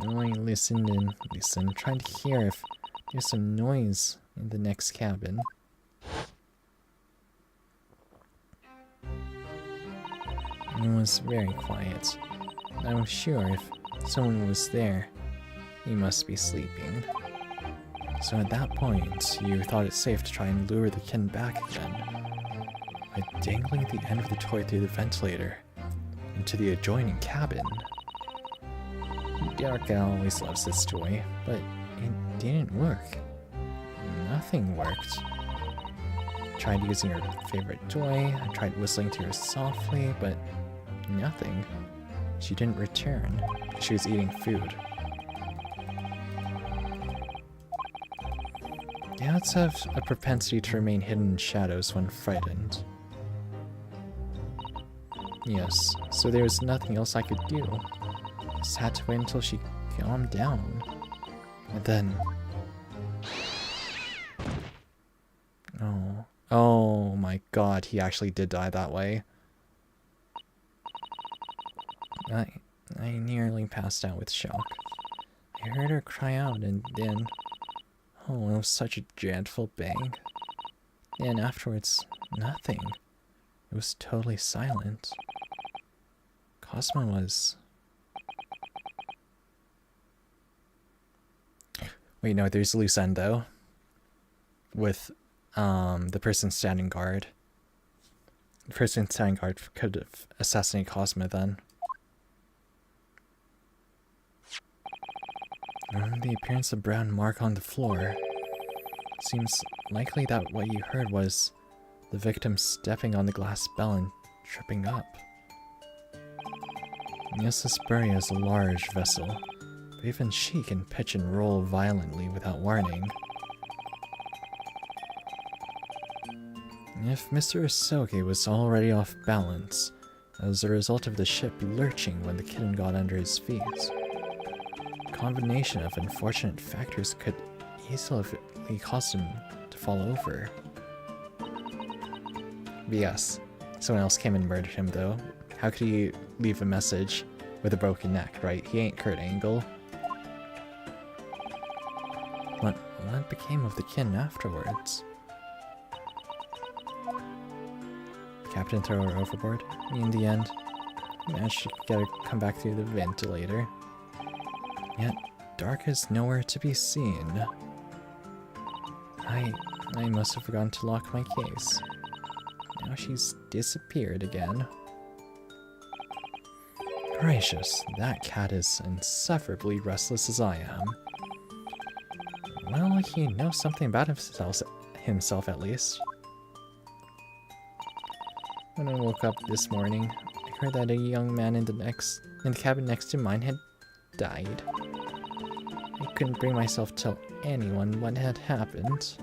Speaker 1: I listened and listened, trying to hear if there's some noise in the next cabin. It was very quiet. I was sure if someone was there, he must be sleeping. So at that point, you thought it safe to try and lure the kitten back again by dangling the end of the toy through the ventilator into the adjoining cabin. Darka always loves this toy, but it didn't work. Nothing worked. I tried using her favorite toy, I tried whistling to her softly, but nothing. She didn't return. She was eating food. Cats have a propensity to remain hidden in shadows when frightened. Yes, so there was nothing else I could do. Just had to wait until she calmed down. And then... Oh my god, he actually did die that way. I nearly passed out with shock. I heard her cry out and then... Oh, it was such a dreadful bang. And afterwards, nothing. It was totally silent. Cosmo was... Wait, no, there's a loose end, though. With, the person standing guard. The person standing guard could have assassinated Cosmo then. The appearance of a brown mark on the floor. Seems likely that what you heard was the victim stepping on the glass bell and tripping up. Yes, this burial is a large vessel, but even she can pitch and roll violently without warning. If Mr. Isoge was already off balance, as a result of the ship lurching when the kitten got under his feet, a combination of unfortunate factors could easily cause him to fall over. But yes, someone else came and murdered him though. How could he leave a message with a broken neck, right? He ain't Kurt Angle. What became of the kitten afterwards? Captain threw her overboard. In the end, he managed to get her come back through the ventilator. Yet, Dark is nowhere to be seen. I must have forgotten to lock my case. Now she's disappeared again. Gracious, that cat is insufferably restless as I am. Well, he knows something about himself at least. When I woke up this morning, I heard that a young man in the cabin next to mine had died. I couldn't bring myself to tell anyone what had happened.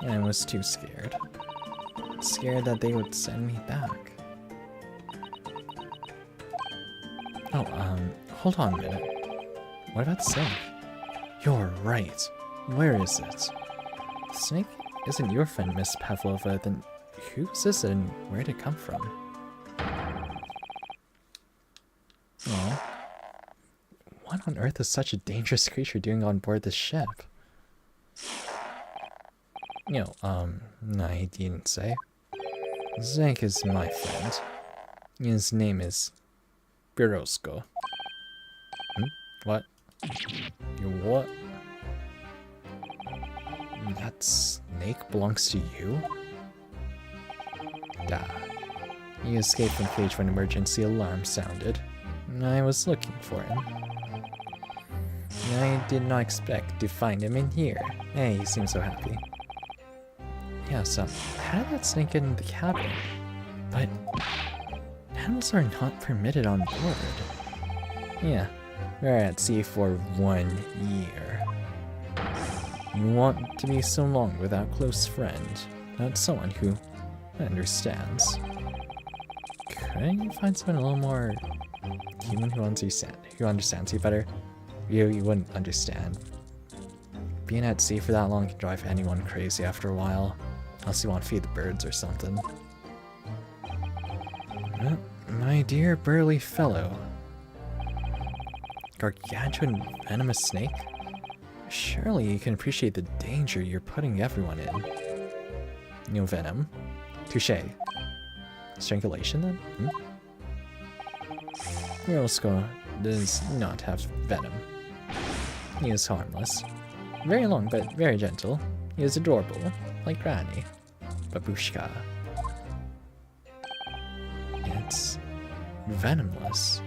Speaker 1: And I was too scared. Scared that they would send me back. Oh, hold on a minute. What about the snake? You're right. Where is it? The snake isn't your friend, Miss Pavlova, then who's this and where did it come from? Oh. What on earth is such a dangerous creature doing on board this ship? No, I didn't say. Zank is my friend. His name is Birosko. What? You what? That snake belongs to you? Da. He escaped from cage when emergency alarm sounded. I was looking for him. I did not expect to find him in here. Hey, he seems so happy. Yeah, so how did that snake get in the cabin? But animals are not permitted on board. Yeah, we're at sea for 1 year. You want to be so long without a close friend, not someone who understands. Couldn't you find someone a little more human who understands you better? You wouldn't understand. Being at sea for that long can drive anyone crazy after a while. Unless you want to feed the birds or something. My dear burly fellow. Gargantuan venomous snake? Surely you can appreciate the danger you're putting everyone in. No venom. Touché. Strangulation then? Roscoe does not have venom. He is harmless. Very long but very gentle. He is adorable, like Granny. Babushka. It's venomless.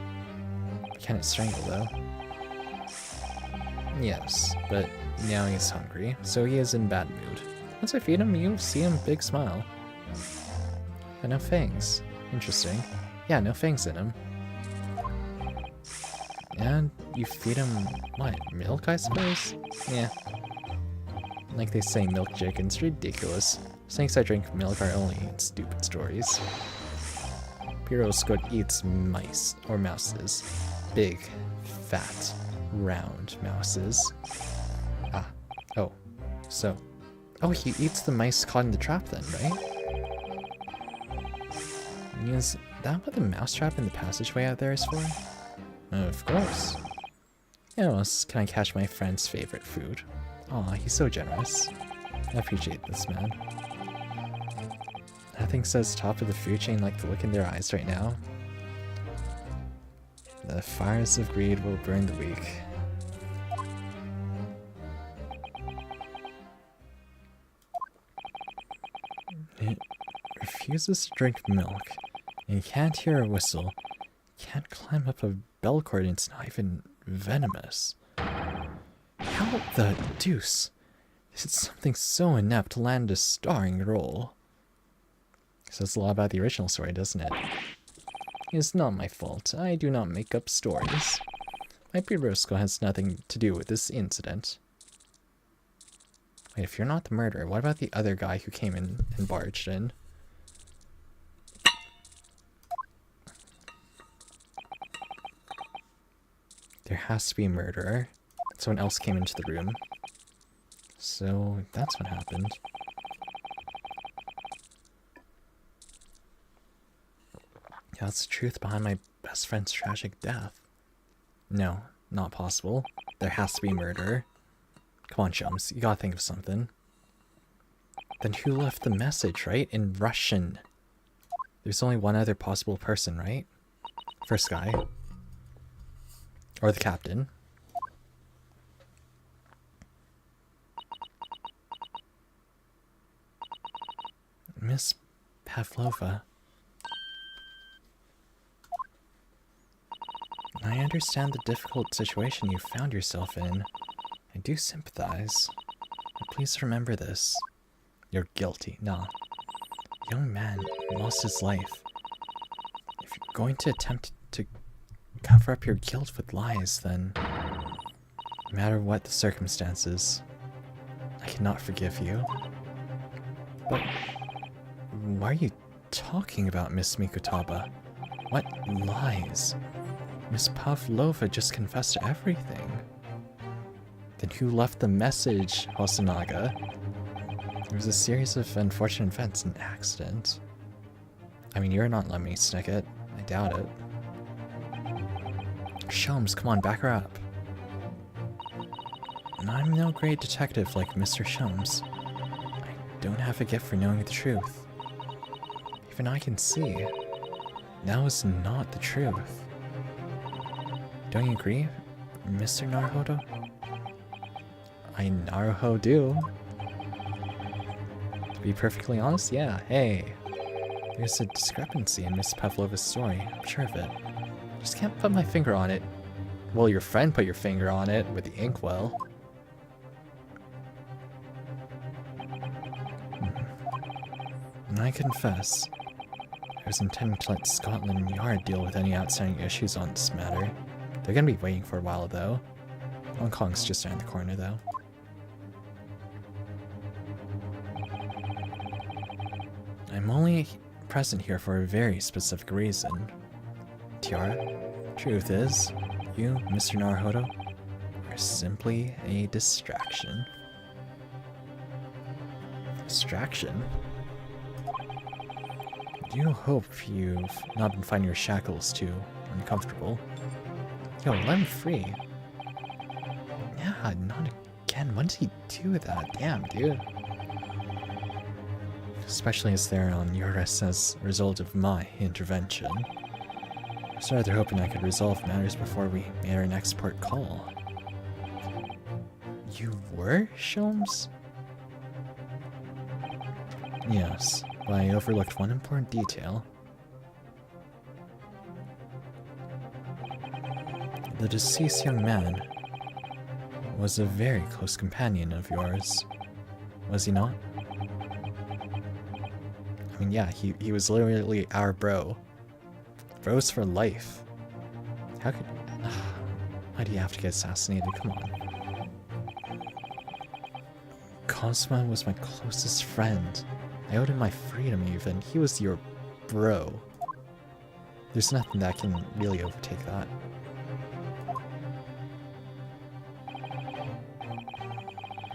Speaker 1: Can it strangle though? Yes, but now he's hungry, so he is in bad mood. Once I feed him, you see him big smile. But no fangs. Interesting. Yeah, no fangs in him. And you feed him, what, milk I suppose? Yeah. Like they say, milk chicken's ridiculous. Snakes that drink milk are only stupid stories. Pirosko eats mice, or mouses. Big, fat, round mouses. Ah, oh, so. Oh, he eats the mice caught in the trap then, right? Is that what the mousetrap in the passageway out there is for? Of course. How else can I catch my friend's favorite food? Aw, he's so generous. I appreciate this man. Nothing says top of the food chain like the look in their eyes right now. The fires of greed will burn the weak. It refuses to drink milk, and you can't hear a whistle. Can't climb up a bell cord, and it's not even venomous. How the deuce? Is it something so inept to land a starring role? Says a lot about the original story, doesn't it? It's not my fault. I do not make up stories. My Pirosko has nothing to do with this incident. Wait, if you're not the murderer, what about the other guy who came in and barged in? There has to be a murderer. Someone else came into the room. So that's what happened. Yeah, that's the truth behind my best friend's tragic death. No, not possible. There has to be a murderer. Come on, chums, you gotta think of something. Then who left the message, right? In Russian. There's only one other possible person, right? First guy. Or the captain. Miss Pavlova. I understand the difficult situation you found yourself in. I do sympathize. But please remember this. You're guilty. Nah. Young man lost his life. If you're going to attempt to cover up your guilt with lies, then, no matter what the circumstances, I cannot forgive you. But why are you talking about, Miss Mikutaba? What lies? Miss Pavlova just confessed to everything. Then who left the message, Hosonaga? It was a series of unfortunate events, an accident. I mean, you're not letting me snick it. I doubt it. Sholmes, come on, back her up. And I'm no great detective like Mr. Sholmes. I don't have a gift for knowing the truth. Even I can see that was not the truth. Don't you agree, Mr. Naruhodo? I Naruho do. To be perfectly honest, yeah, hey. There's a discrepancy in Miss Pavlova's story, I'm sure of it. Just can't put my finger on it. Well, your friend put your finger on it with the inkwell. And I confess, I was intending to let Scotland Yard deal with any outstanding issues on this matter. They're gonna be waiting for a while, though. Hong Kong's just around the corner, though. I'm only present here for a very specific reason. Tiara, truth is, you, Mr. Naruhodo, are simply a distraction. Distraction? Do you hope you've not been finding your shackles too uncomfortable? Yo, let him free. Yeah, not again. What did he do with that? Damn, dude. Especially as they're on your wrist as a result of my intervention. I was rather hoping I could resolve matters before we made our next port call. You were, Sholmes? Yes, but I overlooked one important detail. The deceased young man was a very close companion of yours, was he not? I mean, yeah, he was literally our bro. Bros for life. How could... why do you have to get assassinated? Come on. Cosma was my closest friend. I owed him my freedom even. He was your bro. There's nothing that can really overtake that.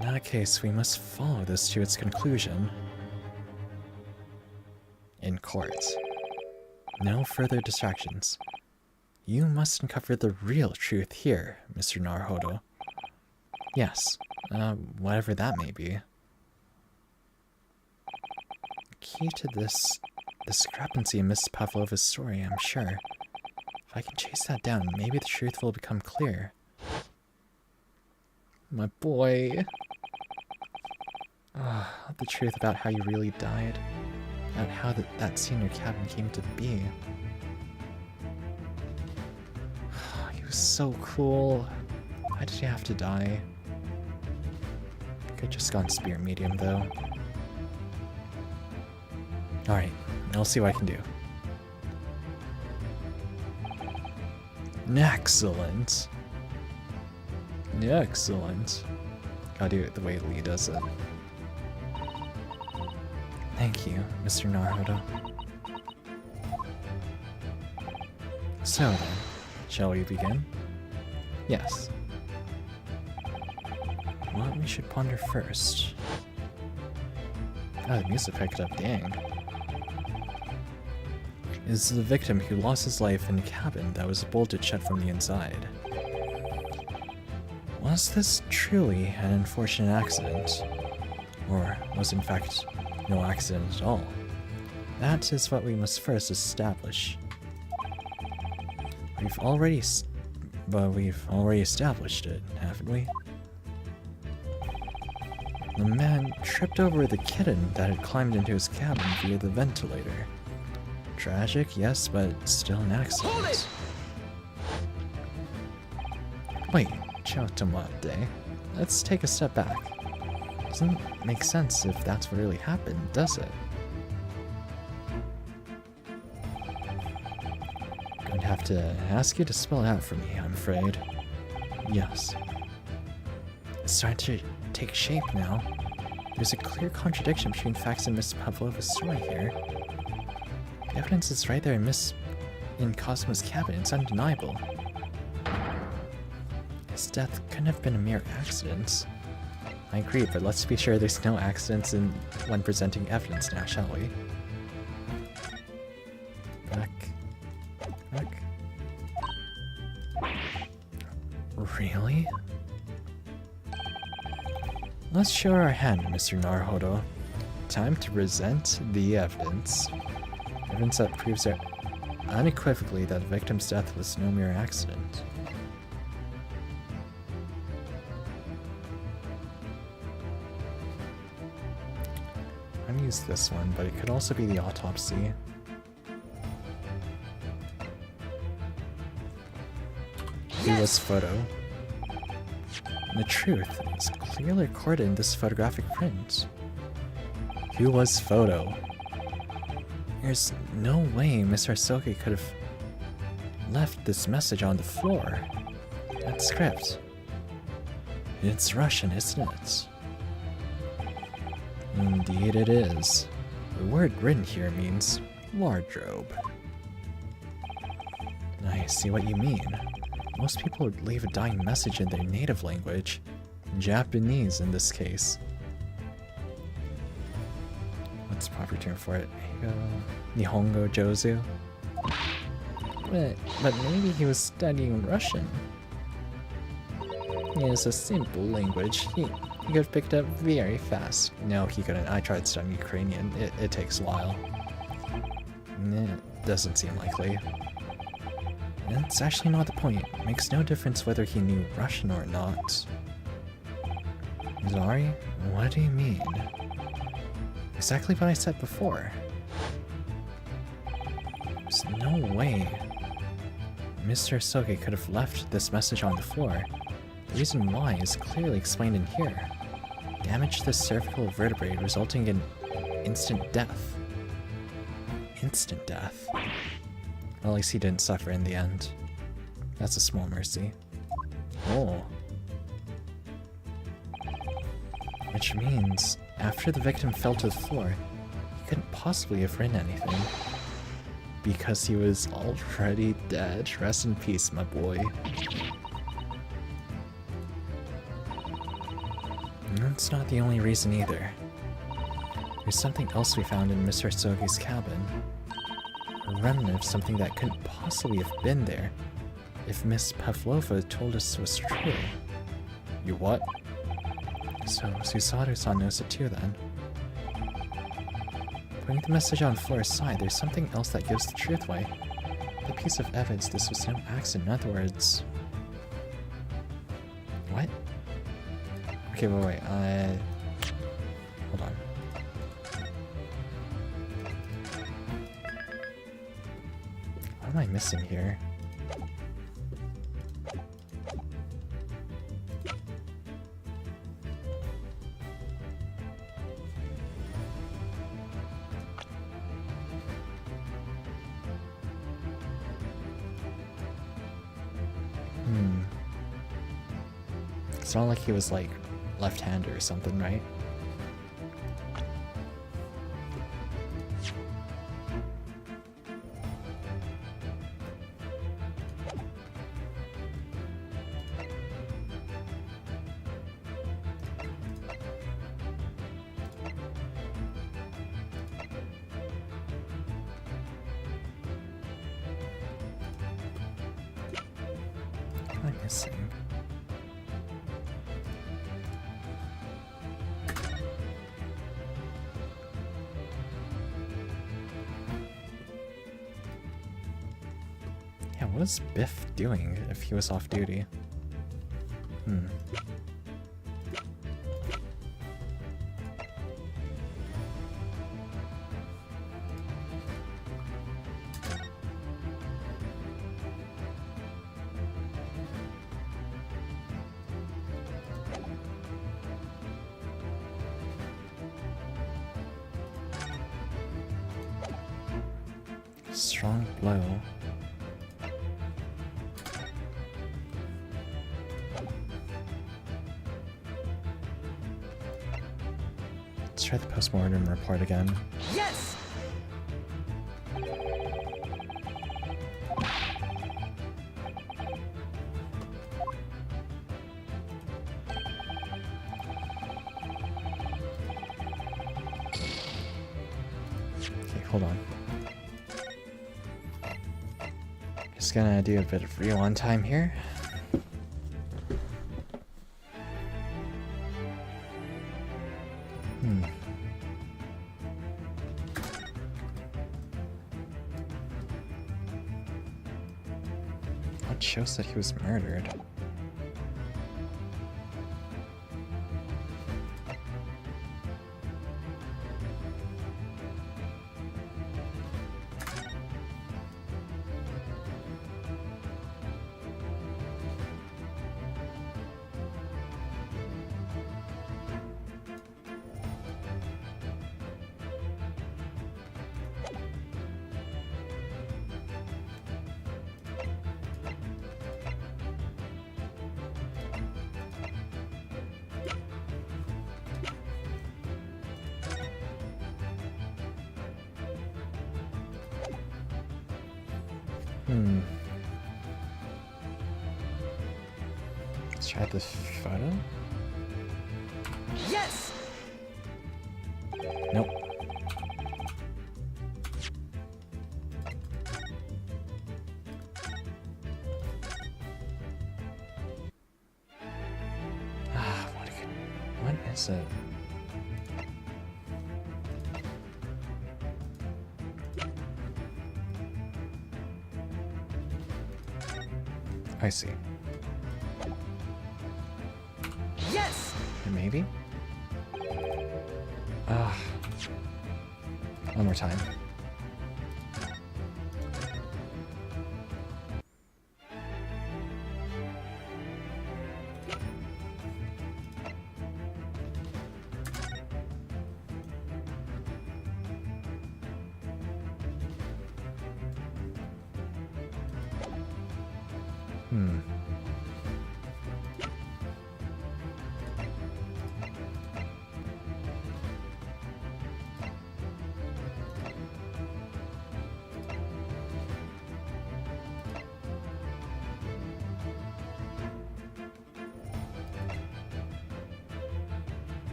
Speaker 1: In that case, we must follow this to its conclusion. In court. No further distractions. You must uncover the real truth here, Mr. Naruhodo. Yes, whatever that may be. Key to this discrepancy in Miss Pavlova's story, I'm sure. If I can chase that down, maybe the truth will become clear. My boy. The truth about how you really died. About how that scene in your cabin came to be. He was so cool. Why did he have to die? Could've just gone spirit medium, though. Alright, I'll see what I can do. Excellent. Excellent. Gotta do it the way Lee does it. Thank you, Mr. Naruhodo. So then, shall we begin? Yes. What we should ponder first. Oh, the music picked up, dang. Is the victim who lost his life in a cabin that was bolted shut from the inside. Was this truly an unfortunate accident? Or was in fact no accident at all? That is what we must first establish. We've already established it, haven't we? The man tripped over the kitten that had climbed into his cabin via the ventilator. Tragic, yes, but still an accident.
Speaker 2: Hold it!
Speaker 1: Wait, ciao tomate. Let's take a step back. Doesn't make sense if that's what really happened, does it? Going to have have to ask you to spell it out for me, I'm afraid. Yes. It's starting to take shape now. There's a clear contradiction between facts and Miss Pavlova's story here. The evidence is right there in Cosmo's cabin. It's undeniable. His death couldn't have been a mere accident. I agree, but let's be sure there's no accidents when presenting evidence now, shall we? Back. Really? Let's show our hand, Mr. Naruhodo. Time to present the evidence. Evidence that proves unequivocally that the victim's death was no mere accident. I'm gonna use this one, but it could also be the autopsy. Viewless photo. And the truth is clearly recorded in this photographic print. Viewless photo. There's no way Mr. Asoke could have left this message on the floor. That script. It's Russian, isn't it? Indeed it is. The word written here means wardrobe. I see what you mean. Most people would leave a dying message in their native language. Japanese in this case. What's the proper term for it? Nihongo Jozu? But maybe he was studying Russian. It's a simple language. He could have picked up very fast. No, he couldn't. I tried studying Ukrainian. It takes a while. It doesn't seem likely. That's actually not the point. It makes no difference whether he knew Russian or not. Sorry? What do you mean? Exactly what I said before. There's no way Mr. Asoke could have left this message on the floor. The reason why is clearly explained in here. Damage to the cervical vertebrae resulting in instant death. Instant death. Well, at least he didn't suffer in the end. That's a small mercy. Oh. Which means, after the victim fell to the floor, he couldn't possibly have written anything. Because he was already dead. Rest in peace, my boy. That's not the only reason either. There's something else we found in Mr. Asoke's cabin. A remnant of something that couldn't possibly have been there if Miss Pavlova told us was true. You what? So Susato-san knows it too then. Putting the message on the floor aside, there's something else that gives the truth away. The piece of evidence this was no accident. In other words... What? Okay, wait. Hold on. What am I missing here? It's not like he was like left-handed or something, right? What am I missing? What was Biff doing if he was off duty? Strong blow. Let's try the postmortem report again.
Speaker 2: Yes!
Speaker 1: Okay, hold on. Just gonna do a bit of rewind time here. What shows that he was murdered? Let's try this photo.
Speaker 2: Yes!
Speaker 1: Nope. What is it? I see.
Speaker 2: Yes!
Speaker 1: Maybe? One more time.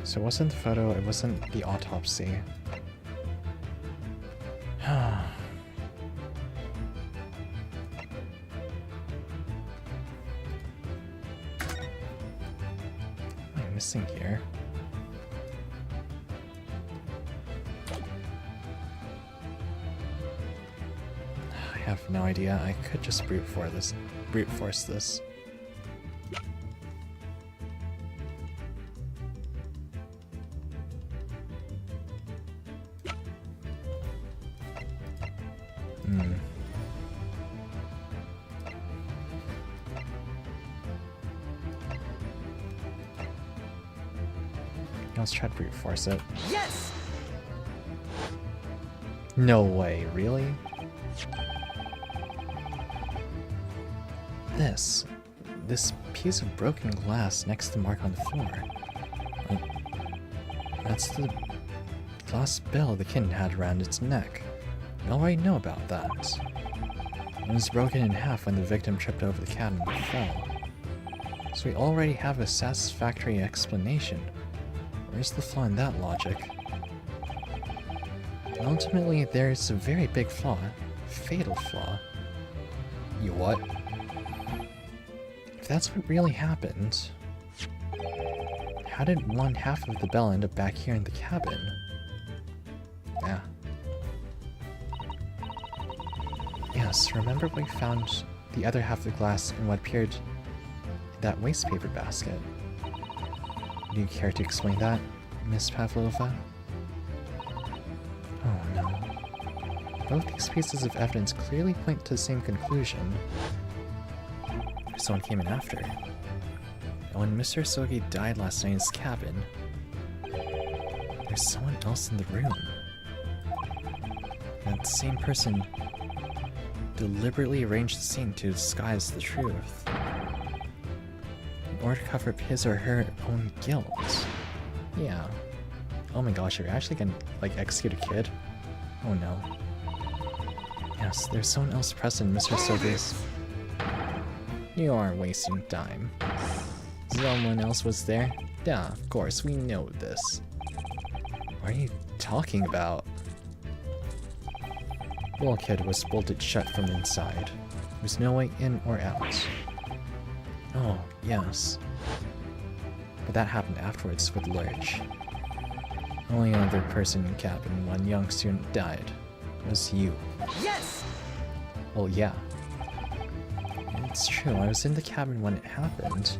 Speaker 1: So it wasn't the photo, it wasn't the autopsy. What am I missing here? I have no idea. I could just brute force this. Let's try to brute force it.
Speaker 2: Yes!
Speaker 1: No way, really? This piece of broken glass next to the mark on the floor. That's the glass bell the kitten had around its neck. We already know about that. It was broken in half when the victim tripped over the cabin and fell. So we already have a satisfactory explanation. Where's the flaw in that logic? Ultimately, there's a very big flaw. Fatal flaw. You what? If that's what really happened, how did one half of the bell end up back here in the cabin? Yeah. Yes, remember we found the other half of the glass in what appeared in that waste paper basket. Do you care to explain that, Miss Pavlova? Oh no. Both these pieces of evidence clearly point to the same conclusion. Someone came in after. And when Mr. Sogi died last night in his cabin, there's someone else in the room. That same person deliberately arranged the scene to disguise the truth, in order to cover up his or her own guilt. Yeah. Oh my gosh, are you actually gonna, like, execute a kid? Oh no. Yes, there's someone else present, Mr. Sophie's. You are wasting time. Someone else was there? Yeah, of course, we know this. What are you talking about? The bulkhead was bolted shut from inside. There's no way in or out. Oh, yes. But that happened afterwards with Lurch. Only other person in the cabin, one young student died. It was you.
Speaker 2: Yes!
Speaker 1: Well, yeah. It's true, I was in the cabin when it happened.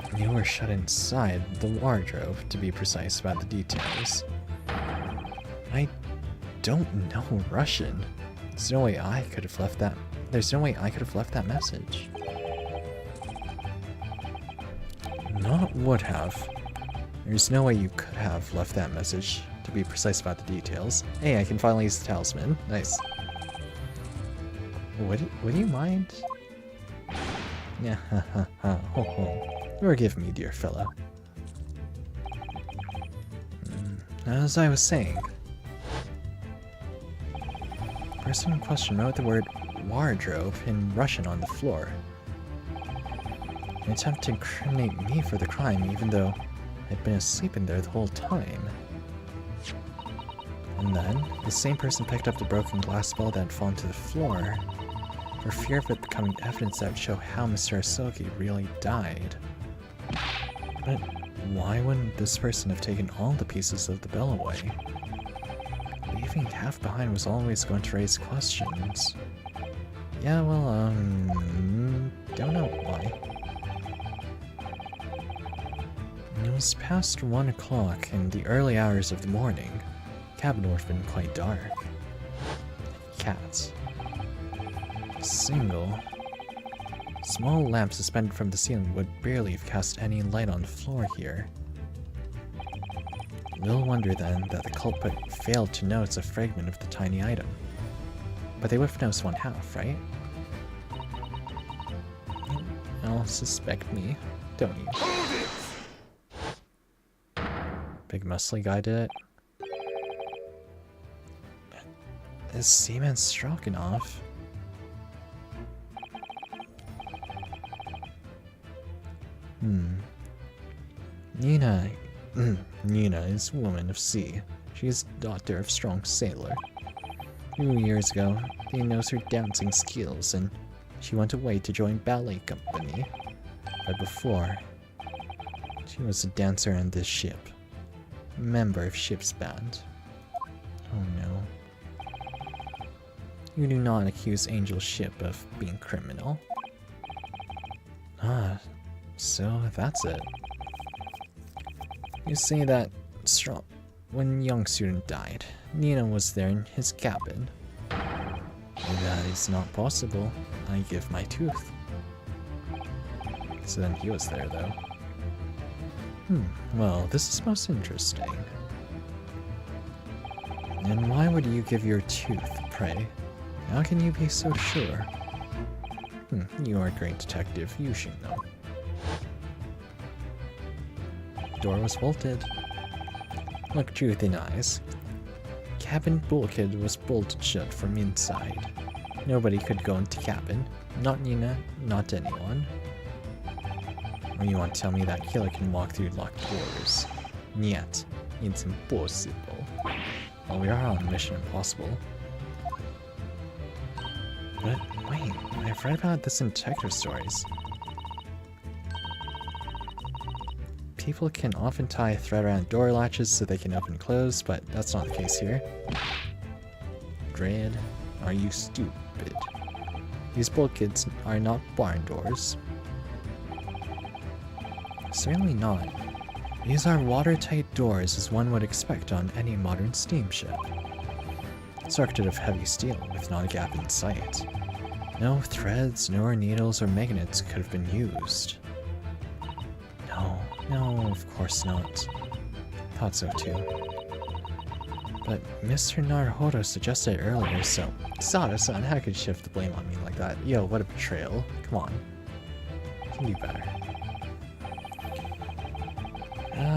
Speaker 1: But you were shut inside the wardrobe, to be precise about the details. I don't know Russian. There's no way I could have left that. There's no way I could have left that message. Not would have. There's no way you could have left that message, to be precise about the details. Hey, I can finally use the talisman. Nice. Would you mind? Yeah, ha ha ha, ho ho. Forgive me, dear fellow. As I was saying, the person in question wrote the word wardrobe in Russian on the floor. An attempt to incriminate me for the crime, even though I'd been asleep in there the whole time. And then, the same person picked up the broken glass ball that had fallen to the floor, for fear of it becoming evidence that would show how Mr. Asogi really died. But why wouldn't this person have taken all the pieces of the bell away? Leaving half behind was always going to raise questions. Yeah, well, don't know why. It was past 1 o'clock in the early hours of the morning. The cabin would have been quite dark. Cats. Single, small lamp suspended from the ceiling would barely have cast any light on the floor here. Little wonder then that the culprit failed to notice a fragment of the tiny item. But they would have noticed one half, right? You'll suspect me, don't you? Big muscly guy did it. Is Seaman Stroganoff? Nina is woman of sea. She is daughter of strong sailor. 2 years ago, he knows her dancing skills and she went away to join ballet company. But before, she was a dancer on this ship. Member of ship's band. Oh no. You do not accuse Angel Ship of being criminal. Ah, so that's it. You say that when young student died, Nina was there in his cabin. That is not possible. I give my tooth. So then he was there though. Well, this is most interesting. And why would you give your tooth, pray? How can you be so sure? You are a great detective, you should know. Door was bolted. Look truth in eyes. Cabin bulkhead was bolted shut from inside. Nobody could go into cabin. Not Nina, not anyone. Or you want to tell me that killer can walk through locked doors? Niet, it's impossible. Well, we are on Mission Impossible. But wait, I've read about this in detective stories. People can often tie a thread around door latches so they can open and close, but that's not the case here. Dread, are you stupid? These bulkheads are not barn doors. Certainly not. These are watertight doors as one would expect on any modern steamship. Constructed of heavy steel with not a gap in sight. No threads, nor needles or magnets could have been used. No, of course not. Thought so too. But Mr. Naruhodo suggested earlier, so Sada-san, how could you shift the blame on me like that? Yo, what a betrayal. Come on. You can do better.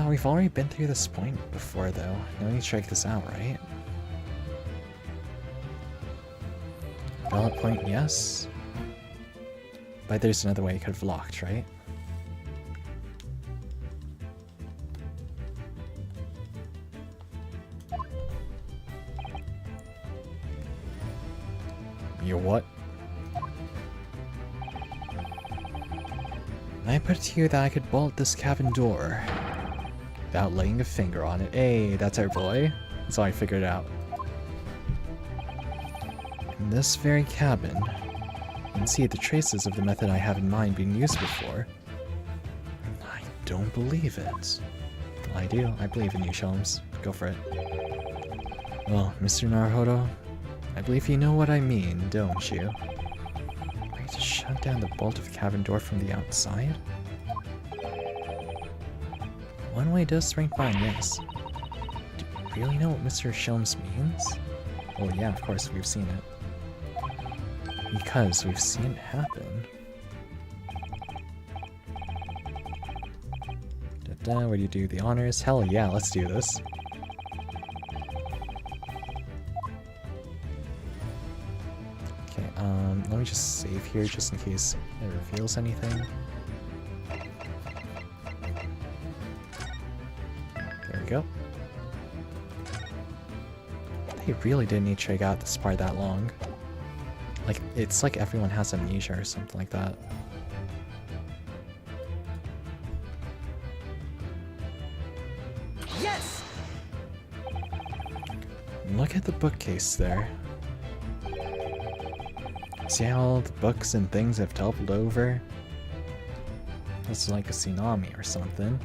Speaker 1: We've already been through this point before, though. No need to check this out, right? Ballot point, yes. But there's another way it could have locked, right? You what? I put it to you that I could bolt this cabin door without laying a finger on it. Hey, that's our boy. That's how I figured it out. In this very cabin, you can see the traces of the method I have in mind being used before. I don't believe it. Well, I do. I believe in you, Sholmes. Go for it. Well, Mr. Naruhodo, I believe you know what I mean, don't you? Are you to shut down the bolt of the cabin door from the outside? One way does spring fine, yes. Do you really know what Mr. Sholmes means? Oh yeah, of course, we've seen it. Because we've seen it happen. Would you do the honors? Hell yeah, let's do this. Okay, let me just save here just in case it reveals anything. There we go. They really didn't need to drag out this part that long. Like, it's like everyone has amnesia or something like that.
Speaker 2: Yes!
Speaker 1: Look at the bookcase there. See how all the books and things have toppled over? It's like a tsunami or something.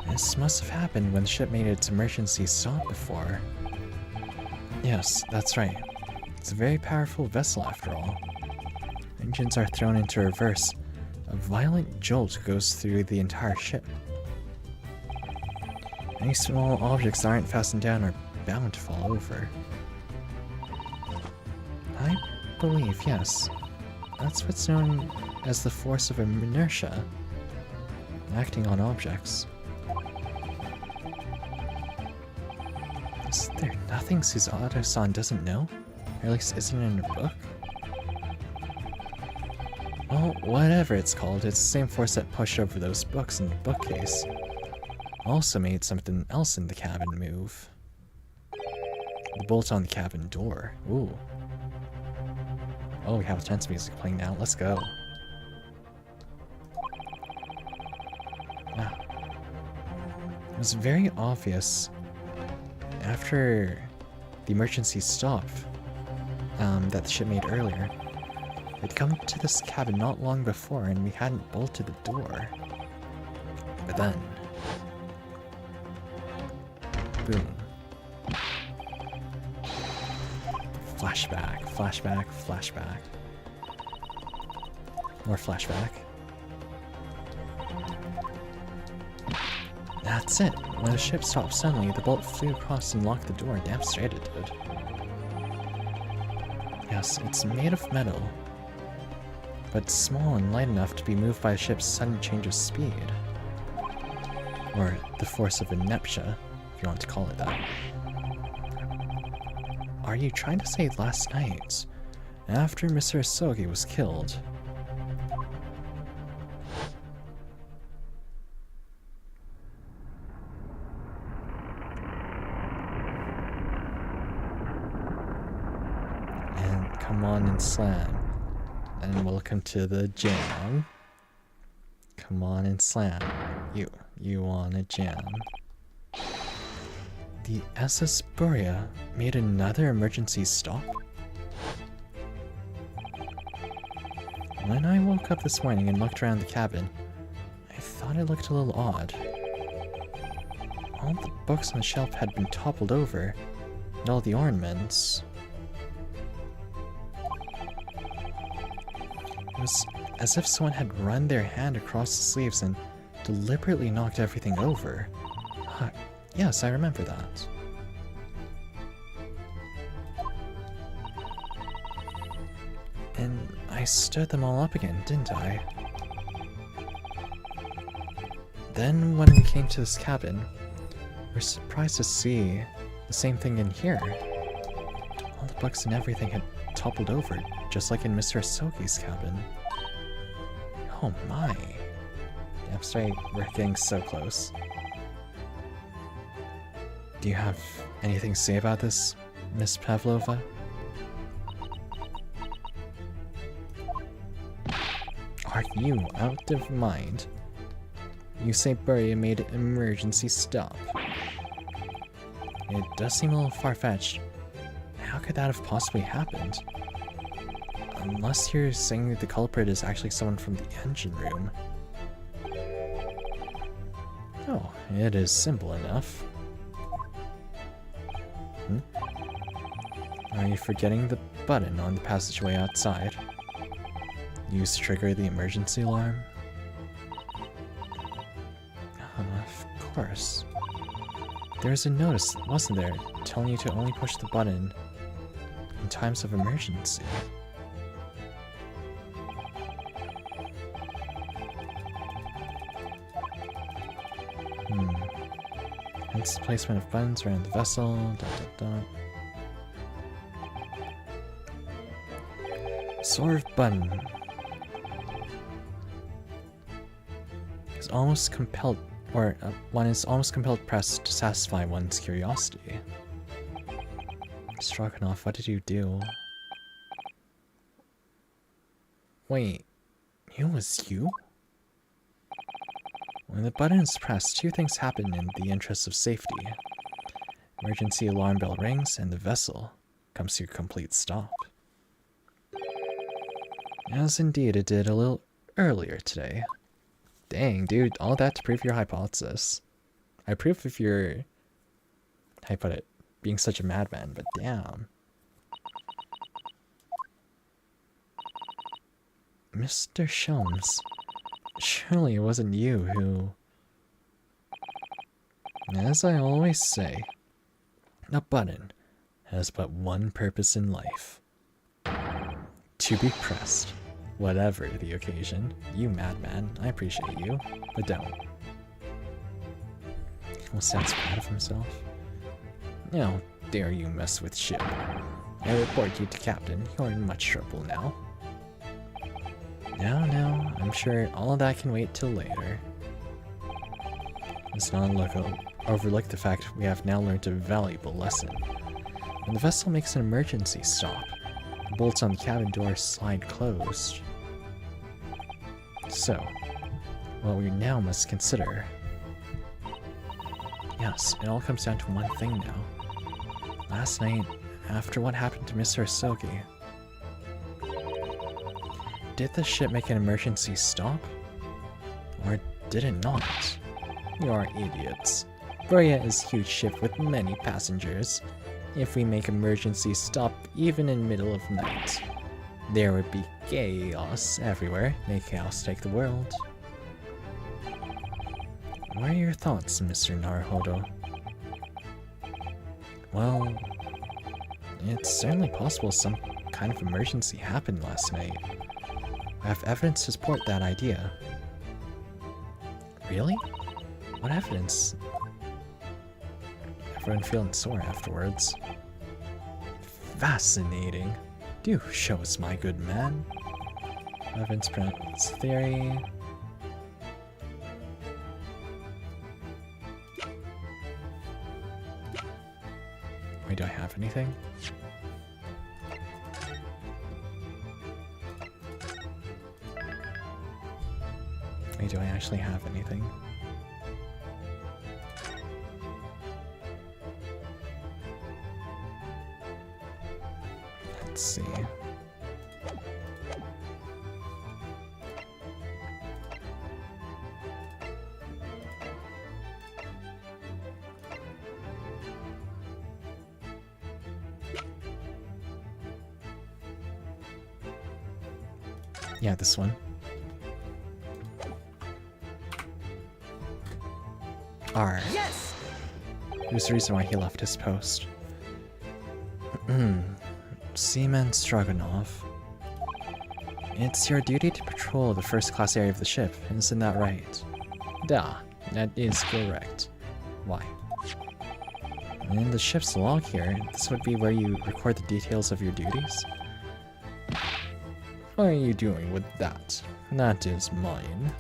Speaker 1: This must have happened when the ship made its emergency stop before. Yes, that's right. It's a very powerful vessel after all. Engines are thrown into reverse. A violent jolt goes through the entire ship. Any small objects that aren't fastened down are bound to fall over. I believe, yes. That's what's known as the force of inertia, acting on objects. Is there nothing Suzato-san doesn't know? Or at least isn't in her book? Well, whatever it's called, it's the same force that pushed over those books in the bookcase. Also made something else in the cabin move. The bolt on the cabin door. Ooh. Oh, we have tense music playing now. Let's go. Wow. It was very obvious after the emergency stop that the ship made earlier. They'd come to this cabin not long before and we hadn't bolted the door. But then... boom. Flashback, flashback, flashback. More flashback. That's it. When the ship stopped suddenly, the bolt flew across and locked the door. Damn straight it did. Yes, it's made of metal, but small and light enough to be moved by a ship's sudden change of speed. Or the force of inertia, if you want to call it that. Are you trying to say last night, after Mr. Asogi was killed, and come on and slam, and welcome to the jam. Come on and slam. You wanna jam. The SS Buria made another emergency stop? When I woke up this morning and looked around the cabin, I thought it looked a little odd. All the books on the shelf had been toppled over, and all the ornaments. It was as if someone had run their hand across the sleeves and deliberately knocked everything over. Yes, I remember that. And I stood them all up again, didn't I? Then when we came to this cabin, we're surprised to see the same thing in here. All the books and everything had toppled over, just like in Mr. Asoki's cabin. Oh my. That's right, we're getting so close. Do you have anything to say about this, Miss Pavlova? Are you out of mind? You say Burya made an emergency stop. It does seem a little far-fetched. How could that have possibly happened? Unless you're saying that the culprit is actually someone from the engine room. Oh, it is simple enough. Are you forgetting the button on the passageway outside? Used to trigger the emergency alarm? Of course. There's a notice, wasn't there, telling you to only push the button in times of emergency. Hence the placement of buttons around the vessel. Sort of button is almost compelled, or one is almost compelled to press to satisfy one's curiosity. Stroganoff, what did you do? Wait, it was you? When the button is pressed, two things happen in the interest of safety. Emergency alarm bell rings, and the vessel comes to a complete stop. As indeed it did a little earlier today. Dang, dude, all that to prove your hypothesis. I approve of your, how you put it, being such a madman, but damn. Mr. Sholmes, surely it wasn't you who... As I always say, a button has but one purpose in life. To be pressed, whatever the occasion. You madman, I appreciate you, but don't. Well, sounds proud of himself. How dare you mess with ship? I report you to Captain. You're in much trouble now. No, I'm sure all of that can wait till later. Let's not overlook the fact we have now learned a valuable lesson. When the vessel makes an emergency stop, the bolts on the cabin door slide closed. So, what we now must consider... Yes, it all comes down to one thing now. Last night, after what happened to Mr. Asoki, did the ship make an emergency stop? Or did it not? You are idiots. Burya is a huge ship with many passengers. If we make emergency stop even in middle of night, there would be chaos everywhere. May chaos take the world. What are your thoughts, Mr. Naruhodo? Well, it's certainly possible some kind of emergency happened last night. I have evidence to support that idea. Really? What evidence? Everyone feeling sore afterwards. Fascinating. Do show us, my good man. Evidence promotes theory. Wait, do I have anything? Wait, do I actually have anything? Let's see. Yeah, this one. R.
Speaker 2: Yes!
Speaker 1: There's a reason why he left his post. Seaman Stroganov. It's your duty to patrol the first-class area of the ship, isn't that right? Da, that is correct. Why? In the ship's log here, this would be where you record the details of your duties? What are you doing with that? That is mine.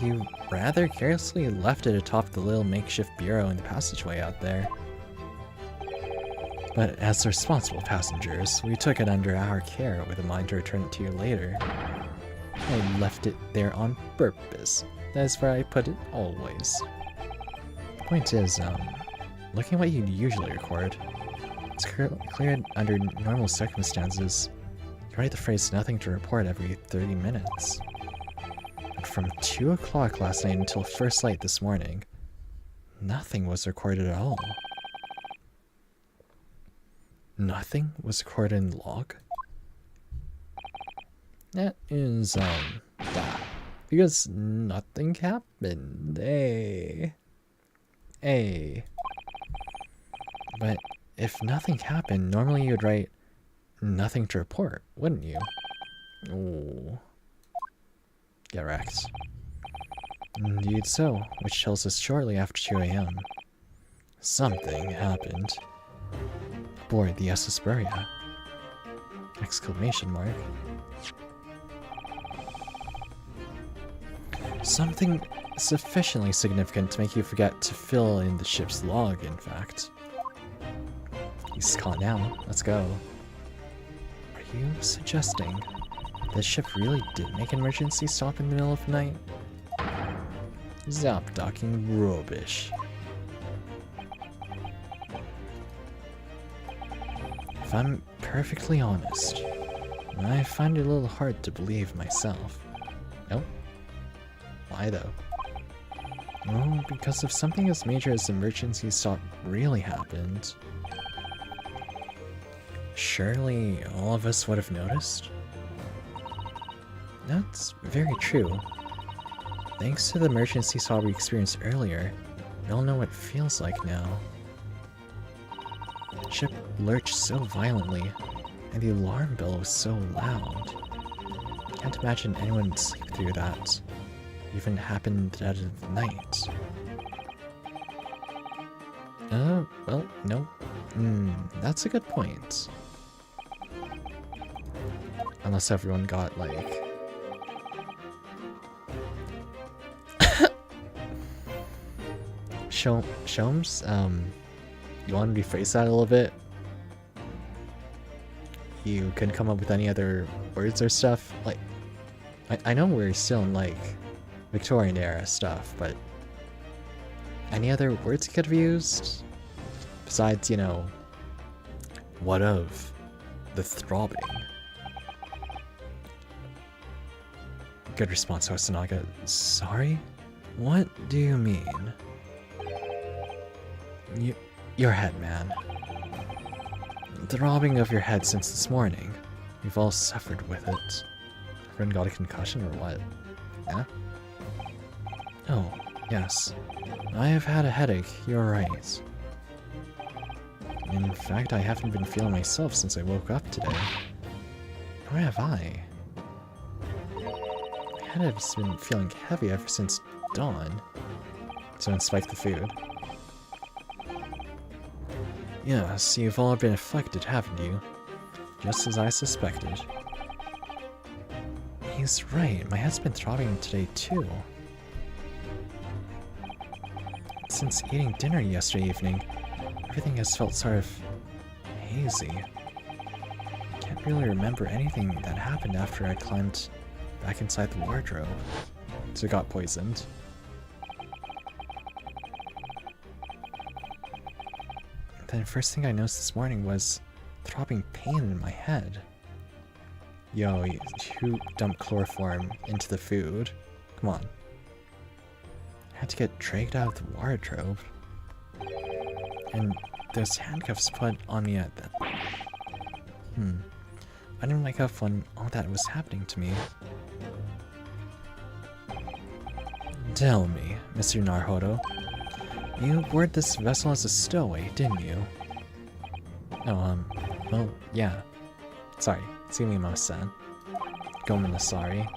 Speaker 1: You rather carelessly left it atop the little makeshift bureau in the passageway out there. But as responsible passengers, we took it under our care with a mind to return it to you later. I left it there on purpose. That's where I put it always. Point is, looking at what you'd usually record, it's clear under normal circumstances, you write the phrase nothing to report every 30 minutes. But from 2 o'clock last night until first light this morning, nothing was recorded at all. Nothing was recorded in log? That is, because nothing happened, But if nothing happened, normally you'd write nothing to report, wouldn't you? Oh. Get wrecked. Indeed so, which tells us shortly after 2 a.m. Something happened. Aboard the SS Buria. Exclamation mark. Something sufficiently significant to make you forget to fill in the ship's log, in fact. He's caught now. Let's go. Are you suggesting the ship really did make an emergency stop in the middle of the night? Stop talking rubbish. If I'm perfectly honest, I find it a little hard to believe myself. Nope. Why though? Well, because if something as major as emergency stop really happened, surely all of us would have noticed? That's very true. Thanks to the emergency stop we experienced earlier, we all know what it feels like now. The ship lurched so violently, and the alarm bell was so loud. Can't imagine anyone would sleep through that. Even happened out of the night. Well, no. That's a good point. Unless everyone got, like... Shomes, you want to rephrase that a little bit? You can come up with any other words or stuff? Like, I know we're still in, like, Victorian era stuff, but any other words you could have used? Besides, you know, what of the throbbing? Good response, Hosanaga. Sorry? What do you mean? Your head, man. The throbbing of your head since this morning. We've all suffered with it. Everyone got a concussion or what? Yeah? Oh, yes. I have had a headache, you're right. In fact, I haven't been feeling myself since I woke up today. Nor have I. My head has been feeling heavy ever since dawn. Someone spiked the food. Yes, you've all been afflicted, haven't you? Just as I suspected. He's right, my head's been throbbing today too. Since eating dinner yesterday evening, everything has felt sort of hazy. I can't really remember anything that happened after I climbed back inside the wardrobe. So I got poisoned. Then the first thing I noticed this morning was throbbing pain in my head. Yo, who dumped chloroform into the food? Come on. I had to get dragged out of the wardrobe. And those handcuffs put on me at that. I didn't wake up when all that was happening to me. Tell me, Mr. Naruhodo. You boarded this vessel as a stowaway, didn't you? Oh, well, yeah. Sorry, sumimasen. Gomenasari.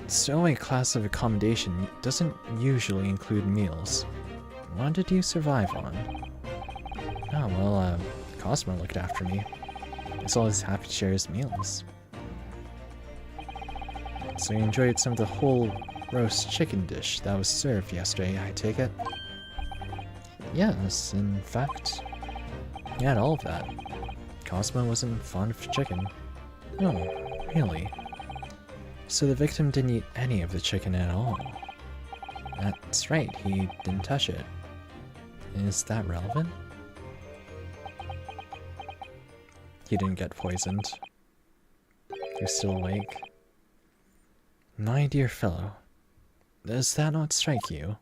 Speaker 1: Stowaway class of accommodation doesn't usually include meals. What did you survive on? Oh, well, Cosmo looked after me. He's always happy to share his meals. So you enjoyed some of the whole roast chicken dish that was served yesterday, I take it? Yes, in fact, he had all of that. Cosmo wasn't fond of chicken. Oh, really? So the victim didn't eat any of the chicken at all? That's right, he didn't touch it. Is that relevant? He didn't get poisoned. You're still awake? My dear fellow, does that not strike you?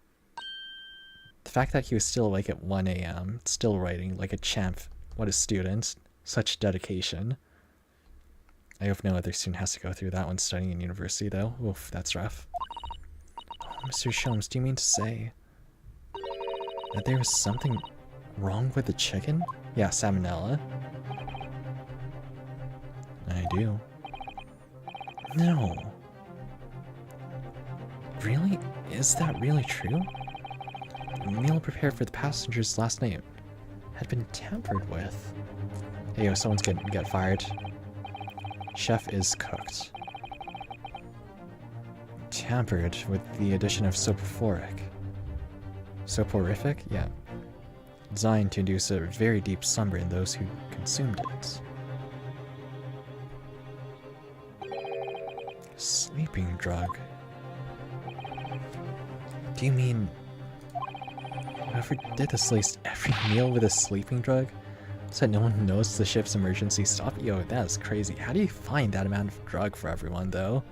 Speaker 1: The fact that he was still awake at 1 AM, still writing like a champ, what a student, such dedication. I hope no other student has to go through that one studying in university though. Oof, that's rough. Oh, Mr. Sholmes, do you mean to say that there was something wrong with the chicken? Yeah, salmonella. I do. No. Really? Is that really true? The meal prepared for the passengers last night had been tampered with. Hey, yo, someone's gonna get fired. Chef is cooked. Tampered with the addition of soporific. Soporific? Yeah. Designed to induce a very deep slumber in those who consumed it. Sleeping drug. Do you mean whoever did this laced every meal with a sleeping drug so that no one knows the ship's emergency stop? Yo, that is crazy. How do you find that amount of drug for everyone, though?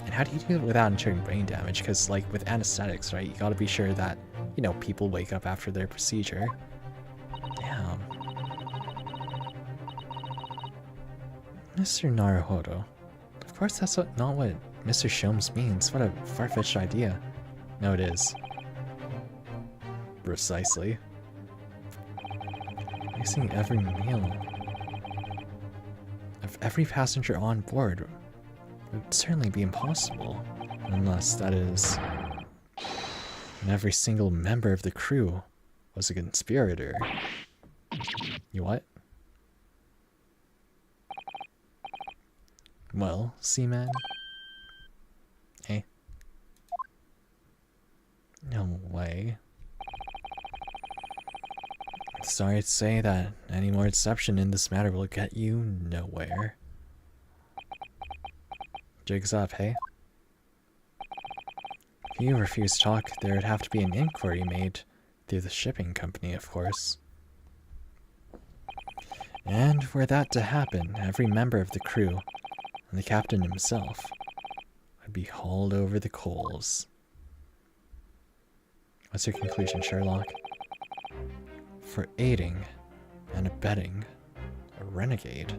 Speaker 1: And how do you do it without ensuring brain damage? Because, like, with anesthetics, right, you gotta be sure that, you know, people wake up after their procedure. Damn. Mr. Naruhodo. Of course that's not what Mr. Sholmes means. What a far-fetched idea. No, it is. Precisely. Placing every meal of every passenger on board would certainly be impossible. Unless, that is, and every single member of the crew was a conspirator. You what? Well, Seaman? Eh? No way. Sorry to say that any more deception in this matter will get you nowhere. Jig's up, hey? If you refuse to talk, there would have to be an inquiry made through the shipping company, of course. And were that to happen, every member of the crew, and the captain himself, would be hauled over the coals. What's your conclusion, Sherlock? For aiding and abetting a renegade.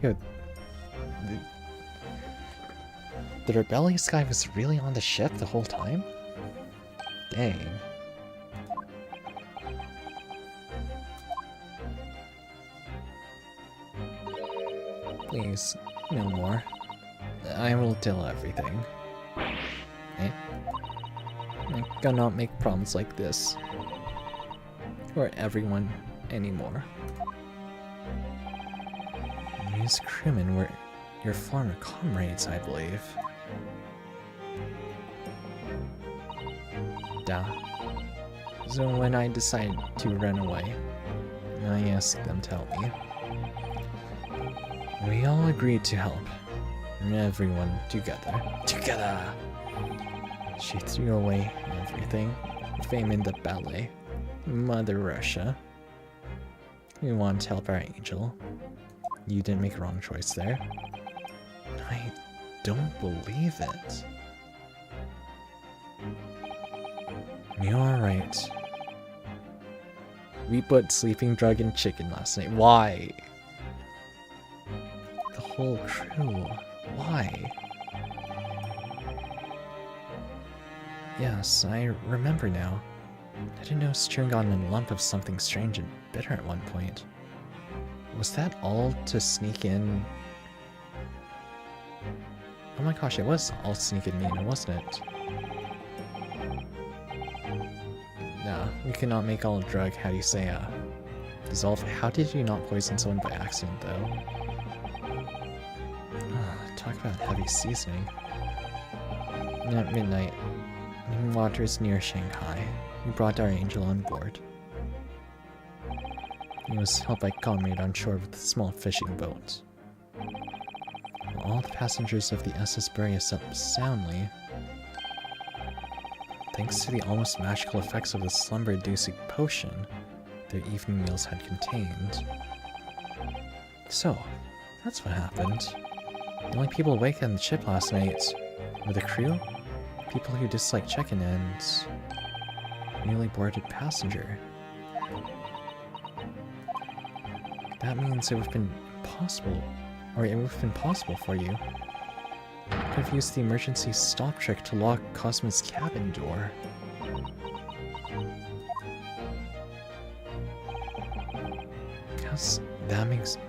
Speaker 1: Yo, the rebellious guy was really on the ship the whole time? Dang. Please, no more. I will tell everything. Eh? I cannot make problems like this. For everyone anymore. These crewmen were your former comrades, I believe. Da. So when I decided to run away, I asked them to help me. We all agreed to help. Everyone together. Together! She threw away everything. Fame in the ballet. Mother Russia. We want to help our angel. You didn't make a wrong choice there. I don't believe it. You're right. We put sleeping drug in chicken last night. Why? The whole crew. Why? Yes, I remember now. I didn't notice chewing on a lump of something strange and bitter at one point. Was that all to sneak in? Oh my gosh, it was all sneak in Nina, wasn't it? No, we cannot make all drug, how do you say, dissolve. How did you not poison someone by accident, though? Talk about heavy seasoning. At midnight, in waters near Shanghai, we brought our angel on board. He was held by comrade on shore with a small fishing boat. While all the passengers of the SS Bury us up soundly, thanks to the almost magical effects of the slumber-inducing potion their evening meals had contained. So, that's what happened. The only people awake on the ship last night were the crew, people who disliked check-in, and newly boarded passenger. That means it would have been possible, or it would have been possible for you. You could have used the emergency stop trick to lock Cosmo's cabin door.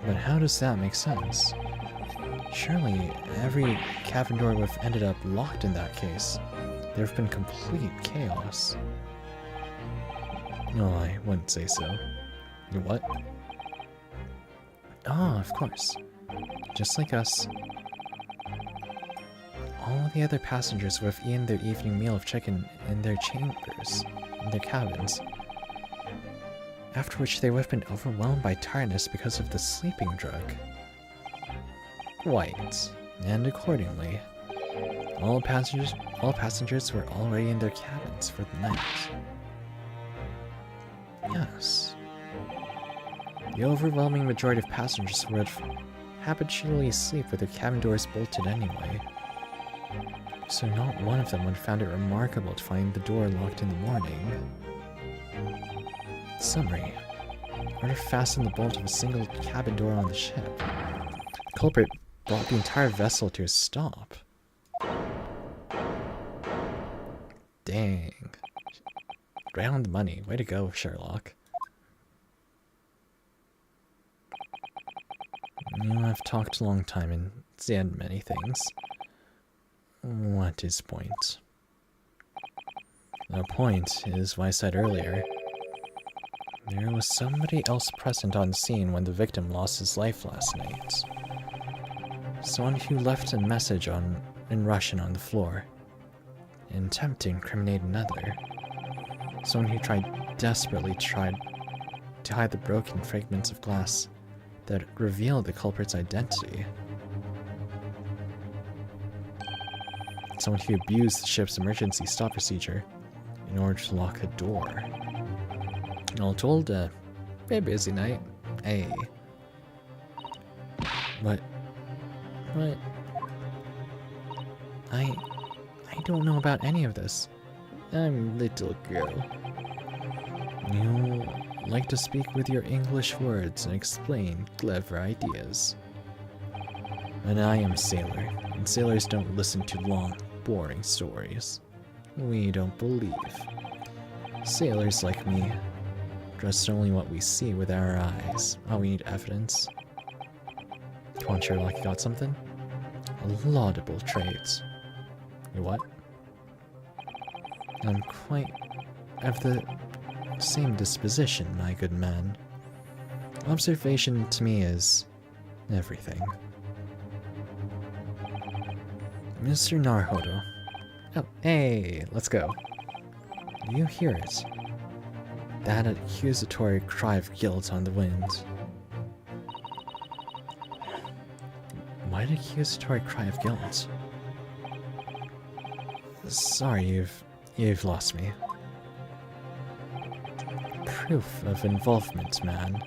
Speaker 1: But how does that make sense? Surely every cabin door would have ended up locked in that case. There have been complete chaos. No, I wouldn't say so. You what? Ah, of course. Just like us. All the other passengers would have eaten their evening meal of chicken in their chambers, in their cabins. After which they would have been overwhelmed by tiredness because of the sleeping drug. Quite. And accordingly, all passengers were already in their cabins for the night. Yes. The overwhelming majority of passengers would habitually sleep with their cabin doors bolted anyway. So not one of them would have found it remarkable to find the door locked in the morning. Summary. Order fasten the bolt of a single cabin door on the ship. The culprit brought the entire vessel to a stop. Dang. Right on the money. Way to go, Sherlock. You have talked a long time and said many things. What is point? The point is what I said earlier. There was somebody else present on scene when the victim lost his life last night. Someone who left a message in Russian on the floor, in attempt to incriminate another. Someone who desperately tried to hide the broken fragments of glass that revealed the culprit's identity. Someone who abused the ship's emergency stop procedure in order to lock a door. All told, very busy night. Hey. What? I don't know about any of this. I'm little girl. You like to speak with your English words and explain clever ideas. And I am a sailor, and sailors don't listen to long, boring stories. We don't believe. Sailors like me trust only what we see with our eyes. Oh, we need evidence. Come on, Sherlock, you got something? A laudable trait. You what? I'm quite of the same disposition, my good man. Observation to me is everything. Mr. Naruhodo. Oh, hey, let's go. Do you hear it? That accusatory cry of guilt on the wind. What accusatory cry of guilt? Sorry, you've lost me. Proof of involvement, man.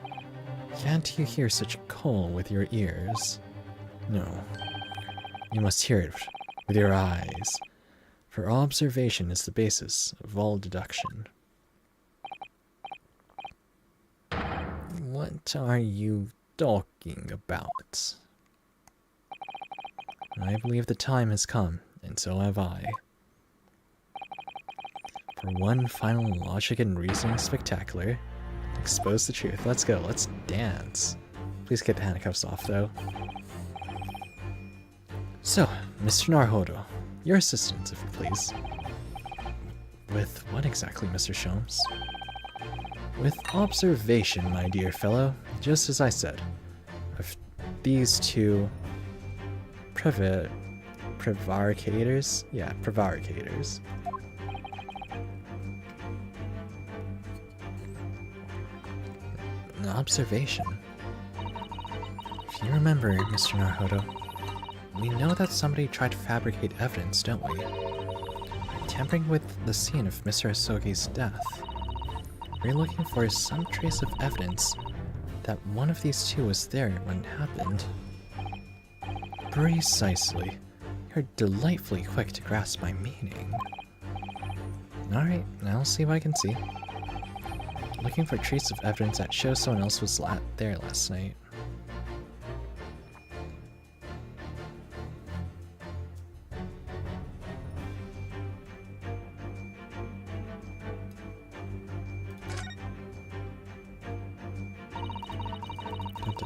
Speaker 1: Can't you hear such coal with your ears? No. You must hear it with your eyes, for observation is the basis of all deduction. What are you talking about? I believe the time has come, and so have I. For one final logic and reasoning spectacular. Expose the truth. Let's go. Let's dance. Please get the handcuffs off, though. So, Mr. Naruhodo, your assistance, if you please. With what exactly, Mr. Sholmes? With observation, my dear fellow, just as I said. Of these two prevaricators? Yeah, prevaricators. An observation. If you remember, Mr. Naruhodo, we know that somebody tried to fabricate evidence, don't we? By tampering with the scene of Mr. Asogi's death. We're looking for some trace of evidence that one of these two was there when it happened. Precisely. You're delightfully quick to grasp my meaning. Alright, now I'll see what I can see. Looking for trace of evidence that shows someone else was there last night.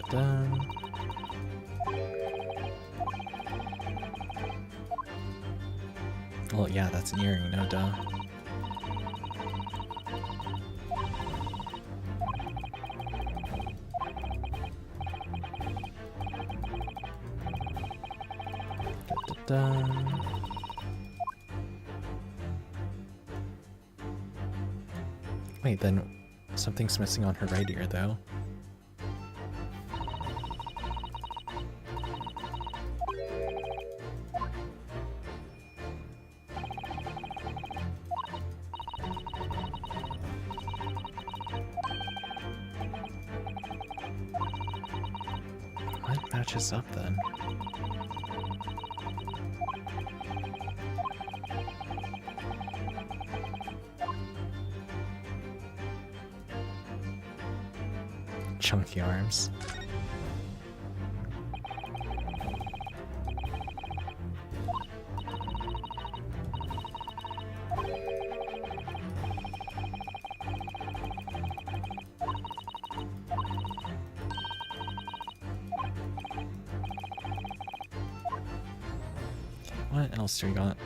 Speaker 1: Dun. Well, yeah, that's an earring, no duh. Dun. Wait, then something's missing on her right ear, though. What matches up then? Chunky arms. What else do we got?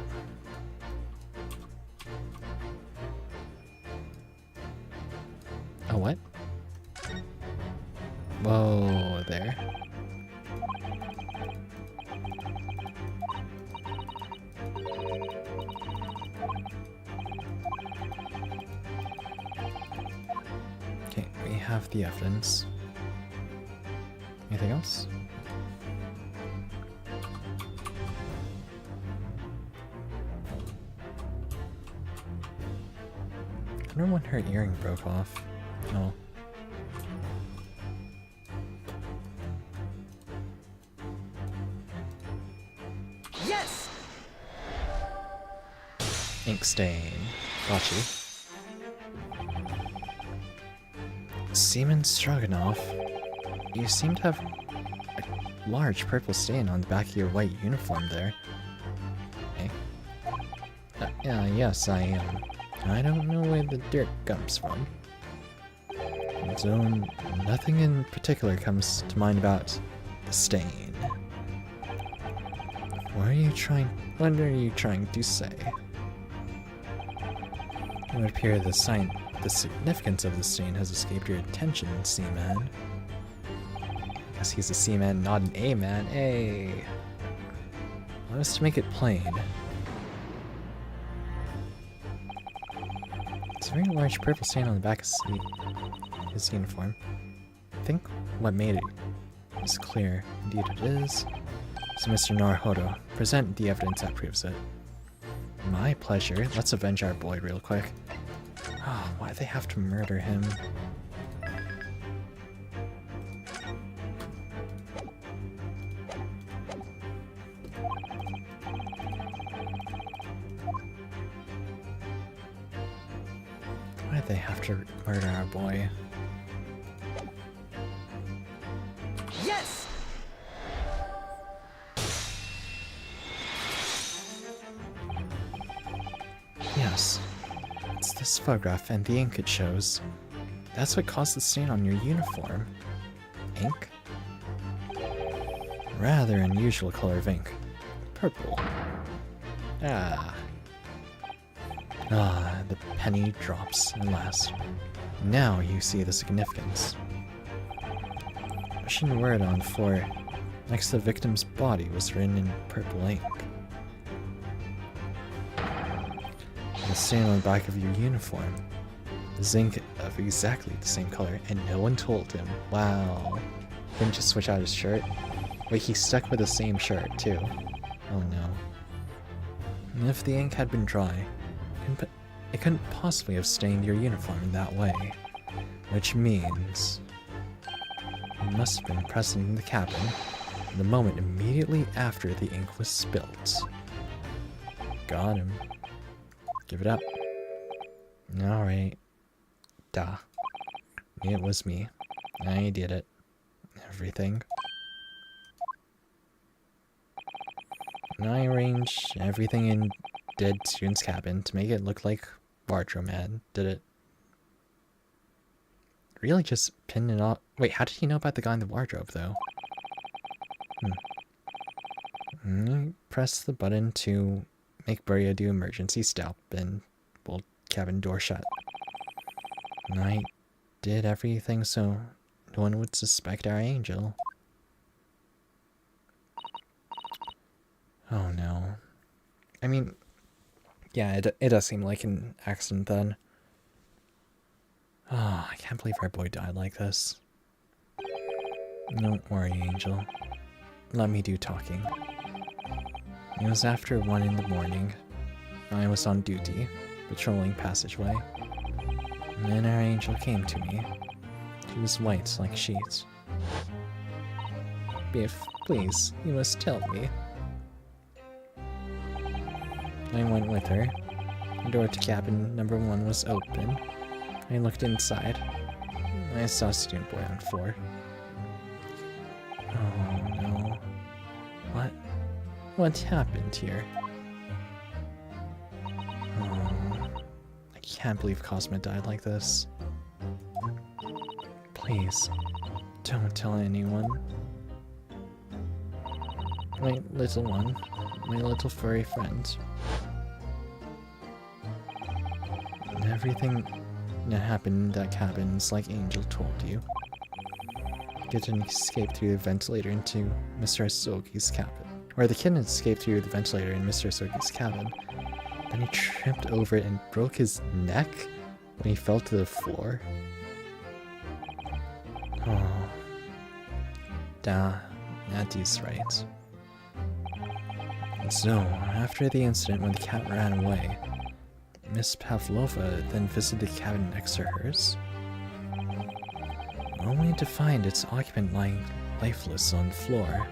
Speaker 1: Oh, what? Whoa, there. Okay, we have the evidence. Anything else? I wonder when her earring broke off. Oh.
Speaker 2: Yes!
Speaker 1: Ink stain. Got you. Seaman Stroganoff, you seem to have a large purple stain on the back of your white uniform there. Okay. Yes, I am. I don't know where the dirt comes from. So, nothing in particular comes to mind about the stain. What are you trying to say? It would appear the significance of the stain has escaped your attention, Seaman. Guess he's a Seaman, not an A-man. Hey! Let us to make it plain. It's a very large purple stain on the back of his uniform. I think what made it is clear. Indeed it is. So Mr. Naruhodo, present the evidence that proves it. My pleasure. Let's avenge our boy real quick. Oh, why do they have to murder him? Why do they have to murder our boy?
Speaker 2: Yes!
Speaker 1: Yes. this photograph and the ink it shows. That's what caused the stain on your uniform. Ink? Rather unusual color of ink. Purple. Ah, the penny drops at last. Now you see the significance. I shouldn't wear it on the floor. Next to the victim's body was written in purple ink. The stain on the back of your uniform is ink of exactly the same color, and no one told him. Wow. Didn't just switch out his shirt? Wait, he stuck with the same shirt too. Oh no. And if the ink had been dry, it couldn't possibly have stained your uniform in that way. Which means it must have been present in the cabin the moment immediately after the ink was spilt. Got him. Give it up. Alright. Duh. It was me. I did it. Everything. And I arranged everything in dead student's cabin to make it look like wardrobe man did it. Really just pinned it off. Wait, how did he know about the guy in the wardrobe though? I press the button to make Buria do emergency stop and bolt cabin door shut. And I did everything so no one would suspect our angel. Oh no. I mean, yeah, it does seem like an accident then. Oh, I can't believe our boy died like this. Don't worry, Angel. Let me do talking. It was after 1 in the morning. I was on duty, patrolling passageway. And then our angel came to me. She was white like sheets. Biff, please, you must tell me. I went with her. The door to cabin number 1 was open. I looked inside. I saw a student boy on floor. Oh no. What happened here? Oh, I can't believe Cosma died like this. Please, don't tell anyone. My little one, my little furry friend. Everything that happened in that cabin is like Angel told you. Get an escape through the ventilator into Mr. Asogi's cabin. Where the kid escaped through the ventilator in Mr. Asogi's cabin. Then he tripped over it and broke his neck when he fell to the floor. Oh. That is right. So, after the incident when the cat ran away, Miss Pavlova then visited the cabin next to hers, only to find its occupant lying lifeless on the floor.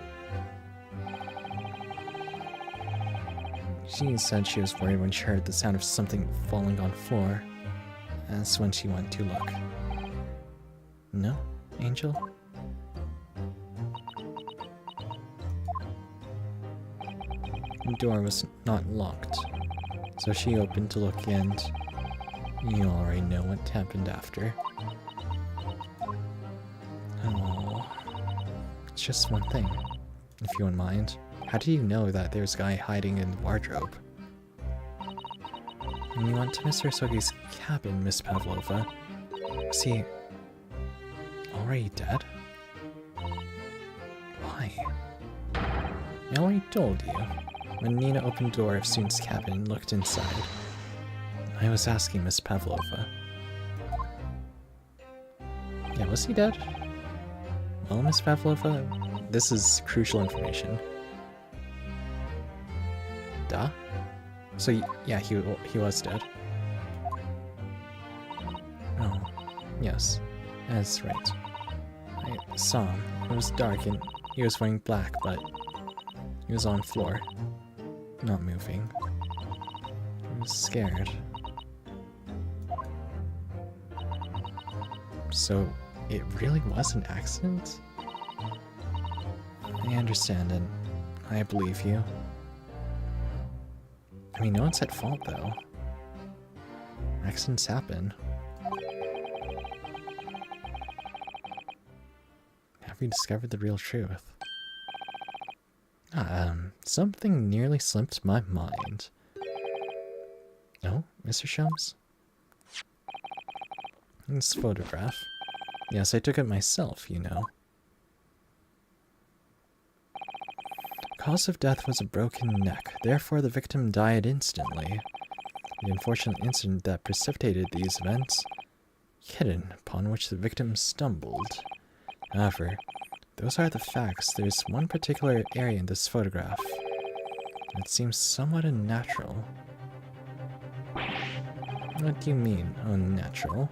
Speaker 1: She said she was worried when she heard the sound of something falling on the floor. That's when she went to look. No, Angel? The door was not locked, so she opened to look, and you already know what happened after. Oh, it's just one thing, if you wouldn't mind. How do you know that there's a guy hiding in the wardrobe? When you went to Mr. Sogi's cabin, Miss Pavlova, was he already dead? Why? I already told you. When Nina opened the door of Soon's cabin and looked inside, I was asking Miss Pavlova. Yeah, was he dead? Well, Miss Pavlova, this is crucial information. Duh? So, yeah, he was dead. Oh, yes, that's right. I saw him. It was dark and he was wearing black, but he was on the floor, not moving. I was scared. So, it really was an accident? I understand and I believe you. I mean, no one's at fault, though. Accidents happen. Have we discovered the real truth? Something nearly slipped my mind. Oh, Mr. Shums? This photograph. Yes, I took it myself, you know. Cause of death was a broken neck, therefore the victim died instantly. The unfortunate incident that precipitated these events, hidden upon which the victim stumbled. However, those are the facts. There's one particular area in this photograph that seems somewhat unnatural. What do you mean, unnatural?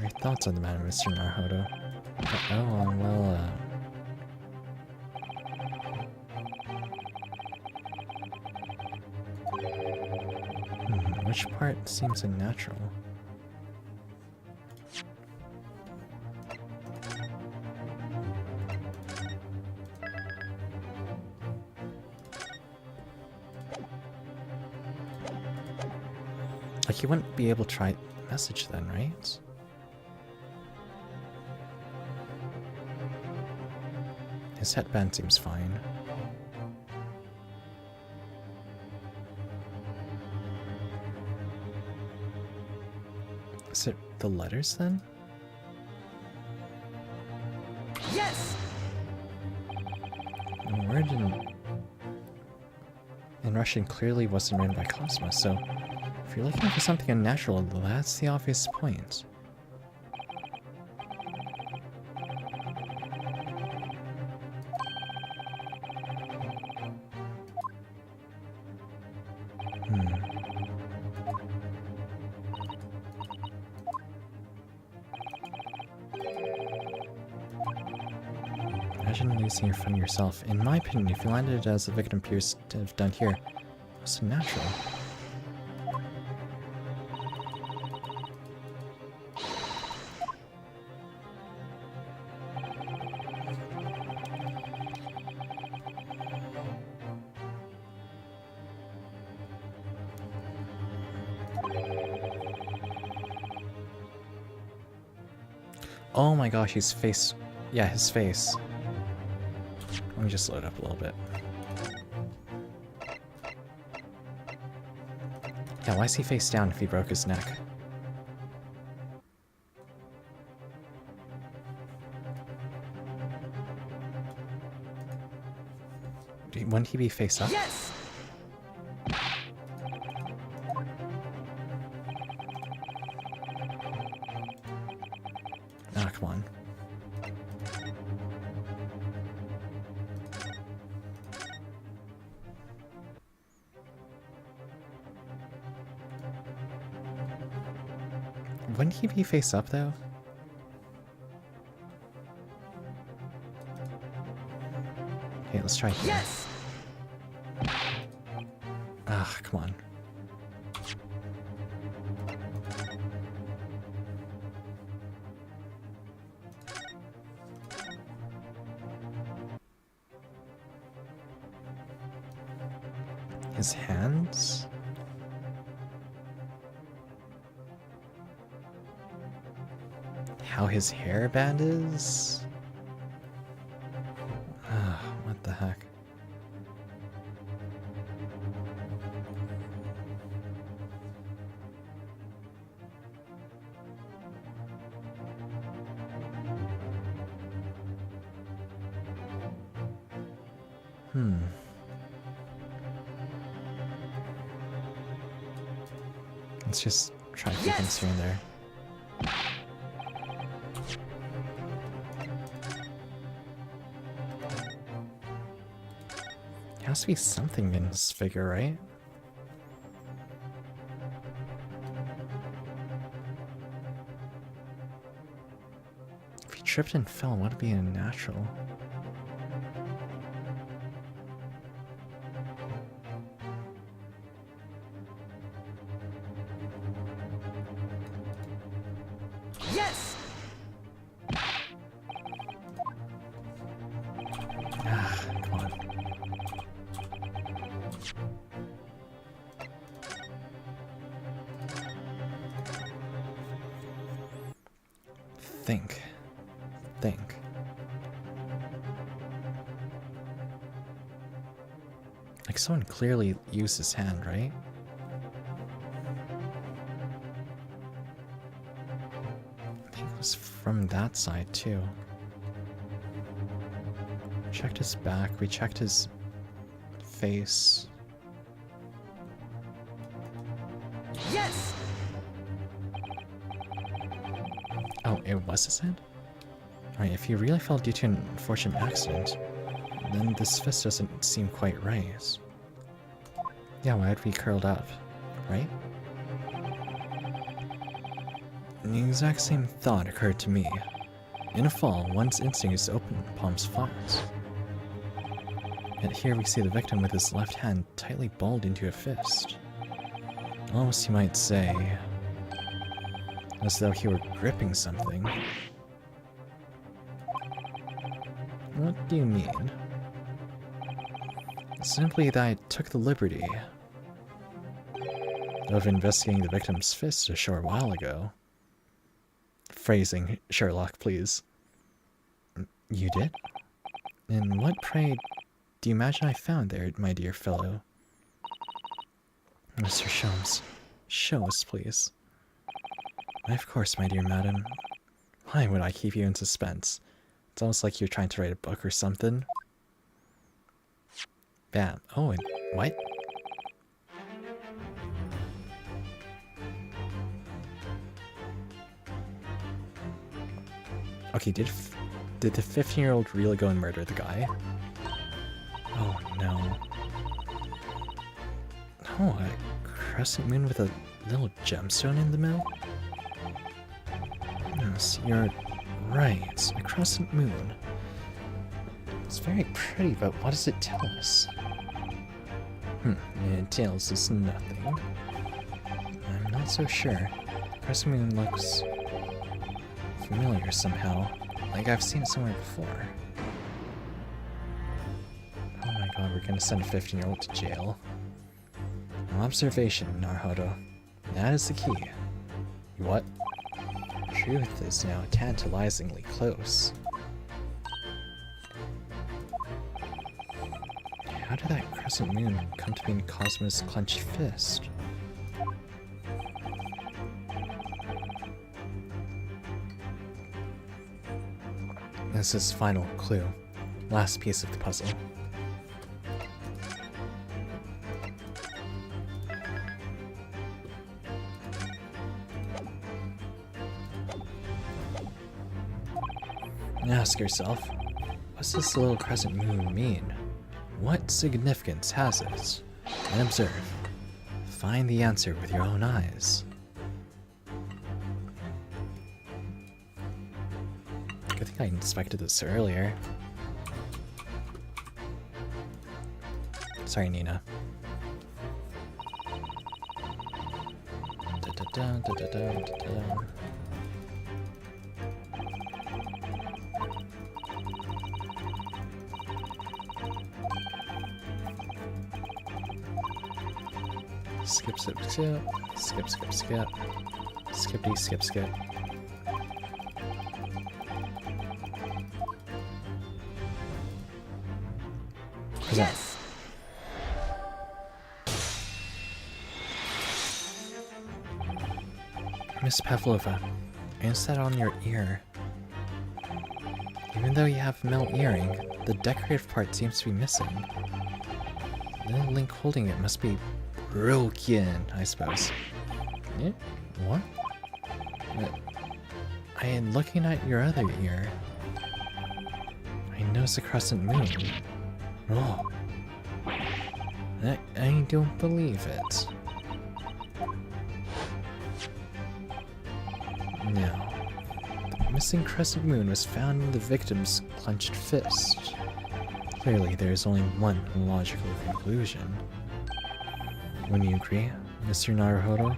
Speaker 1: Your thoughts on the matter, Mr. Naruhodo? Which part seems unnatural? Like, you wouldn't be able to try message then, right? His headband seems fine. Is it the letters then?
Speaker 2: Yes!
Speaker 1: The word in Russian clearly wasn't written by Cosmo, so if you're looking for something unnatural, that's the obvious point. Imagine losing your friend yourself. In my opinion, if you landed it as the victim appears to have done here, it's unnatural. Oh my gosh, his face. Yeah, his face. Let me just load up a little bit. Yeah, why is he face down if he broke his neck? Wouldn't he be face up?
Speaker 2: Yes!
Speaker 1: Ah, come on. Wouldn't he be face up though? Okay, let's try here.
Speaker 2: Yes!
Speaker 1: Ah, come on. His hands? How his hairband is? Ah, what the heck? Let's just try a few things here and there. There has to be something in this figure, right? If he tripped and fell, would it be unnatural?
Speaker 2: Yes!
Speaker 1: Ah, come on. Think. Think. Like, someone clearly used his hand, right? I think it was from that side, too. Checked his back, we checked his face.
Speaker 2: Yes!
Speaker 1: Oh, it was his hand? Alright, if he really fell due to an unfortunate accident, then this fist doesn't seem quite right. Yeah, why would we curled up, right? The exact same thought occurred to me. In a fall, one's instinct is to open palms flat. Yet here we see the victim with his left hand tightly balled into a fist. Almost you might say, as though he were gripping something. What do you mean? Simply that I took the liberty of investigating the victim's fist a short while ago. Phrasing, Sherlock, please. You did? And what, pray, do you imagine I found there, my dear fellow? Mr. Sholmes, show us, please. Why, of course, my dear madam. Why would I keep you in suspense? It's almost like you're trying to write a book or something. Bam. Oh, and what? Okay, did the 15-year-old really go and murder the guy? Oh, no. Oh, a crescent moon with a little gemstone in the middle? Yes, you're right. A crescent moon. It's very pretty, but what does it tell us? It tells us nothing. I'm not so sure. Crescent moon looks familiar somehow. Like I've seen it somewhere before. Oh my god, we're gonna send a 15-year-old to jail. Observation, Naruhodo. That is the key. What? Truth is now tantalizingly close. How did that crescent moon come to be in Cosmo's clenched fist? This is final clue. Last piece of the puzzle. Ask yourself, what's this little crescent moon mean? What significance has it? And observe. Find the answer with your own eyes. I think I inspected this earlier. Sorry, Nina. Skip, skip, skip. Skip, skip, skip. Skippity, skip, skip.
Speaker 2: Yes!
Speaker 1: Miss Pavlova, answer that on your ear. Even though you have a metal earring, the decorative part seems to be missing. The little link holding it must be broken, I suppose. Yeah? What? I am looking at your other ear. I notice a crescent moon. Oh. I don't believe it. Now, the missing crescent moon was found in the victim's clenched fist. Clearly, there is only one logical conclusion. Wouldn't you agree, Mr. Naruhodo?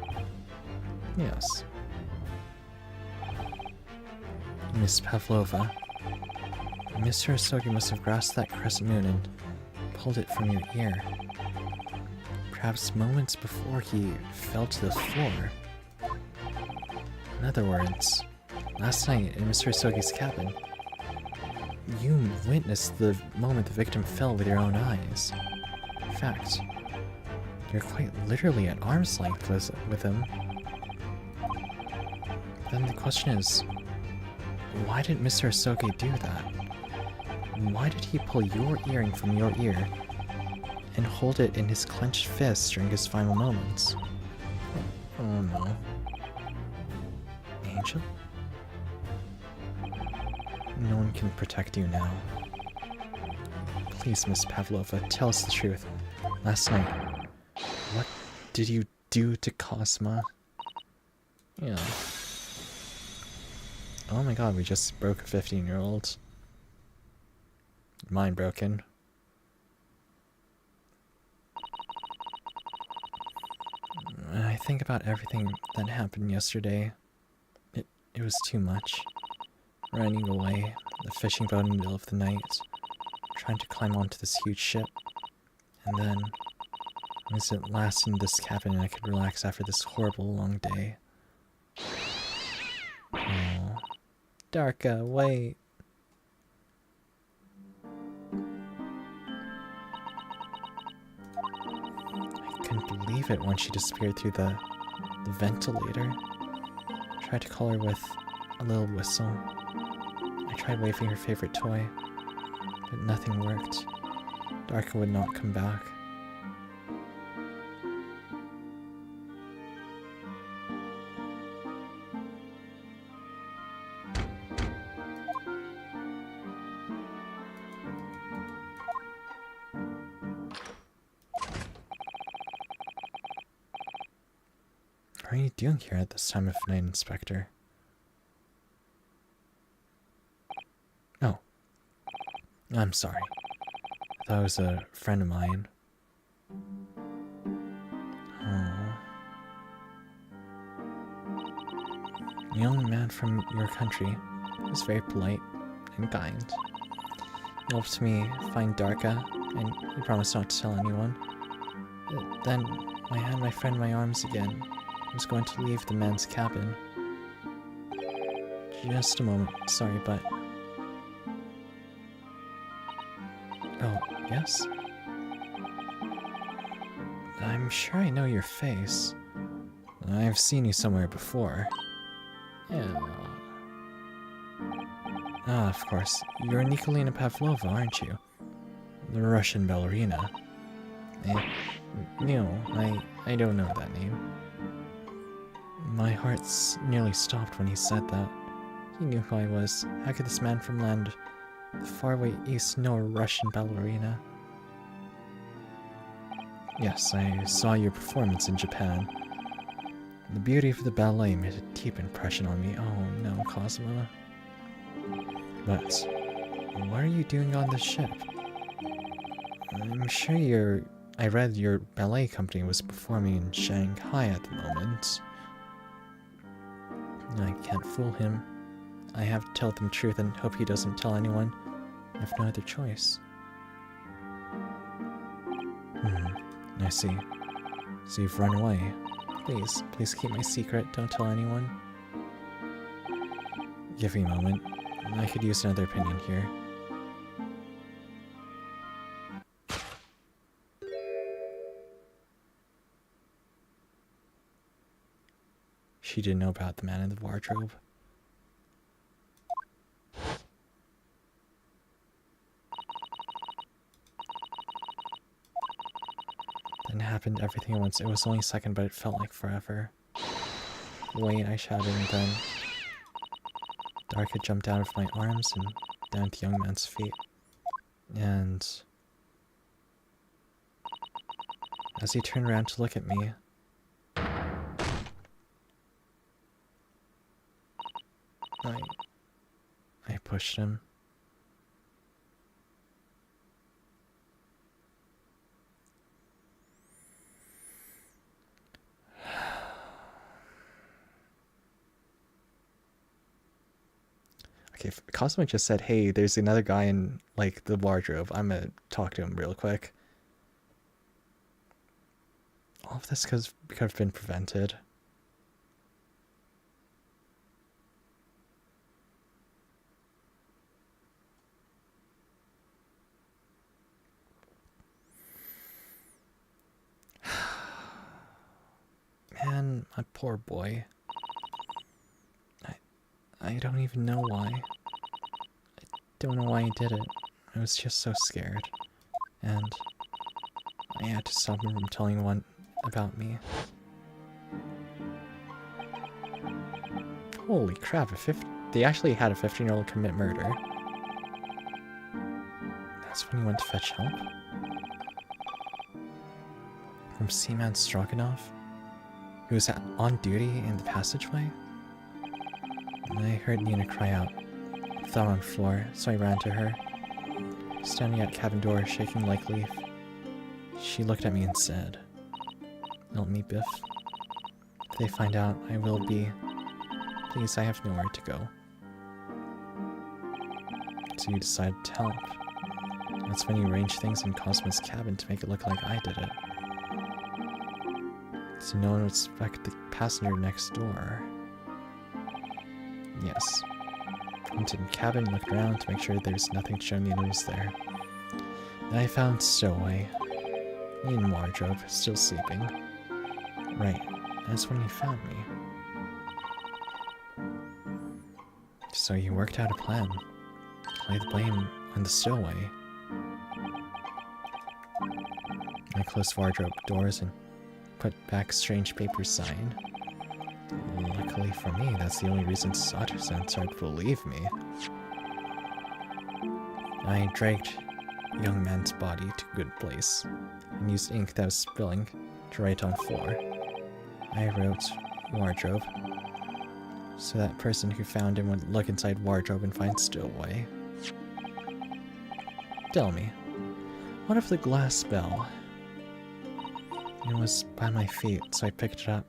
Speaker 1: Yes. Miss Pavlova, Mr. Asogi must have grasped that crescent moon and pulled it from your ear. Perhaps moments before he fell to the floor. In other words, Last night in Mr. Sogi's cabin, you witnessed the moment the victim fell with your own eyes. In fact, you're quite literally at arm's length with him. Then the question is, why did Mr. Sogi do that? Why did he pull your earring from your ear and hold it in his clenched fist during his final moments? Oh no. Angel? No one can protect you now. Please, Miss Pavlova, tell us the truth. Last night, what did you do to Cosma? Yeah. Oh my god, we just broke a 15-year-old. Mind broken. I think about everything that happened yesterday. It was too much. Running away, the fishing boat in the middle of the night, trying to climb onto this huge ship, and then I was at last in this cabin and I could relax after this horrible long day. Oh, Darka, wait. I couldn't believe it when she disappeared through the ventilator. I tried to call her with a little whistle. I tried waving her favorite toy, but nothing worked. Darka would not come back. What are you doing here at this time of night, Inspector? Oh. I'm sorry. I thought it was a friend of mine. Oh. A young man from your country was very polite and kind. He helped me find Darka, and he promised not to tell anyone. Then I had my friend in my arms again. I was going to leave the man's cabin. Just a moment, sorry, but... Oh, yes? I'm sure I know your face. I've seen you somewhere before. Yeah. Ah, of course. You're Nikolina Pavlova, aren't you? The Russian ballerina. No, I don't know that name. My heart's nearly stopped when he said that. He knew who I was. How could this man from land far away east know a Russian ballerina? Yes, I saw your performance in Japan. The beauty of the ballet made a deep impression on me. Oh no, Cosma. But what are you doing on this ship? I'm sure I read your ballet company was performing in Shanghai at the moment. I can't fool him. I have to tell them the truth and hope he doesn't tell anyone. I have no other choice. I see. So you've run away. Please keep my secret. Don't tell anyone. Give me a moment. I could use another opinion here. She didn't know about the man in the wardrobe. Then happened everything at once. It was only a second, but it felt like forever. Wait, I shouted, and then Darka jumped out of my arms and down at the young man's feet. And as he turned around to look at me, I pushed him. Okay, Cosmo just said, hey, there's another guy in, like, the wardrobe. I'm gonna talk to him real quick. All of this could have been prevented. My poor boy. I don't even know why. I don't know why he did it. I was just so scared. And I had to stop him from telling anyone about me. Holy crap, they actually had a 15-year-old commit murder. That's when he went to fetch help? From Seaman Stroganoff? Who was on duty in the passageway? And I heard Nina cry out. I fell on the floor, so I ran to her. Standing at cabin door, shaking like leaf. She looked at me and said, "Help me, Biff. If they find out, I will be. Please, I have nowhere to go." So you decided to help. That's when you arranged things in Cosmo's cabin to make it look like I did it. So no one would suspect the passenger next door. Yes. Went to the cabin, looked around to make sure there's nothing to show Nina was there. Then I found Stowaway. In wardrobe, still sleeping. Right, that's when you found me. So you worked out a plan. Lay the blame on the Stowaway. I closed wardrobe doors and put back strange paper sign. Luckily for me, that's the only reason Haurchefant started to believe me. I dragged the young man's body to a good place and used ink that was spilling to write on floor. I wrote wardrobe, so that person who found him would look inside wardrobe and find Stowaway. Tell me, what if the glass bell? It was by my feet, so I picked it up.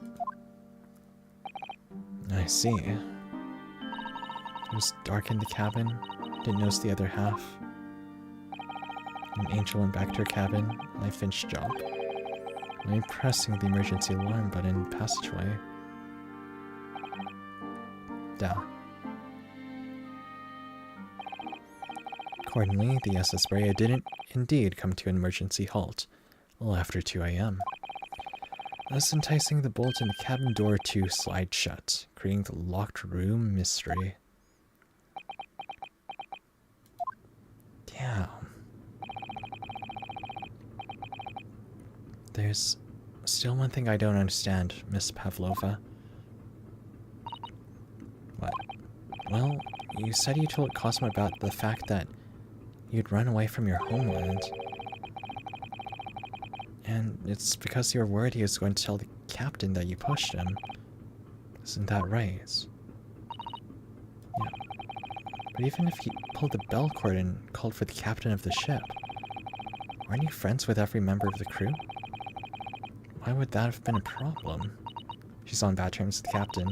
Speaker 1: I see. It was dark in the cabin, didn't notice the other half. An angel went back to her cabin, and I finished job. I'm pressing the emergency alarm button in the passageway. Da. Accordingly, the SS Brea didn't indeed come to an emergency halt, a little after 2 a.m. thus enticing the bolt in the cabin door to slide shut, creating the locked room mystery. Damn. There's still one thing I don't understand, Miss Pavlova. What? Well, you said you told Cosmo about the fact that you'd run away from your homeland. And it's because you're worried he was going to tell the captain that you pushed him. Isn't that right? Yeah. But even if he pulled the bell cord and called for the captain of the ship, weren't you friends with every member of the crew? Why would that have been a problem? She's on bad terms with the captain.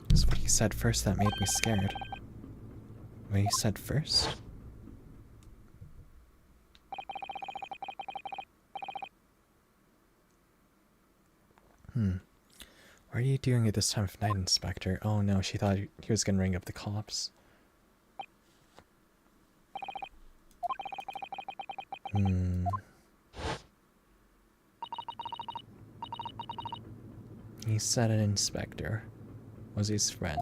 Speaker 1: It's what he said first that made me scared. What he said first? What are you doing at this time of night, Inspector? Oh no, she thought he was gonna ring up the cops. He said an inspector was his friend.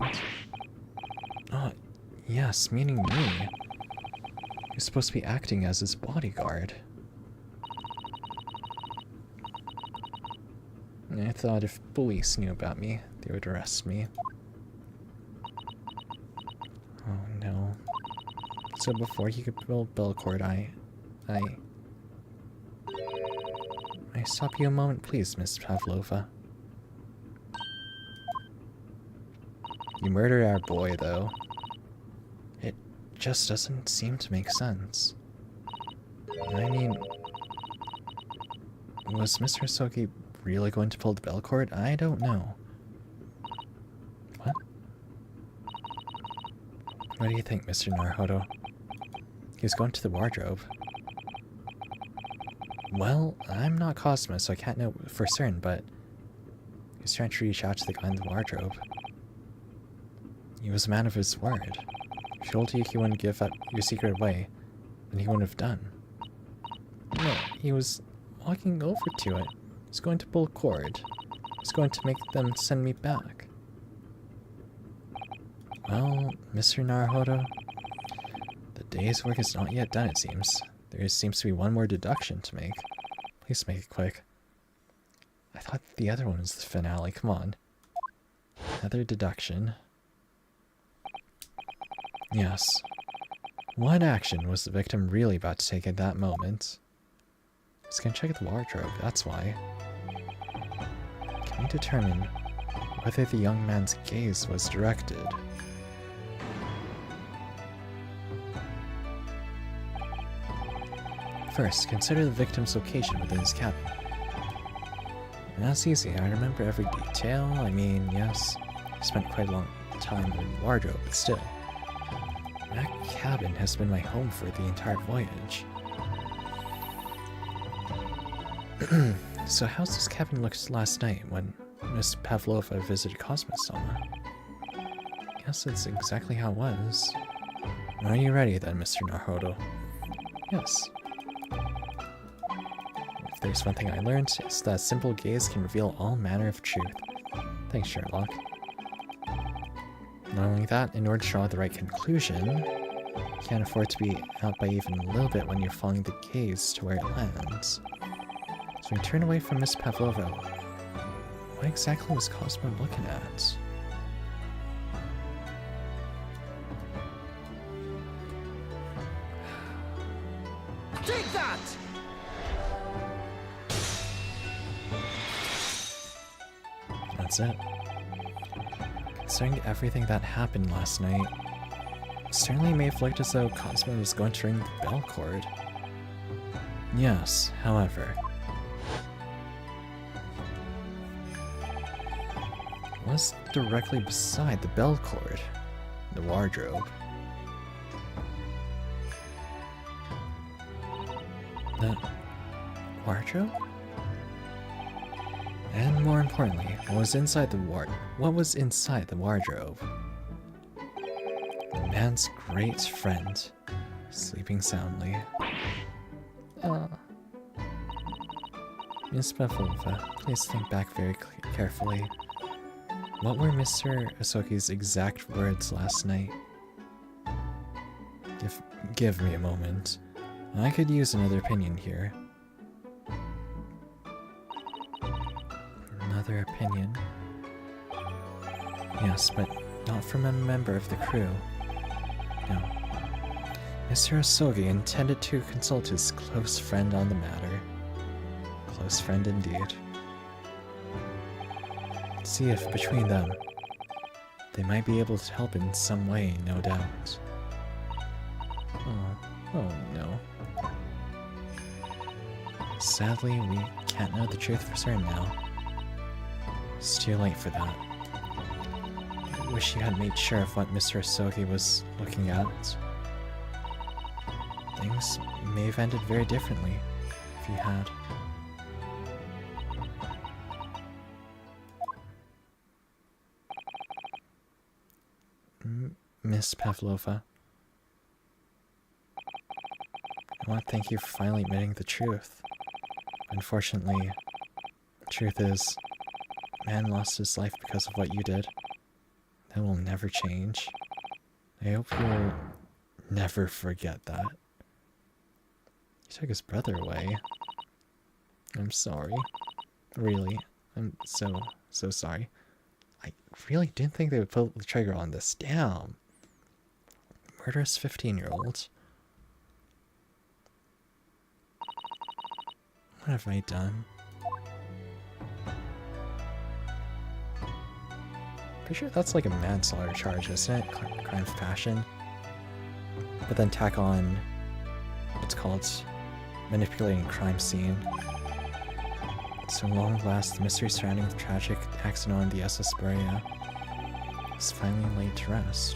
Speaker 1: Oh, yes, meaning me. He's supposed to be acting as his bodyguard. I thought if police knew about me, they would arrest me. Oh no. So before he could build Belcourt, I stop you a moment, please, Miss Pavlova. You murdered our boy, though. It just doesn't seem to make sense. I mean, was Mr. Soki really going to pull the bell cord? I don't know. What? What do you think, Mr. Naruhodo? He's going to the wardrobe. Well, I'm not Cosmo, so I can't know for certain, but he's trying to reach out to the guy in the wardrobe. He was a man of his word. If he told you he wouldn't give up your secret away, then he wouldn't have done. No, he was walking over to it. He's going to pull a cord. He's going to make them send me back. Well, Mr. Naruhodo, the day's work is not yet done, it seems. There seems to be one more deduction to make. Please make it quick. I thought the other one was the finale. Come on. Another deduction. Yes. What action was the victim really about to take at that moment? He's gonna check the wardrobe, that's why. Can we determine whether the young man's gaze was directed? First, consider the victim's location within his cabin. That's easy, I remember every detail. I mean, yes, I spent quite a long time in the wardrobe, but still. That cabin has been my home for the entire voyage. So how's this cabin looked last night when Miss Pavlova visited Cosmos-sama? Yes, that's exactly how it was. Are you ready then, Mr. Naruhodo? Yes. If there's one thing I learned, it's that simple gaze can reveal all manner of truth. Thanks, Sherlock. Not only that, in order to draw the right conclusion, you can't afford to be out by even a little bit when you're following the gaze to where it lands. So we turn away from Miss Pavlova. What exactly was Cosmo looking at?
Speaker 2: Take that!
Speaker 1: That's it. Considering everything that happened last night, it certainly may have looked as though Cosmo was going to ring the bell cord. Yes, however, was directly beside the bell cord, the wardrobe. The wardrobe? And more importantly, what was inside the wardrobe? The man's great friend, sleeping soundly. Miss Pavlova, please think back very carefully. What were Mr. Asoki's exact words last night? Give me a moment. I could use another opinion here. Another opinion? Yes, but not from a member of the crew. No. Mr. Asogi intended to consult his close friend on the matter. Close friend indeed. See if between them, they might be able to help in some way, no doubt. Oh no. Sadly, we can't know the truth for certain now. It's too late for that. I wish you had made sure of what Mr. Asogi was looking at. Things may have ended very differently if you had. Miss Pavlova, I want to thank you for finally admitting the truth. Unfortunately, the truth is, man lost his life because of what you did. That will never change. I hope you'll never forget that. You took his brother away. I'm sorry. Really, I'm so sorry. I really didn't think they would pull the trigger on this. Damn. Murderous 15-year-old. What have I done? Pretty sure that's like a manslaughter charge, isn't it? Crime of passion. But then tack on what's called manipulating crime scene. So long last, the mystery surrounding the tragic accident on the SS Berea is finally laid to rest.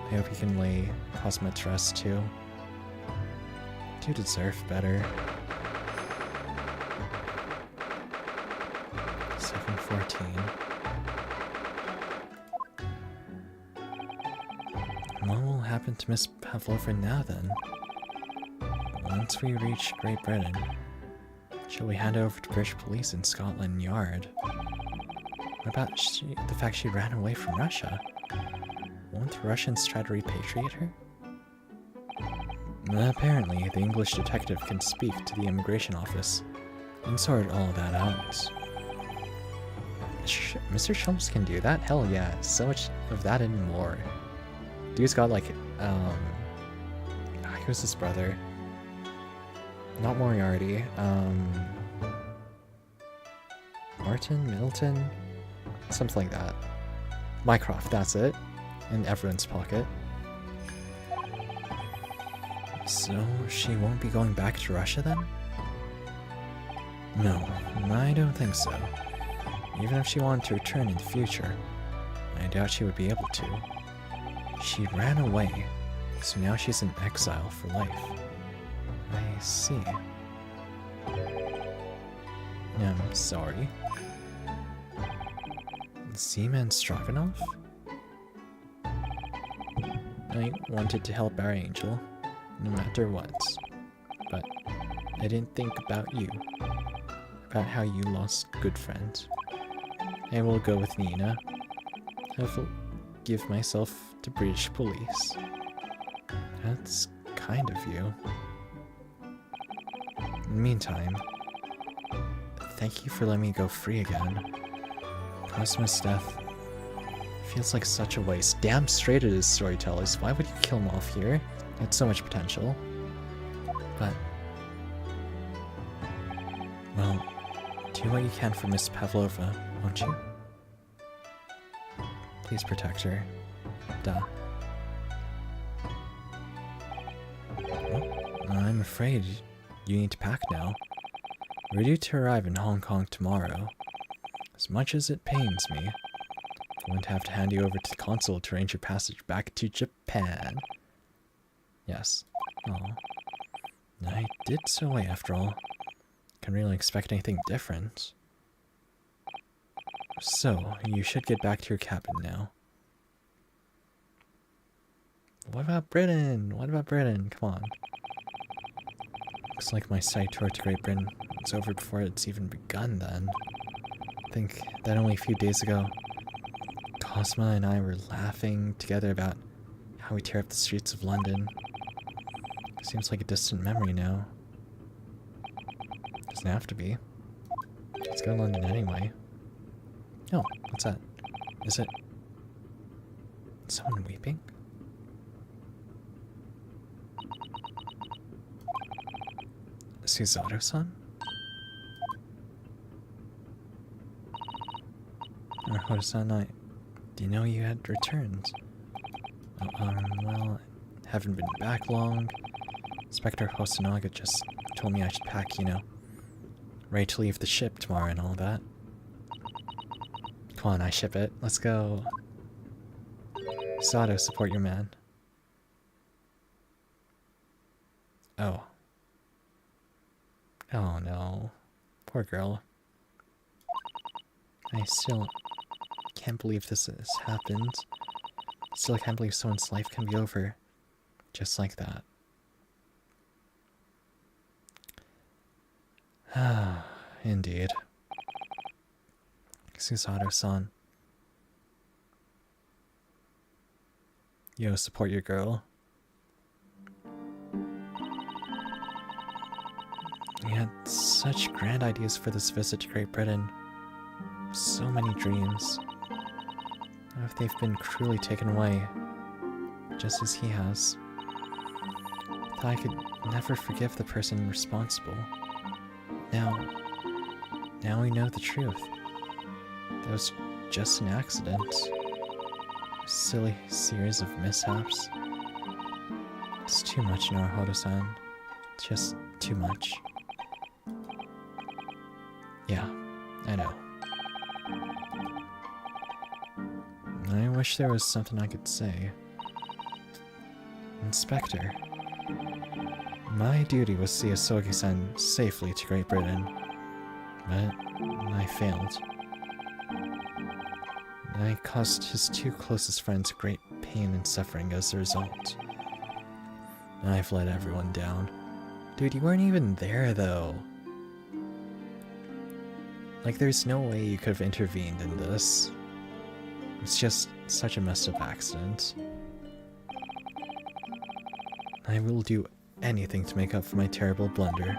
Speaker 1: I hope you can lay Cosmo to rest too. You deserve better. 7:14. What will happen to Miss Pavlova now then? Once we reach Great Britain, Shall we hand her over to British police in Scotland Yard? What about the fact she ran away from Russia? Won't the Russians try to repatriate her? Apparently, the English detective can speak to the immigration office and sort all that out. Mr. Shumps can do that? Hell yeah, so much of that and more. Dude's got like, who's his brother? Not Moriarty, Martin, Middleton? Something like that. Mycroft, that's it. In everyone's pocket. So, she won't be going back to Russia then? No, I don't think so. Even if she wanted to return in the future, I doubt she would be able to. She ran away, so now she's in exile for life. I see. I'm sorry. Seaman Stroganoff? I wanted to help our angel, no matter what. But I didn't think about you. About how you lost good friends. I will go with Nina. I will give myself to British police. That's kind of you. In the meantime, thank you for letting me go free again. Cosmo's death feels like such a waste. Damn straight it is, storytellers. Why would you kill him off here? It had so much potential. But, well, do what you can for Miss Pavlova, won't you? Please protect her. Duh. Well, I'm afraid you need to pack now. We're due to arrive in Hong Kong tomorrow. As much as it pains me, I'm going to have to hand you over to the consul to arrange your passage back to Japan. Yes. Oh. I did so away after all. Can't really expect anything different. So, you should get back to your cabin now. What about Britain? What about Britain? Come on. Looks like my side tour to Great Britain is over before it's even begun then. I think that only a few days ago, Cosma and I were laughing together about how we tear up the streets of London. Seems like a distant memory now. Doesn't have to be. Let's go to London anyway. Oh, what's that? Is it someone weeping? Suzato-san? Or Hoda-san, do you know you had returned? Well, I haven't been back long. Inspector Hosonaga just told me I should pack, you know, ready to leave the ship tomorrow and all that. Come on, I ship it. Let's go. Sato, support your man. Oh. Oh no. Poor girl. I still can't believe this has happened. Still, I can't believe someone's life can be over just like that. Ah, indeed. Susato-san. Yo, support your girl. We had such grand ideas for this visit to Great Britain. So many dreams. What if they've been cruelly taken away, just as he has? I thought I could never forgive the person responsible. Now we know the truth. That was just an accident. A silly series of mishaps. It's too much, Naruhodo-san. Just too much. Yeah, I know. I wish there was something I could say. Inspector, my duty was to see Asogi-san safely to Great Britain, but I failed. I caused his two closest friends great pain and suffering as a result. I've let everyone down. Dude, you weren't even there, though. Like, there's no way you could have intervened in this. It's just such a messed up accident. I will do anything to make up for my terrible blunder.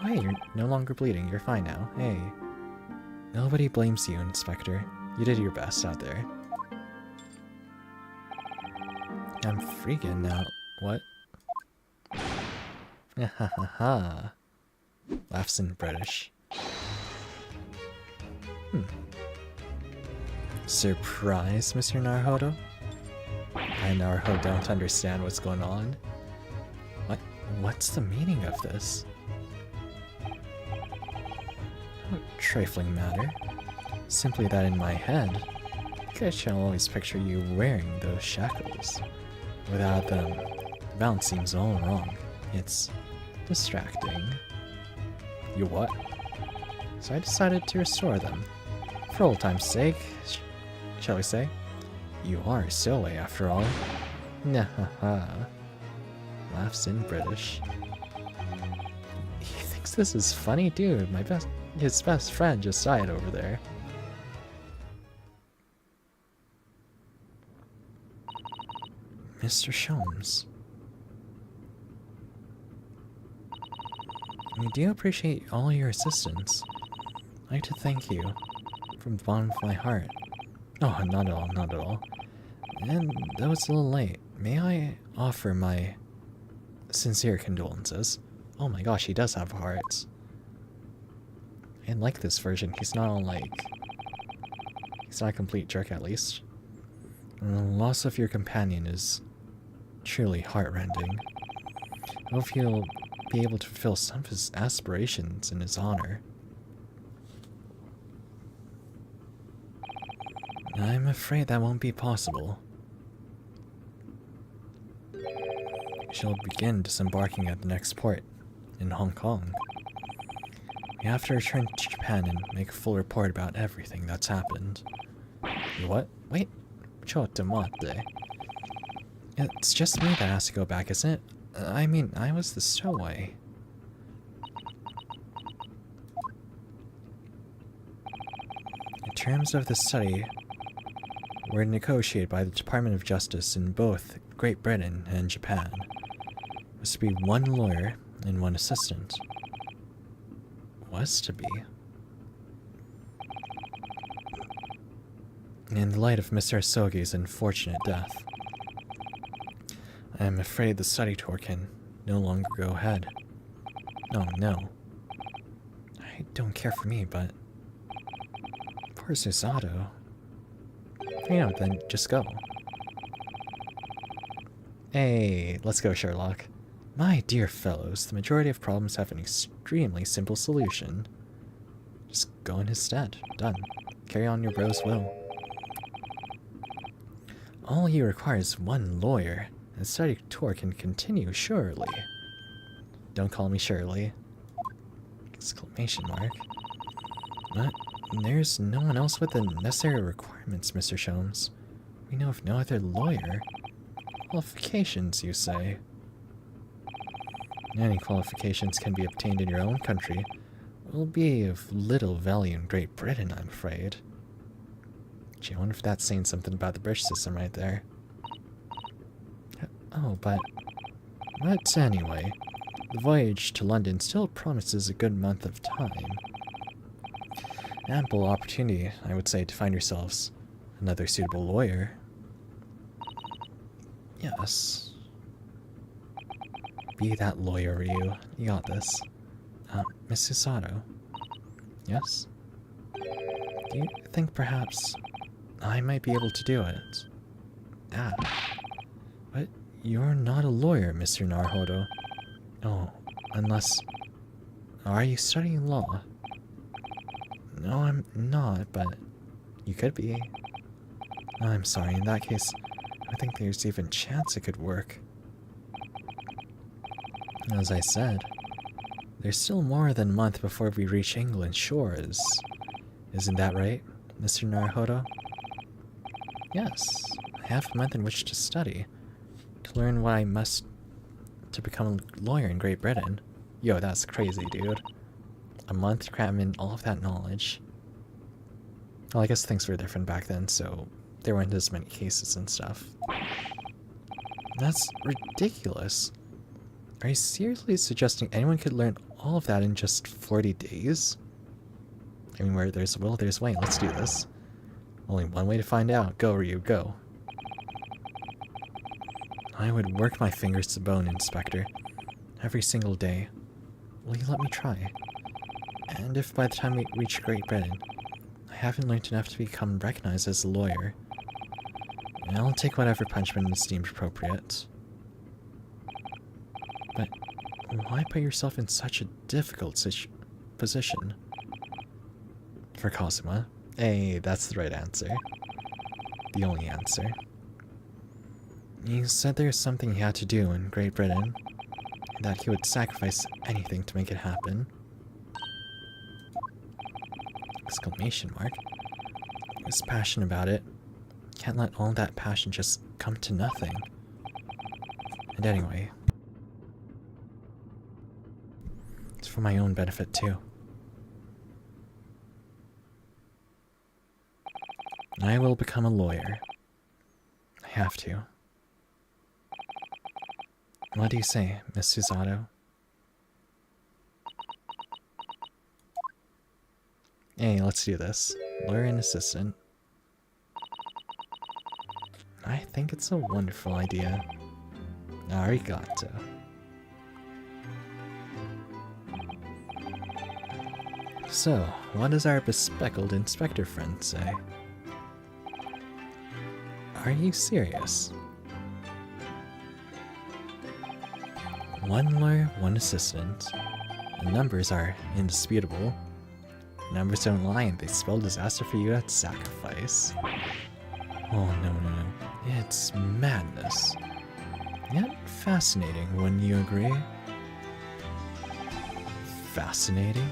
Speaker 1: Oh, hey, you're no longer bleeding. You're fine now. Hey. Nobody blames you, Inspector. You did your best out there. I'm freaking out. What? Ha ha ha. Laughs in British. Surprise, Mr. Naruhodo? I, Naruhodo, don't understand what's going on. What's the meaning of this? A trifling matter. Simply that in my head, I shall always picture you wearing those shackles. Without them, the balance seems all wrong. It's distracting. You what? So I decided to restore them. For old time's sake, shall we say? You are a stowaway after all. Nah-ha-ha. Laughs in British. He thinks this is funny, dude. His best friend just died over there. Mr. Sholmes. We do appreciate all your assistance. I'd like to thank you from the bottom of my heart. Oh, not at all, not at all. And though it's a little late, may I offer my sincere condolences? Oh my gosh, he does have hearts. I like this version. He's not all like... He's not a complete jerk, at least. And the loss of your companion is truly heartrending. I hope he'll be able to fulfill some of his aspirations in his honor. I'm afraid that won't be possible. We shall begin disembarking at the next port, in Hong Kong. We have to return to Japan and make a full report about everything that's happened. What? Wait. Chotomate. It's just me that has to go back, isn't it? I mean, I was the stowaway. The terms of the study were negotiated by the Department of Justice in both Great Britain and Japan. It was to be one lawyer and one assistant. Was to be. In the light of Mr. Asogi's unfortunate death, I am afraid the study tour can no longer go ahead. Oh no. I don't care for me, but... Poor Susato. You know, then just go. Hey, let's go, Sherlock. My dear fellows, the majority of problems have an extremely simple solution. Just go in his stead. Done. Carry on your bro's will. All you require is one lawyer, and the study tour can continue surely. Don't call me Shirley. Exclamation mark. But there's no one else with the necessary requirements, Mr. Sholmes. We know of no other lawyer. Qualifications, you say? Any qualifications can be obtained in your own country. Will be of little value in Great Britain, I'm afraid. Gee, I wonder if that's saying something about the British system right there. Oh, but anyway, the voyage to London still promises a good month of time. Ample opportunity, I would say, to find yourselves another suitable lawyer. Yes. Be that lawyer, Ryu. You got this. Miss Susato. Yes? Do you think perhaps I might be able to do it? Ah. But you're not a lawyer, Mr. Naruhodo. Oh, unless... Are you studying law? No, I'm not, but you could be. I'm sorry, in that case, I think there's even a chance it could work. As I said, there's still more than a month before we reach England's shores. Isn't that right, Mr. Naruhodo? Yes, I have a month in which to study, to learn what I must to become a lawyer in Great Britain. Yo, that's crazy, dude. a month to cram in all of that knowledge. Well, I guess things were different back then, so there weren't as many cases and stuff. That's ridiculous. Are you seriously suggesting anyone could learn all of that in just 40 days? I mean, where there's a will, there's a way. Let's do this. Only one way to find out. Go, Ryu, go. I would work my fingers to bone, Inspector. Every single day. Will you let me try? And if by the time we reach Great Britain, I haven't learned enough to become recognized as a lawyer, I'll take whatever punishment is deemed appropriate. But why put yourself in such a difficult position? For Kazuma. Hey, that's the right answer. The only answer. You said there's something he had to do in Great Britain, and that he would sacrifice anything to make it happen. Exclamation mark. He was passionate about it. Can't let all that passion just come to nothing. And anyway, it's for my own benefit too. I will become a lawyer. I have to. What do you say, Miss Susato? Hey, let's do this. Lawyer and assistant. I think it's a wonderful idea. Arigato. So, what does our bespectacled inspector friend say? Are you serious? One lawyer, one assistant. The numbers are indisputable. Numbers don't lie, and they spell disaster for you at sacrifice. Oh, no. It's madness. Yet fascinating, wouldn't you agree? Fascinating?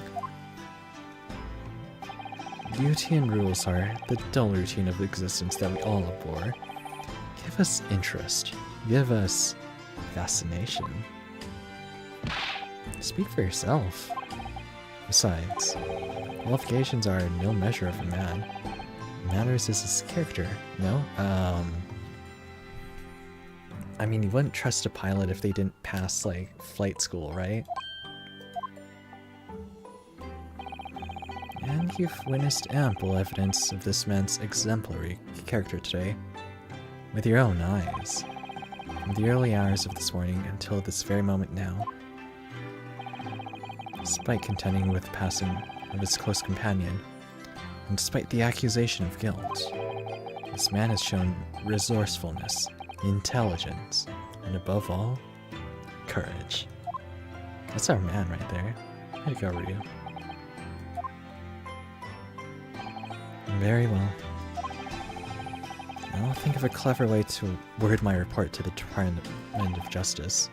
Speaker 1: Duty and rules are the dull routine of existence that we all abhor. Give us interest. Give us fascination. Speak for yourself. Besides, qualifications are no measure of a man. What matters is his character, no? I mean, you wouldn't trust a pilot if they didn't pass, like, flight school, right? And you've witnessed ample evidence of this man's exemplary character today, with your own eyes, from the early hours of this morning until this very moment now. Despite contending with the passing of his close companion, and despite the accusation of guilt, this man has shown resourcefulness, intelligence, and above all, courage. That's our man right there. Way to go, Ryu. Very well. I'll think of a clever way to word my report to the Department of Justice.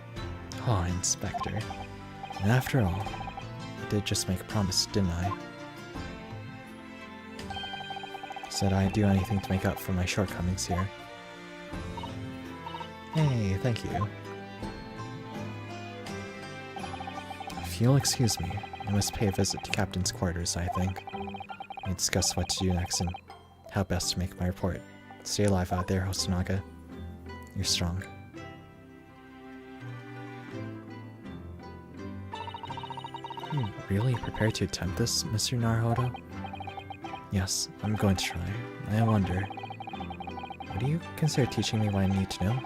Speaker 1: Oh, Inspector. And after all, I did just make a promise, didn't I? Said I'd do anything to make up for my shortcomings here. Hey, thank you. If you'll excuse me, I must pay a visit to Captain's quarters, I think. We discuss what to do next and how best to make my report. Stay alive out there, Hosonaga. You're strong. Are you really prepared to attempt this, Mr. Naruhodo? Yes, I'm going to try. I wonder, would you consider teaching me what I need to know?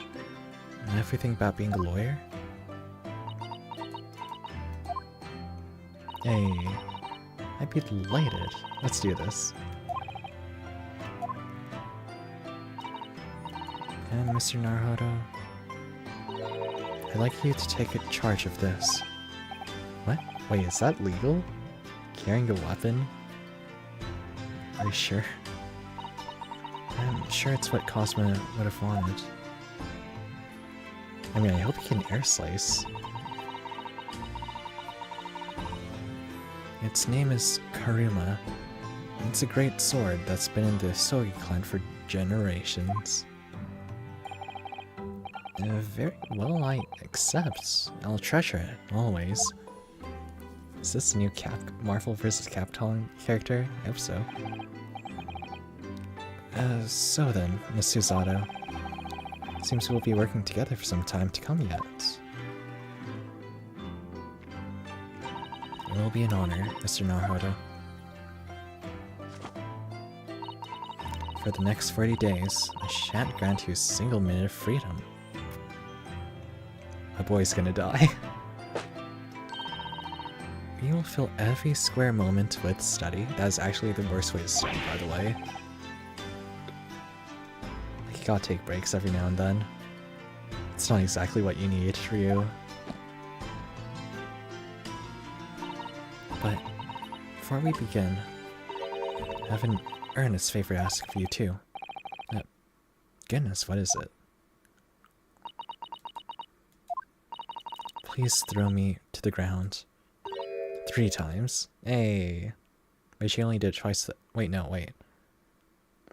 Speaker 1: And everything about being a lawyer? Hey, I'd be delighted. Let's do this. And Mr. Naruhodo, I'd like you to take charge of this. What? Wait, is that legal? Carrying a weapon? Are you sure? I'm sure it's what Cosmo would have wanted. I mean, I hope he can air slice. Its name is Karuma. It's a great sword that's been in the Sogi clan for generations. Very well, I accept. I'll treasure it, always. Is this a new Marvel vs. Capcom character? I hope so. So then, Miss Susato. Seems we'll be working together for some time to come yet. It will be an honor, Mr. Naruhodo. For the next 40 days, I shan't grant you a single minute of freedom. My boy's gonna die. You will fill every square moment with study. That is actually the worst way to study, by the way. Like, you gotta take breaks every now and then. It's not exactly what you need, Ryu. But before we begin, I have an earnest favor to ask for you too. Goodness, what is it? Please throw me to the ground. 3 times. Hey. Wait, she only did it twice. Wait, no, wait.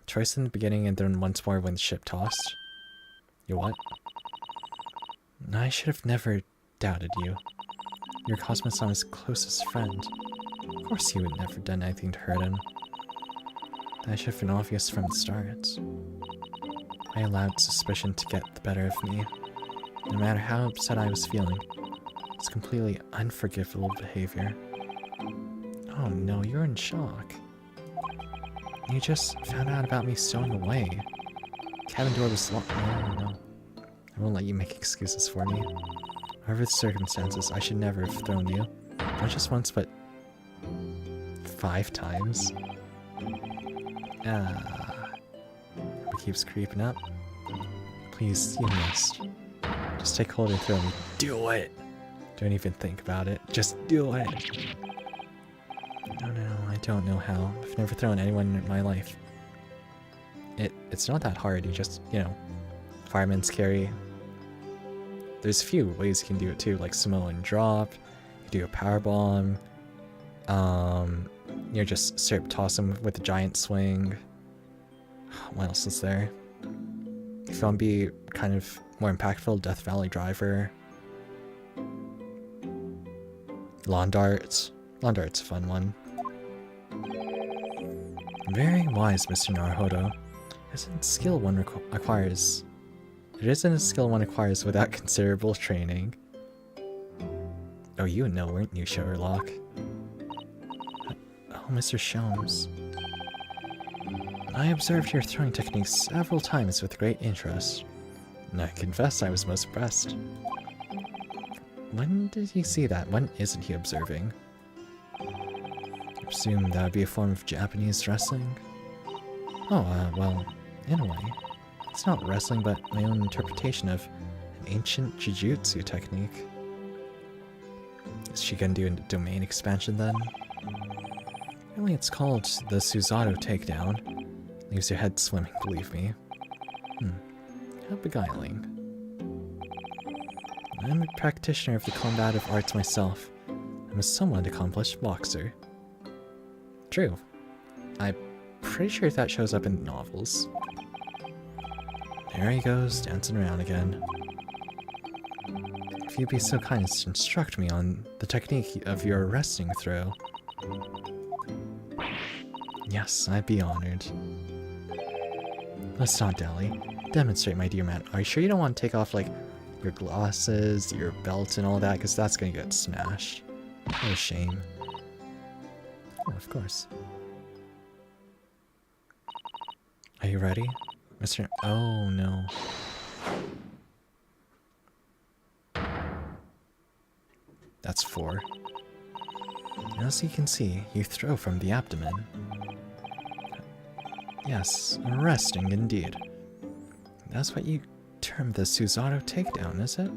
Speaker 1: Twice in the beginning and then once more when the ship tossed. You what? I should have never doubted you. You're Cosmo-sama's closest friend. Of course you would never done anything to hurt him. That should have been obvious from the start. I allowed suspicion to get the better of me. No matter how upset I was feeling, it's completely unforgivable behavior. Oh no, you're in shock. You just found out about me stowing away. Cabin door was locked. No. I won't let you make excuses for me. However the circumstances, I should never have thrown you. Not just once, but 5 times. It keeps creeping up. Please, you must. Just take hold and throw me. Do it! Don't even think about it. Just do it! No, I don't know how. I've never thrown anyone in my life. It's not that hard. You just, fireman's carry. There's a few ways you can do it too, like Samoan drop. You do a power bomb. Just straight toss him with a giant swing. What else is there? If you want to be kind of more impactful, Death Valley Driver. Lawn darts. Lawn dart's a fun one. Very wise, Mr. Naruhodo. It isn't a skill one acquires without considerable training. Oh, you know, weren't you, Sherlock? Oh, Mr. Sholmes. I observed your throwing technique several times with great interest, and I confess I was most impressed. When did he see that? When isn't he observing? I presume that would be a form of Japanese wrestling? Oh, well, in a way. It's not wrestling, but my own interpretation of an ancient jujutsu technique. Is she gonna do a domain expansion then? Really, it's called the Susato takedown. Leaves your head swimming, believe me. How beguiling. I'm a practitioner of the combative arts myself. I'm a somewhat accomplished boxer. True. I'm pretty sure that shows up in novels. There he goes, dancing around again. If you'd be so kind as to instruct me on the technique of your wrestling throw. Yes, I'd be honored. Let's not dally. Demonstrate, my dear man. Are you sure you don't want to take off, like, your glasses, your belt, and all that? Because that's gonna get smashed. What a shame. Oh, of course. Are you ready? Mr. Oh, no. That's 4. As you can see, you throw from the abdomen. Yes, arresting indeed. That's what you term the Susato takedown, is it?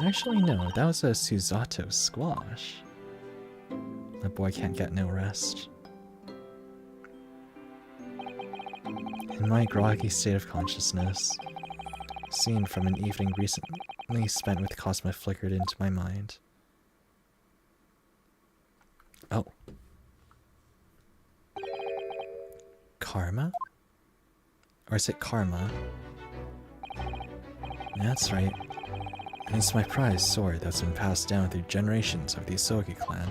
Speaker 1: Actually, no, that was a Susato squash. That boy can't get no rest. In my groggy state of consciousness, a scene from an evening recently spent with Cosmo flickered into my mind. Oh. Karma? Or is it karma? That's right. It's my prized sword that's been passed down through generations of the Isogi clan.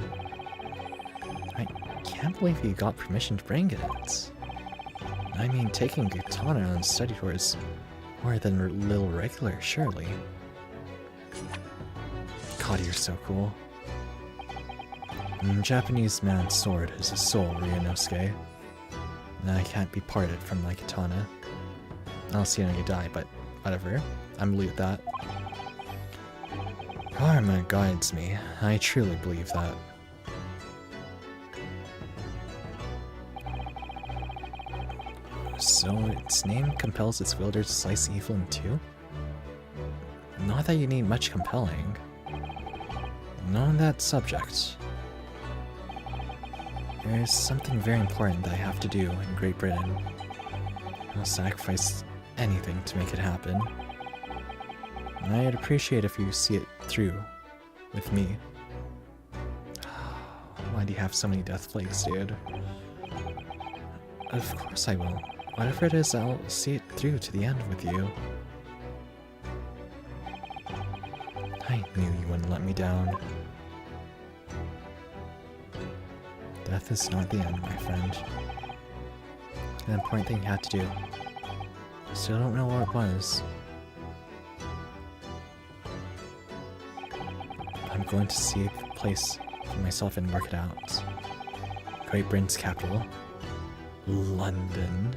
Speaker 1: I can't believe you got permission to bring it. I mean, taking a katana on study tour is more than a little regular, surely. God, you're so cool. Japanese man's sword is a soul, Ryunosuke. And I can't be parted from my katana. I'll see when you die, but whatever. I'm loot that. Karma guides me. I truly believe that. So its name compels its wielder to slice evil in two? Not that you need much compelling. Not on that subject. There's something very important that I have to do in Great Britain. I'll sacrifice anything to make it happen. And I'd appreciate if you see it through with me. Why do you have so many death plagues, dude? Of course I will. Whatever it is, I'll see it through to the end with you. I knew you wouldn't let me down. Death is not the end, my friend. An important thing you had to do. Still don't know what it was. I'm going to see a place for myself and work it out. Great Britain's capital. London.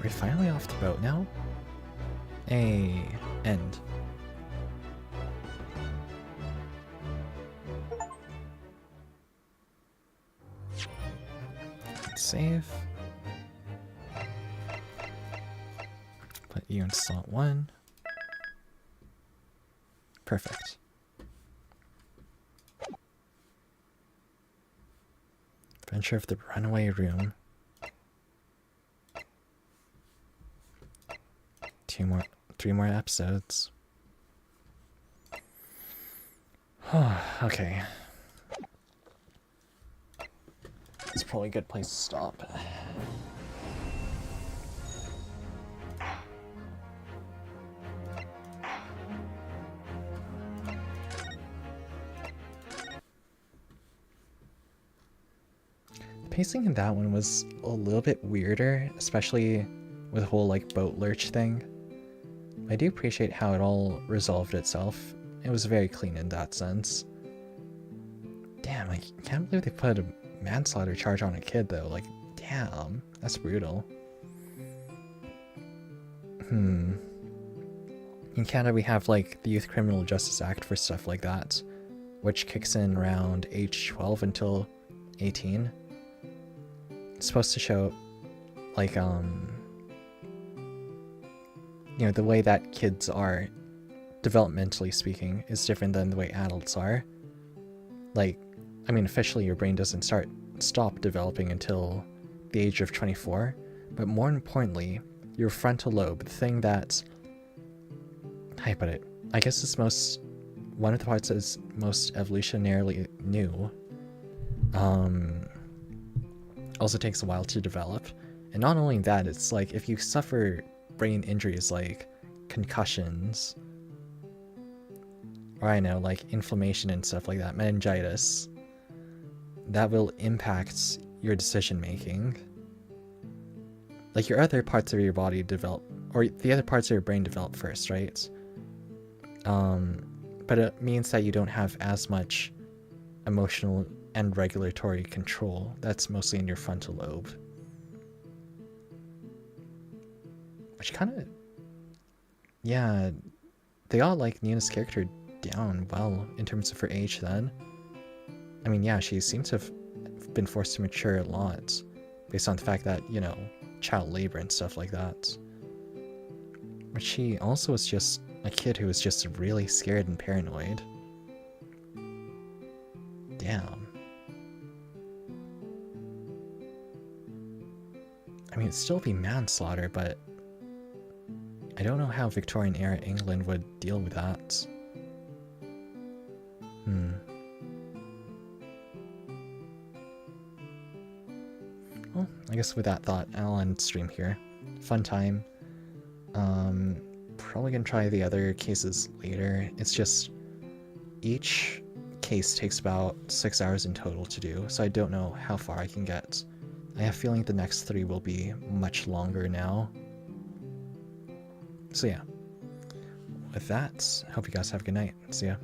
Speaker 1: We're finally off the boat now? Hey, end. Save. Put you in slot 1. Perfect. Adventure of the Runaway Room. 3 more episodes. Okay. It's probably a good place to stop. The pacing in that one was a little bit weirder, especially with the whole like boat lurch thing. I do appreciate how it all resolved itself. It was very clean in that sense. Damn, I can't believe they put a manslaughter charge on a kid though. Like, damn, that's brutal. In Canada we have like the Youth Criminal Justice Act for stuff like that, which kicks in around age 12 until 18. It's supposed to show like you know, the way that kids are, developmentally speaking, is different than the way adults are. Like, I mean, officially your brain doesn't stop developing until the age of 24, but more importantly, your frontal lobe, the thing that, how do I put it? I guess it's one of the parts that is most evolutionarily new, also takes a while to develop. And not only that, it's like if you suffer brain injuries like concussions, or I know, like inflammation and stuff like that, meningitis, that will impact your decision making. Like your other parts of your body develop, or the other parts of your brain develop first, right? But it means that you don't have as much emotional and regulatory control. That's mostly in your frontal lobe. Which kind of, yeah, they all like Nina's character down well in terms of her age then. I mean, yeah, she seems to have been forced to mature a lot based on the fact that, you know, child labor and stuff like that. But she also was just a kid who was just really scared and paranoid. Damn. I mean, it'd still be manslaughter, but I don't know how Victorian era England would deal with that. Well, I guess with that thought, I'll end stream here. Fun time. probably gonna try the other cases later. It's just each case takes about 6 hours in total to do, so I don't know how far I can get. I have a feeling the next 3 will be much longer now. So yeah. With that, hope you guys have a good night. See ya.